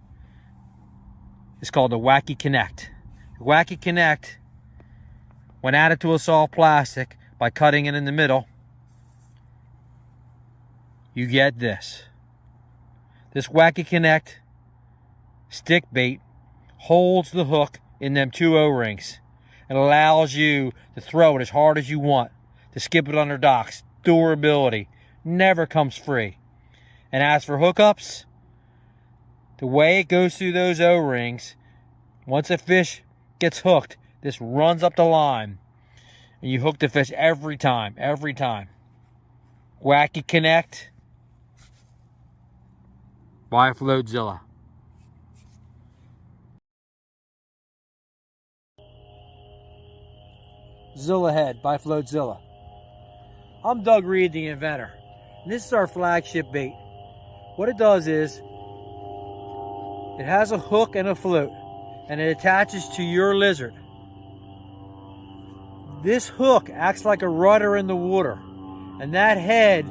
is called the Wacky Connect. The Wacky Connect, when added to a soft plastic by cutting it in the middle, you get this. This Wacky Connect stick bait holds the hook in them two O-rings and allows you to throw it as hard as you want, to skip it under docks. Durability never comes free. And as for hookups, the way it goes through those O-rings, once a fish gets hooked, this runs up the line and you hook the fish every time. Wacky Connect by Floatzilla. Zilla Head by Floatzilla. I'm Doug Reed, the inventor, and this is our flagship bait. What it does is, it has a hook and a float, and it attaches to your lizard. This hook acts like a rudder in the water, and that head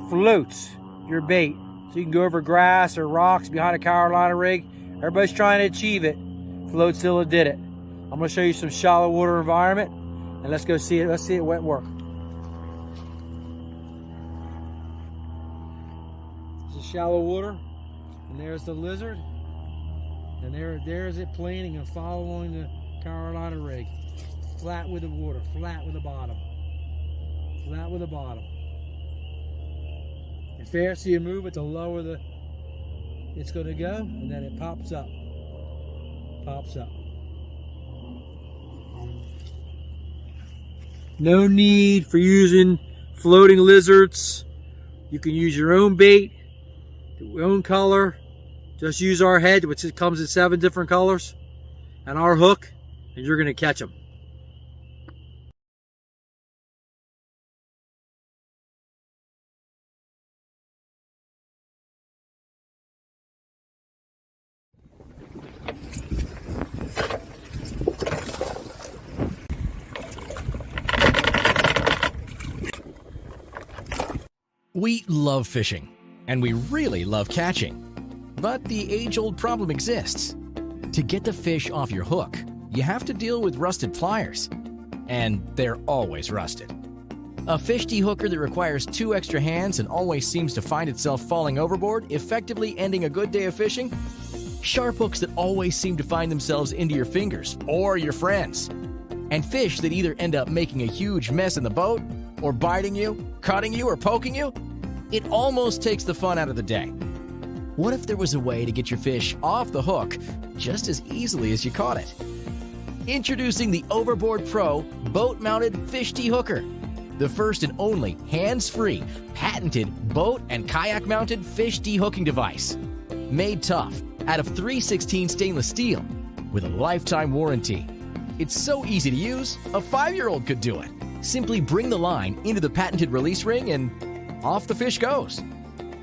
floats your bait. So you can go over grass or rocks behind a Carolina rig. Everybody's trying to achieve it. Floatzilla did it. I'm going to show you some shallow water environment, and let's go see it. Let's see it wet work. This is shallow water, and there's the lizard, and there's it planing and following the Carolina rig. Flat with the water, flat with the bottom, flat with the bottom. The faster you move it, the lower it's going to go, and then it pops up. No need for using floating lizards. You can use your own bait, your own color. Just use our head, which comes in 7 different colors, and our hook, and you're going to catch them. We love fishing, and we really love catching. But the age-old problem exists. To get the fish off your hook, you have to deal with rusted pliers. And they're always rusted. A fish dehooker that requires 2 extra hands and always seems to find itself falling overboard, effectively ending a good day of fishing? Sharp hooks that always seem to find themselves into your fingers or your friends. And fish that either end up making a huge mess in the boat, or biting you, cutting you, or poking you. It almost takes the fun out of the day. What if there was a way to get your fish off the hook just as easily as you caught it? Introducing the Overboard Pro boat-mounted fish dehooker, the first and only hands-free, patented boat and kayak-mounted fish dehooking device. Made tough out of 3/16 stainless steel with a lifetime warranty. It's so easy to use, a 5-year-old could do it. Simply bring the line into the patented release ring and off the fish goes.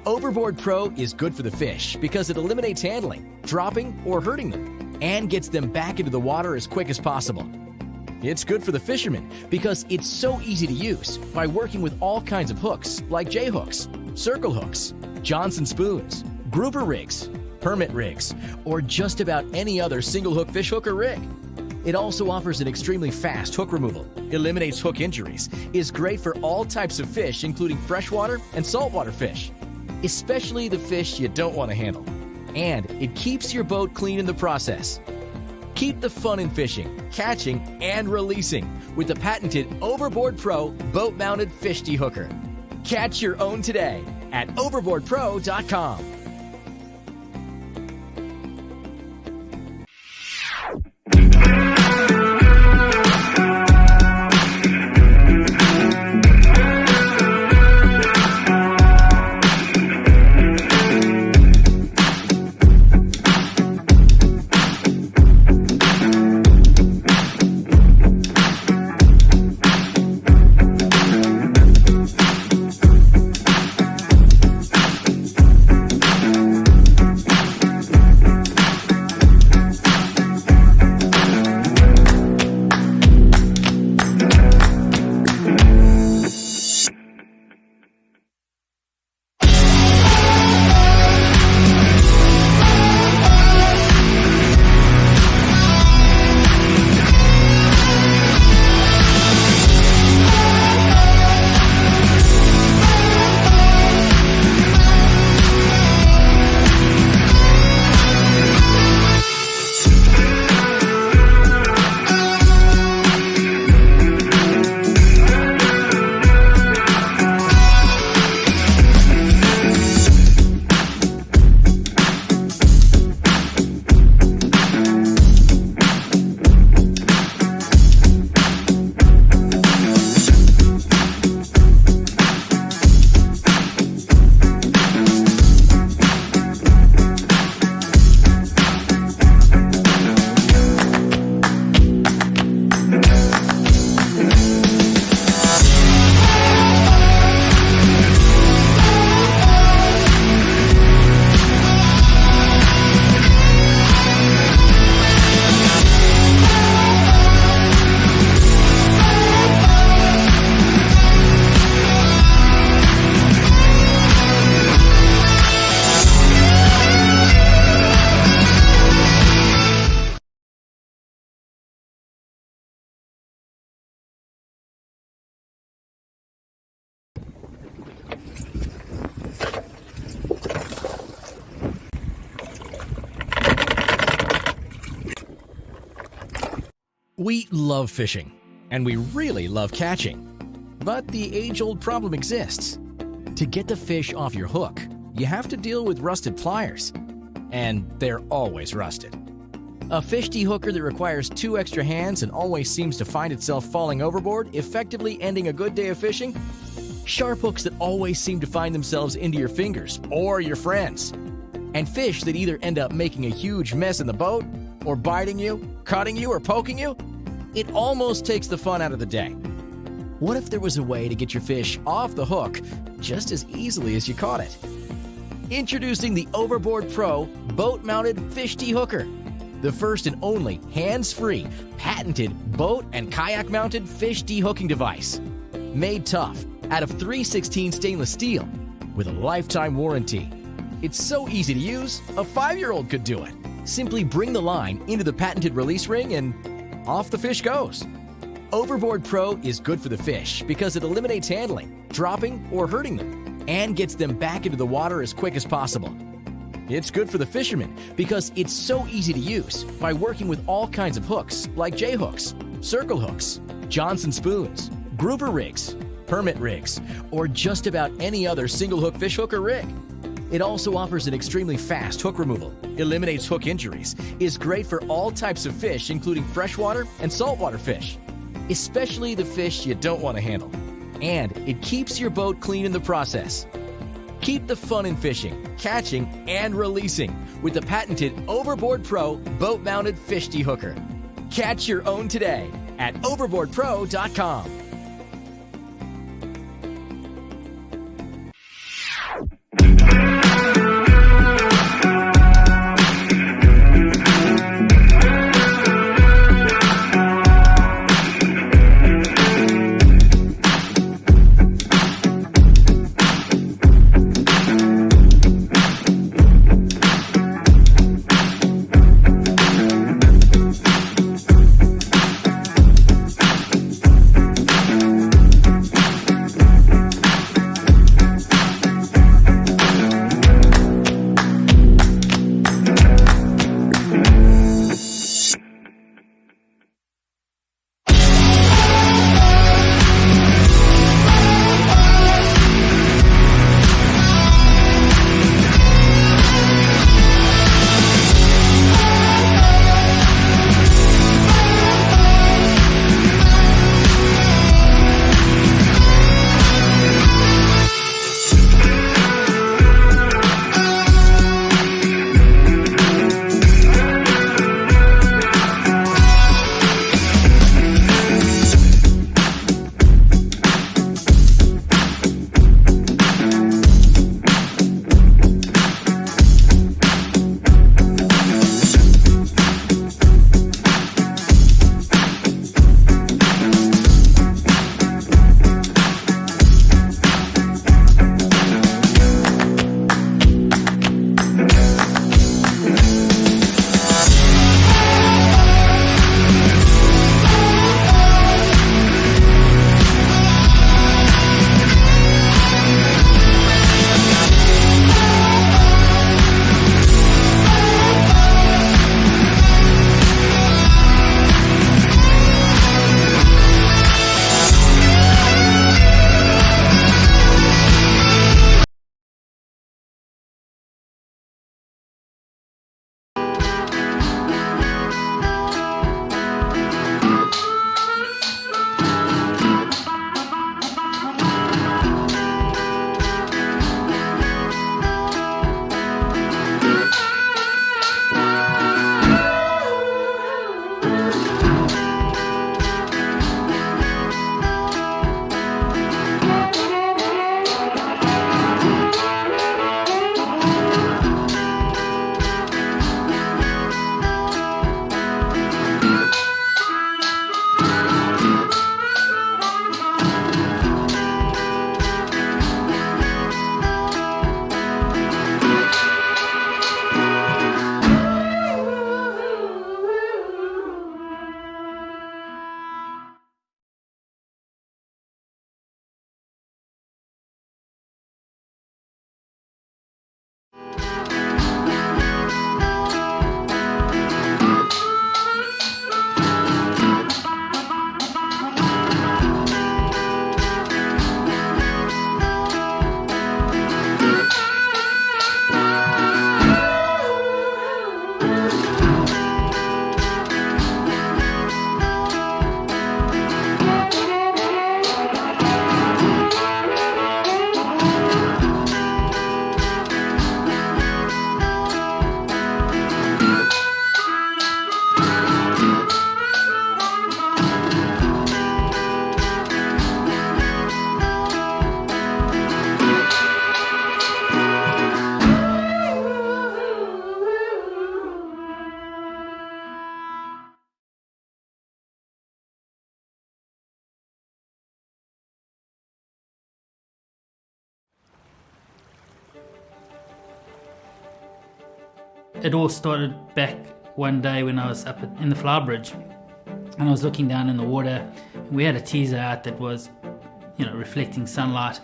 Overboard Pro is good for the fish because it eliminates handling, dropping, or hurting them, and gets them back into the water as quick as possible. It's good for the fisherman because it's so easy to use by working with all kinds of hooks like J-hooks, circle hooks, Johnson spoons, grouper rigs, permit rigs, or just about any other single hook fish hooker rig. It also offers an extremely fast hook removal, eliminates hook injuries, is great for all types of fish including freshwater and saltwater fish, especially the fish you don't want to handle. And it keeps your boat clean in the process. Keep the fun in fishing, catching, and releasing with the patented Overboard Pro boat-mounted fish dehooker. Catch your own today at overboardpro.com. We love fishing, and we really love catching. But the age-old problem exists. To get the fish off your hook, you have to deal with rusted pliers. And they're always rusted. A fish dehooker that requires 2 extra hands and always seems to find itself falling overboard, effectively ending a good day of fishing? Sharp hooks that always seem to find themselves into your fingers or your friends. And fish that either end up making a huge mess in the boat, or biting you, cutting you, or poking you. It almost takes the fun out of the day. What if there was a way to get your fish off the hook just as easily as you caught it? Introducing the Overboard Pro boat-mounted fish dehooker, the first and only hands-free, patented boat and kayak-mounted fish dehooking device. Made tough out of 316 stainless steel with a lifetime warranty. It's so easy to use, a 5-year-old could do it. Simply bring the line into the patented release ring and off the fish goes. Overboard Pro is good for the fish because it eliminates handling, dropping, or hurting them, and gets them back into the water as quick as possible. It's good for the fisherman because it's so easy to use by working with all kinds of hooks like J-hooks, circle hooks, Johnson spoons, grouper rigs, permit rigs, or just about any other single hook fish hooker rig. It also offers an extremely fast hook removal, eliminates hook injuries, is great for all types of fish including freshwater and saltwater fish, especially the fish you don't want to handle. And it keeps your boat clean in the process. Keep the fun in fishing, catching, and releasing with the patented Overboard Pro boat-mounted fish dehooker. Catch your own today at overboardpro.com. It all started back one day when I was up in the flower bridge and I was looking down in the water. We had a teaser out that was, reflecting sunlight.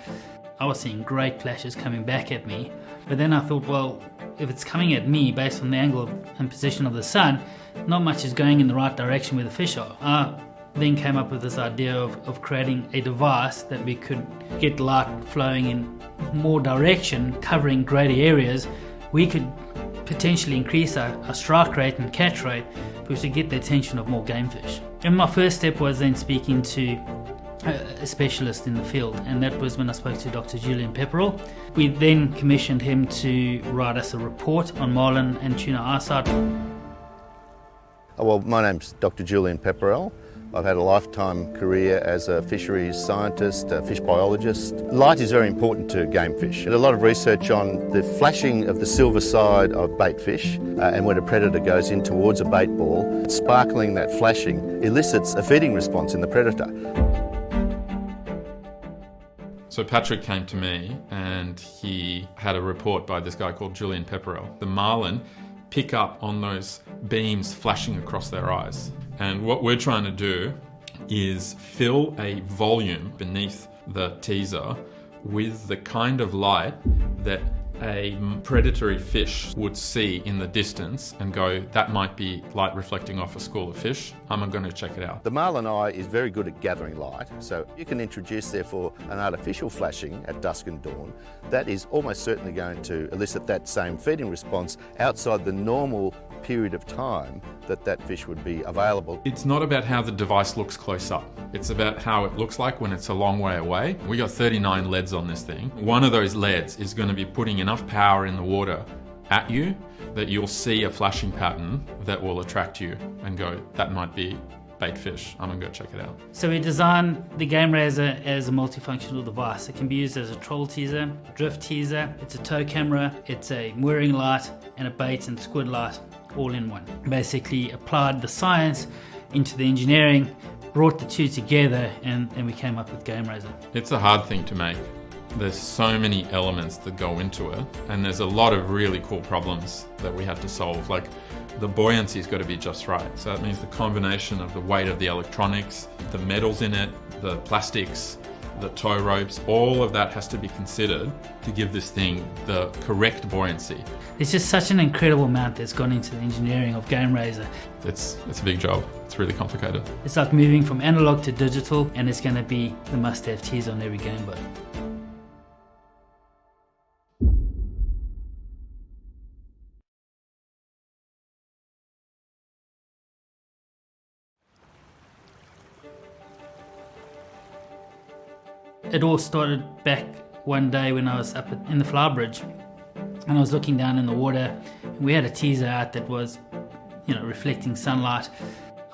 I was seeing great flashes coming back at me, but then I thought, well, if it's coming at me based on the angle and position of the sun, not much is going in the right direction where the fish are. I then came up with this idea of creating a device that we could get light flowing in more direction, covering greater areas. We could potentially increase our strike rate and catch rate, which would get the attention of more game fish. And my first step was then speaking to a specialist in the field, and that was when I spoke to Dr. Julian Pepperell. We then commissioned him to write us a report on marlin and tuna eyesight. Well, my name's Dr. Julian Pepperell. I've had a lifetime career as a fisheries scientist, a fish biologist. Light is very important to game fish. There's a lot of research on the flashing of the silver side of bait fish, and when a predator goes in towards a bait ball, sparkling, that flashing elicits a feeding response in the predator. So Patrick came to me and he had a report by this guy called Julian Pepperell. The marlin pick up on those beams flashing across their eyes. And what we're trying to do is fill a volume beneath the teaser with the kind of light that a predatory fish would see in the distance and go, that might be light reflecting off a school of fish. I'm going to check it out. The marlin eye is very good at gathering light, so you can introduce therefore an artificial flashing at dusk and dawn. That is almost certainly going to elicit that same feeding response outside the normal period of time that fish would be available. It's not about how the device looks close up. It's about how it looks like when it's a long way away. We got 39 LEDs on this thing. One of those LEDs is going to be putting enough power in the water at you that you'll see a flashing pattern that will attract you and go, that might be bait fish. I'm going to go check it out. So we designed the Game Razor as a multifunctional device. It can be used as a troll teaser, drift teaser, it's a tow camera, it's a mooring light, and a bait and squid light all in one. Basically applied the science into the engineering, brought the two together, and we came up with Game Razor. It's a hard thing to make. There's so many elements that go into it, and there's a lot of really cool problems that we have to solve. Like, the buoyancy's got to be just right. So that means the combination of the weight of the electronics, the metals in it, the plastics, the tow ropes, all of that has to be considered to give this thing the correct buoyancy. It's just such an incredible amount that's gone into the engineering of Game Razor. It's a big job. It's really complicated. It's like moving from analog to digital, and it's going to be the must-have teaser on every game boat. It all started back one day when I was up in the flower bridge and I was looking down in the water. We had a teaser out that was, reflecting sunlight.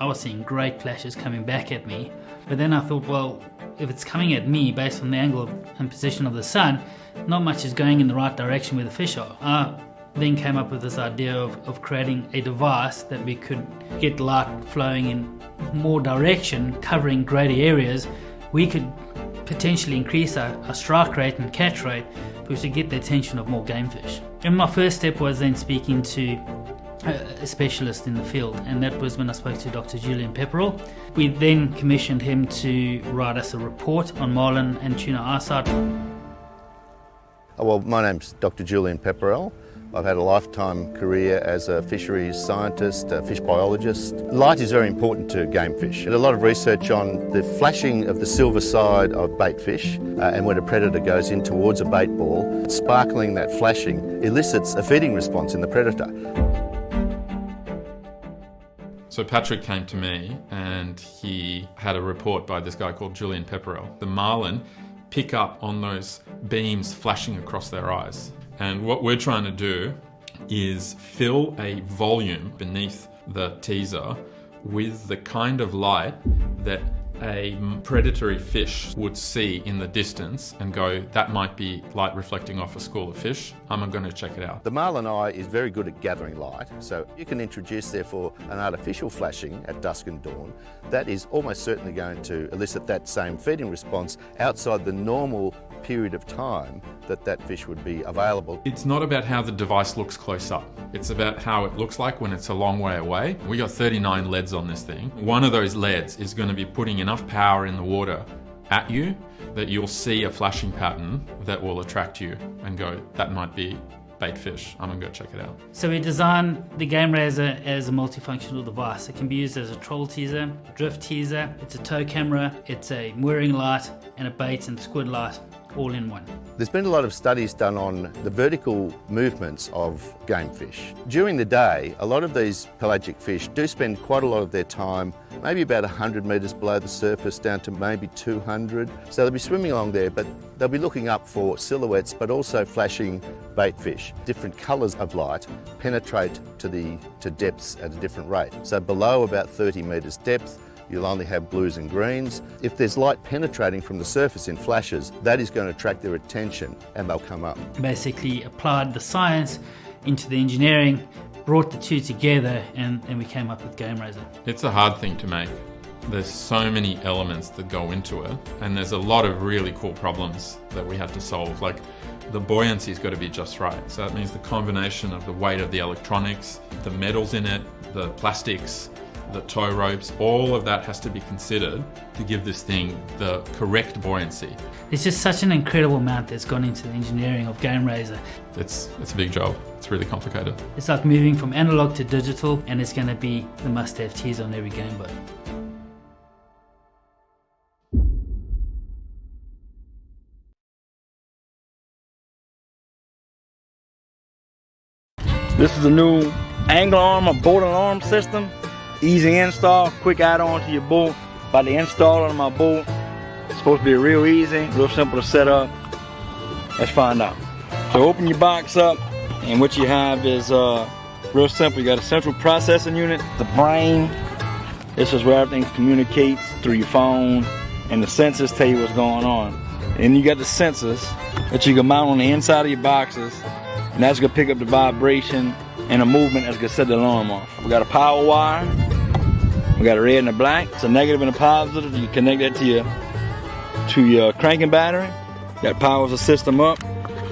I was seeing great flashes coming back at me, but then I thought, well, if it's coming at me based on the angle and position of the sun, not much is going in the right direction where the fish are. I then came up with this idea of creating a device that we could get light flowing in more direction, covering greater areas. We could potentially increase our strike rate and catch rate, which would get the attention of more game fish. And my first step was then speaking to a specialist in the field, and that was when I spoke to Dr. Julian Pepperell. We then commissioned him to write us a report on marlin and tuna eyesight. Well, my name's Dr. Julian Pepperell. I've had a lifetime career as a fisheries scientist, a fish biologist. Light is very important to game fish. There's a lot of research on the flashing of the silver side of bait fish, and when a predator goes in towards a bait ball, sparkling, that flashing elicits a feeding response in the predator. So Patrick came to me and he had a report by this guy called Julian Pepperell. The marlin pick up on those beams flashing across their eyes. And what we're trying to do is fill a volume beneath the teaser with the kind of light that a predatory fish would see in the distance and go, that might be light reflecting off a school of fish. I'm going to check it out. The marlin eye is very good at gathering light, so you can introduce therefore an artificial flashing at dusk and dawn. That is almost certainly going to elicit that same feeding response outside the normal period of time that fish would be available. It's not about how the device looks close up. It's about how it looks like when it's a long way away. We got 39 LEDs on this thing. One of those LEDs is going to be putting enough power in the water at you that you'll see a flashing pattern that will attract you and go, that might be bait fish. I'm gonna go check it out. So we designed the Game Razor as a multifunctional device. It can be used as a troll teaser, drift teaser, it's a tow camera, it's a mooring light, and a bait and squid light, all in one. There's been a lot of studies done on the vertical movements of game fish. During the day, a lot of these pelagic fish do spend quite a lot of their time, maybe about 100 metres below the surface, down to maybe 200. So they'll be swimming along there, but they'll be looking up for silhouettes, but also flashing bait fish. Different colours of light penetrate to depths at a different rate. So below about 30 metres depth, you'll only have blues and greens. If there's light penetrating from the surface in flashes, that is going to attract their attention and they'll come up. Basically applied the science into the engineering, brought the two together, and we came up with Game Razor. It's a hard thing to make. There's so many elements that go into it, and there's a lot of really cool problems that we had to solve. Like, the buoyancy's got to be just right. So that means the combination of the weight of the electronics, the metals in it, the plastics, the tow ropes, all of that has to be considered to give this thing the correct buoyancy. There's just such an incredible amount that's gone into the engineering of Game Razor. It's a big job. It's really complicated. It's like moving from analog to digital, and it's going to be the must-have teaser on every game boat. This is a new angler arm, a boat alarm system. Easy install, quick add-on to your boat. By the install on my boat, it's supposed to be real easy, real simple to set up. Let's find out. So open your box up, and what you have is real simple. You got a central processing unit, the brain. This is where everything communicates through your phone, and the sensors tell you what's going on. And you got the sensors that you can mount on the inside of your boxes, and that's gonna pick up the vibration and a movement that's gonna set the alarm off. We got a power wire. We got a red and a black. It's a negative and a positive. You connect that to your cranking battery. That powers the system up.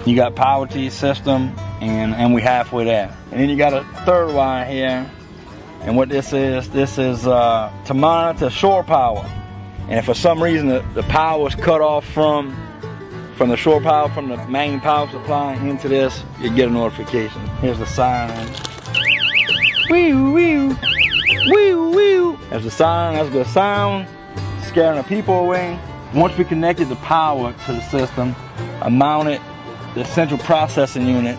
You got power to your system, and we halfway there. And then you got a third wire here. And what this is to monitor shore power. And if for some reason the power is cut off from the shore power, from the main power supply into this, you get a notification. Here's the siren. Wee wee. Wee wee. That's the siren, that's the sound, scaring the people away. Once we connected the power to the system, I mounted the central processing unit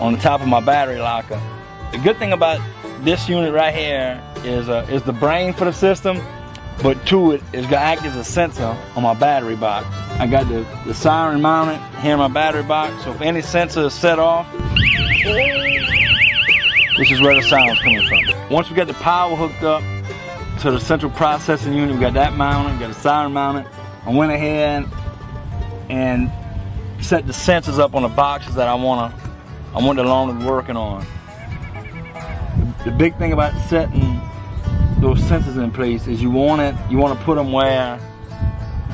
on the top of my battery locker. The good thing about this unit right here is the brain for the system, but to it is gonna act as a sensor on my battery box. I got the siren mounted here in my battery box, so if any sensor is set off, this is where the sound's coming from. Once we got the power hooked up to the central processing unit, we got that mounted, we got the siren mounted. I went ahead and set the sensors up on the boxes that I want the alarm to be working on. The big thing about setting those sensors in place is you want to put them where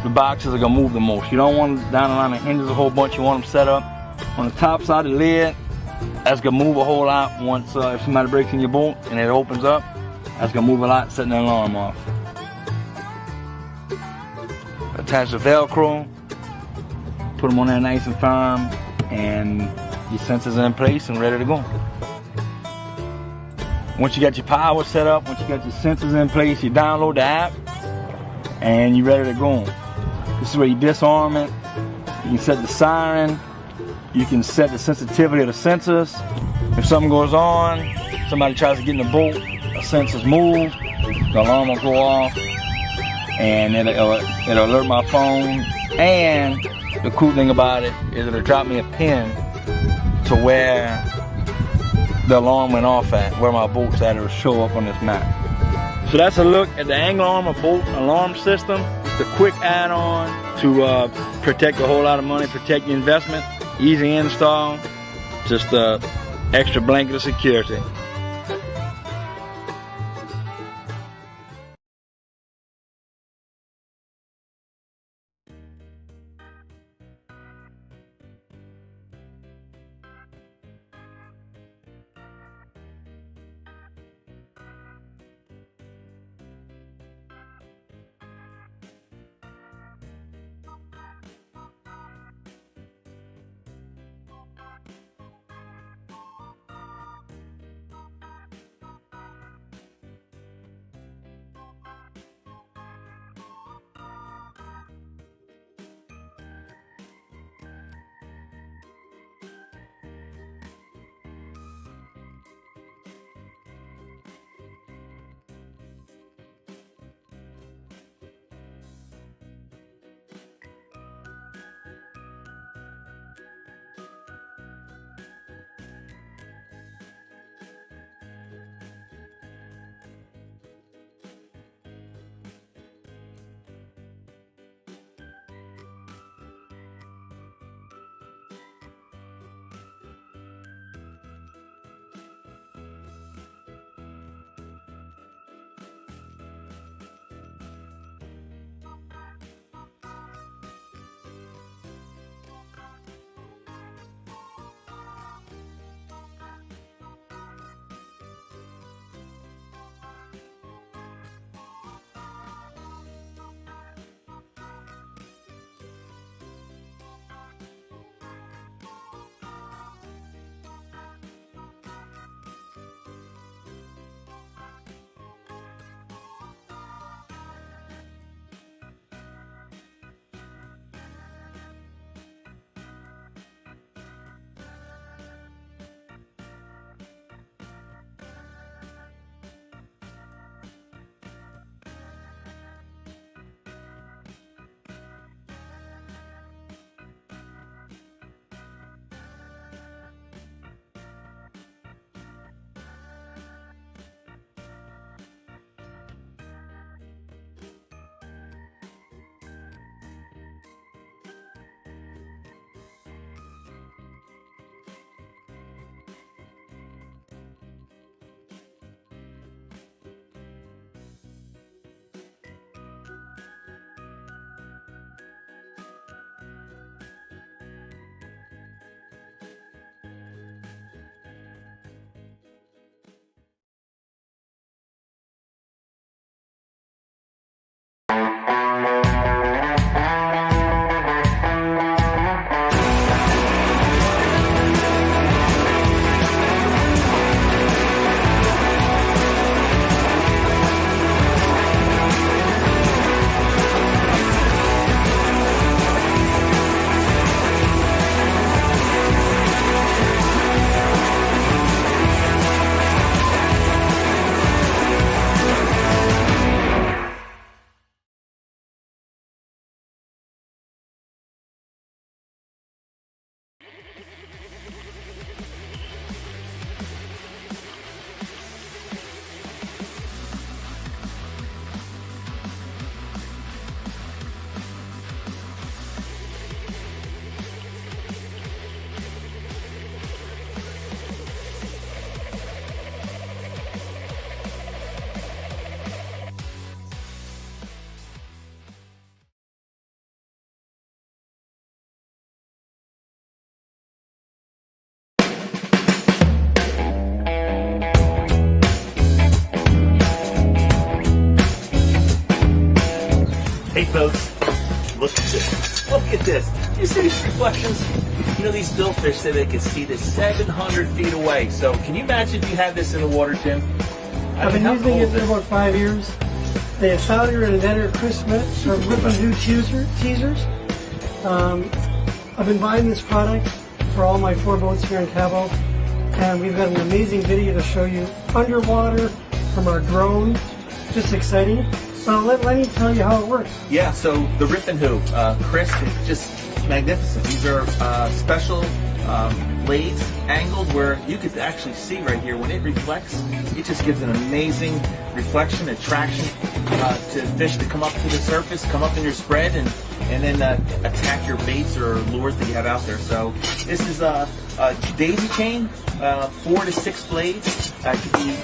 the boxes are gonna move the most. You don't want them down around the hinges a whole bunch. You want them set up on the top side of the lid. That's gonna move a whole lot once if somebody breaks in your boat and it opens up. That's gonna move a lot, setting the alarm off. Attach the Velcro, put them on there nice and firm, and your sensors are in place and ready to go. Once you got your power set up, once you got your sensors in place, you download the app, and you're ready to go. This is where you disarm it. You can set the siren. You can set the sensitivity of the sensors. If something goes on, somebody tries to get in the boat, the sensors move, the alarm will go off, and it'll alert my phone. And the cool thing about it is it'll drop me a pin to where the alarm went off at, where my boat's at. It'll show up on this map. So that's a look at the Angler Armor boat alarm system. It's a quick add-on to protect a whole lot of money, protect your investment. Easy install, just an extra blanket of security. coats. Look at this. Look at this. You see these reflections? You know, these billfish say they can see this 700 feet away. So can you imagine if you had this in the water, Jim? I've been using it for about 5 years. They have founder and inventor Chris Smith from Rip and Do Teasers. I've been buying this product for all my 4 boats here in Cabo, and we've got an amazing video to show you underwater from our drone. Just exciting. So let me tell you how it works. Yeah, so the Rip and Who, Chris, it's just magnificent. These are special blades, angled where you could actually see right here when it reflects. It just gives an amazing reflection, attraction to fish to come up to the surface, come up in your spread, and then attack your baits or lures that you have out there. So this is a daisy chain, 4 to 6 blades. It could be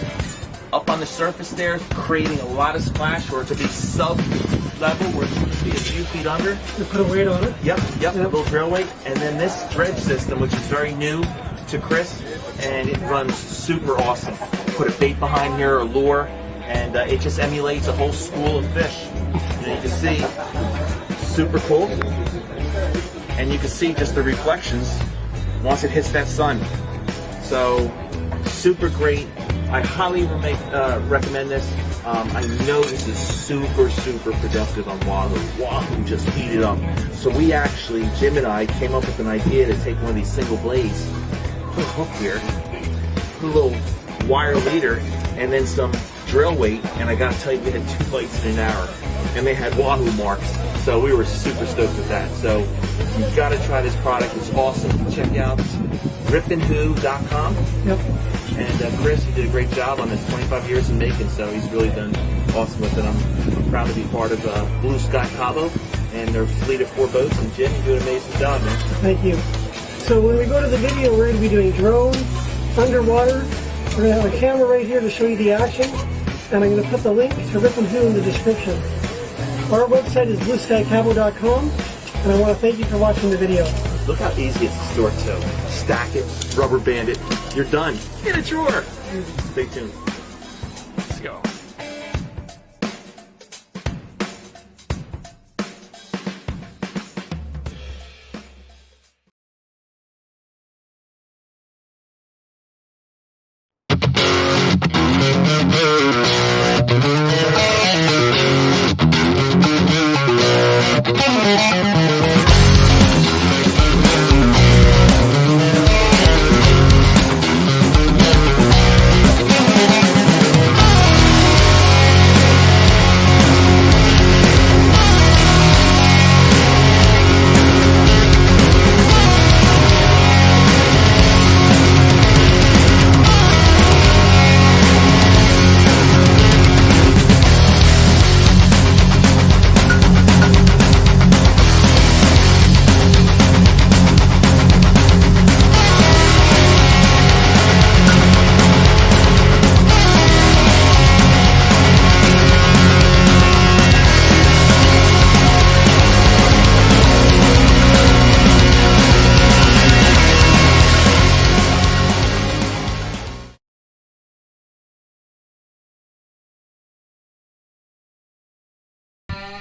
up on the surface there, creating a lot of splash, or it could be sub-level where it could be a few feet under. You put a weight on it? Yep, a little drill weight. And then this dredge system, which is very new to Chris, and it runs super awesome. Put a bait behind here, or lure, and it just emulates a whole school of fish. And you can see, super cool. And you can see just the reflections once it hits that sun. So, super great. I highly recommend this. I know this is super, super productive on Wahoo. Wahoo just eat it up. So we actually, Jim and I, came up with an idea to take one of these single blades, put a hook here, put a little wire leader, and then some drill weight, and I gotta tell you, we had 2 bites in an hour, and they had Wahoo marks. So we were super stoked with that. So you've gotta try this product. It's awesome. Check out ripandwho.com. Yep. And Chris, you did a great job on this, 25 years in making, so he's really done awesome with it. I'm proud to be part of Blue Sky Cabo and their fleet of 4 boats. And Jim, you do an amazing job, man. Thank you. So when we go to the video, we're going to be doing drone, underwater. We're going to have a camera right here to show you the action. And I'm going to put the link to Rip and Do in the description. Our website is blueskycabo.com. And I want to thank you for watching the video. Look how easy it's to store too. Stack it, rubber band it, you're done. In a drawer. Stay tuned. Let's go.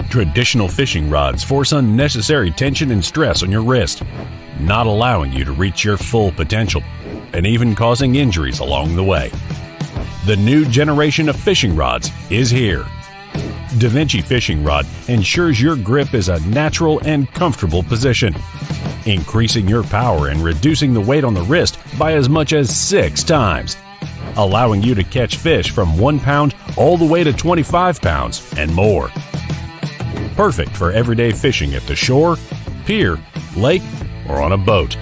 Traditional fishing rods force unnecessary tension and stress on your wrist, not allowing you to reach your full potential, and even causing injuries along the way. The new generation of fishing rods is here. Da Vinci Fishing Rod ensures your grip is a natural and comfortable position, increasing your power and reducing the weight on the wrist by as much as 6 times, allowing you to catch fish from 1 pound all the way to 25 pounds and more. Perfect for everyday fishing at the shore, pier, lake, or on a boat.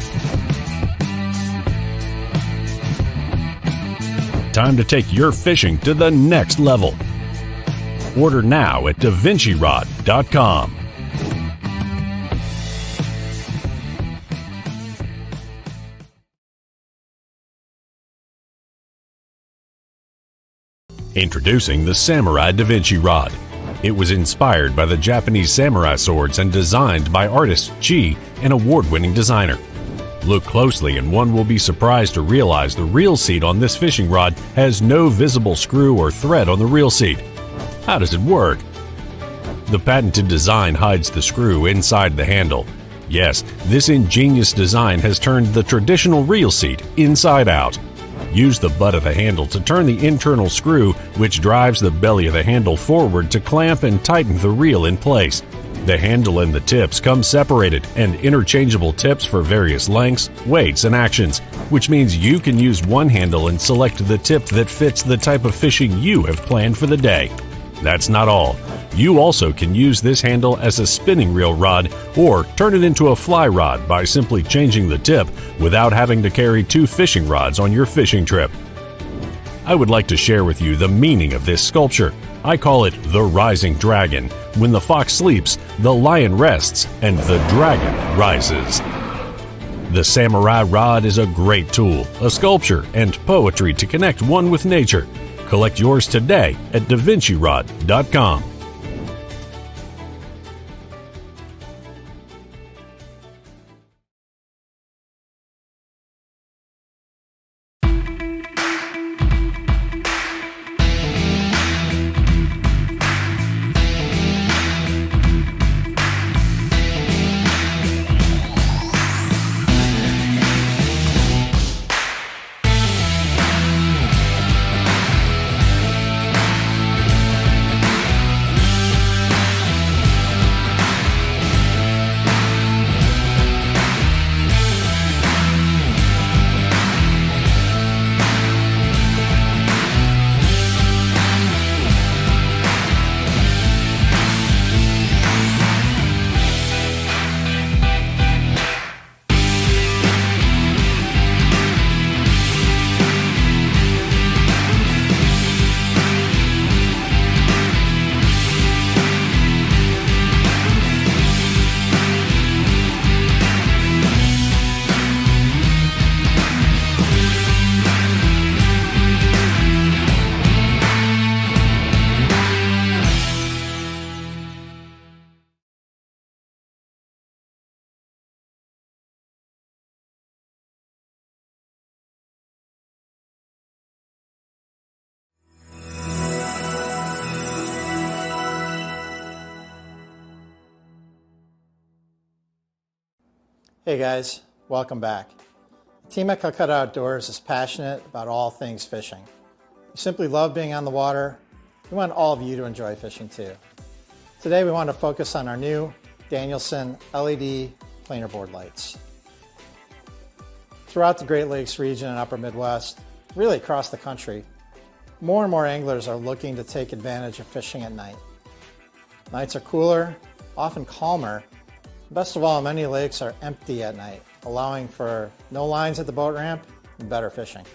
Time to take your fishing to the next level. Order now at davincirod.com. Introducing the Samurai Da Vinci Rod. It was inspired by the Japanese samurai swords and designed by artist Chi, an award-winning designer. Look closely and one will be surprised to realize the reel seat on this fishing rod has no visible screw or thread on the reel seat. How does it work? The patented design hides the screw inside the handle. Yes, this ingenious design has turned the traditional reel seat inside out. Use the butt of the handle to turn the internal screw, which drives the belly of the handle forward to clamp and tighten the reel in place. The handle and the tips come separated and interchangeable tips for various lengths, weights, and actions, which means you can use one handle and select the tip that fits the type of fishing you have planned for the day. That's not all. You also can use this handle as a spinning reel rod or turn it into a fly rod by simply changing the tip without having to carry 2 fishing rods on your fishing trip. I would like to share with you the meaning of this sculpture. I call it the rising dragon. When the fox sleeps, the lion rests, and the dragon rises. The samurai rod is a great tool, a sculpture, and poetry to connect one with nature. Collect yours today at DaVinciRod.com. Hey guys, welcome back. The team at Calcutta Outdoors is passionate about all things fishing. We simply love being on the water. We want all of you to enjoy fishing too. Today we want to focus on our new Danielson LED planer board lights. Throughout the Great Lakes region and Upper Midwest, really across the country, more and more anglers are looking to take advantage of fishing at night. Nights are cooler, often calmer. Best of all, many lakes are empty at night, allowing for no lines at the boat ramp and better fishing.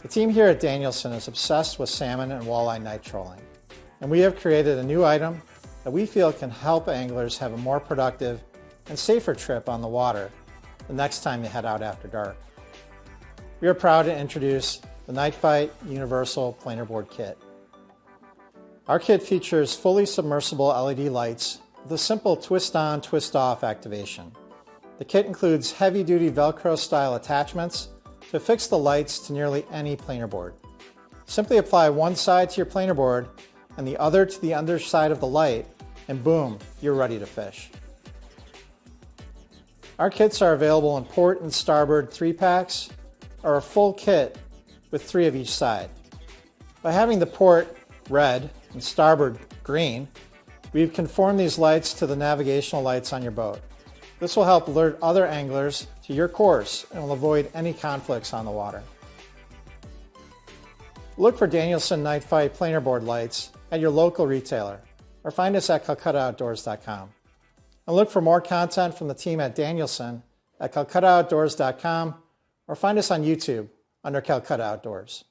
The team here at Danielson is obsessed with salmon and walleye night trolling, and we have created a new item that we feel can help anglers have a more productive and safer trip on the water the next time you head out after dark. We are proud to introduce the Night Fight Universal Planer Board Kit. Our kit features fully submersible LED lights with a simple twist-on, twist-off activation. The kit includes heavy-duty Velcro-style attachments to affix the lights to nearly any planer board. Simply apply one side to your planer board and the other to the underside of the light, and boom, you're ready to fish. Our kits are available in port and starboard 3-packs or a full kit with 3 of each side. By having the port red and starboard green, we've conformed these lights to the navigational lights on your boat. This will help alert other anglers to your course and will avoid any conflicts on the water. Look for Danielson Night Fight planer board lights at your local retailer or find us at CalcuttaOutdoors.com. And look for more content from the team at Danielson at CalcuttaOutdoors.com or find us on YouTube under Calcutta Outdoors.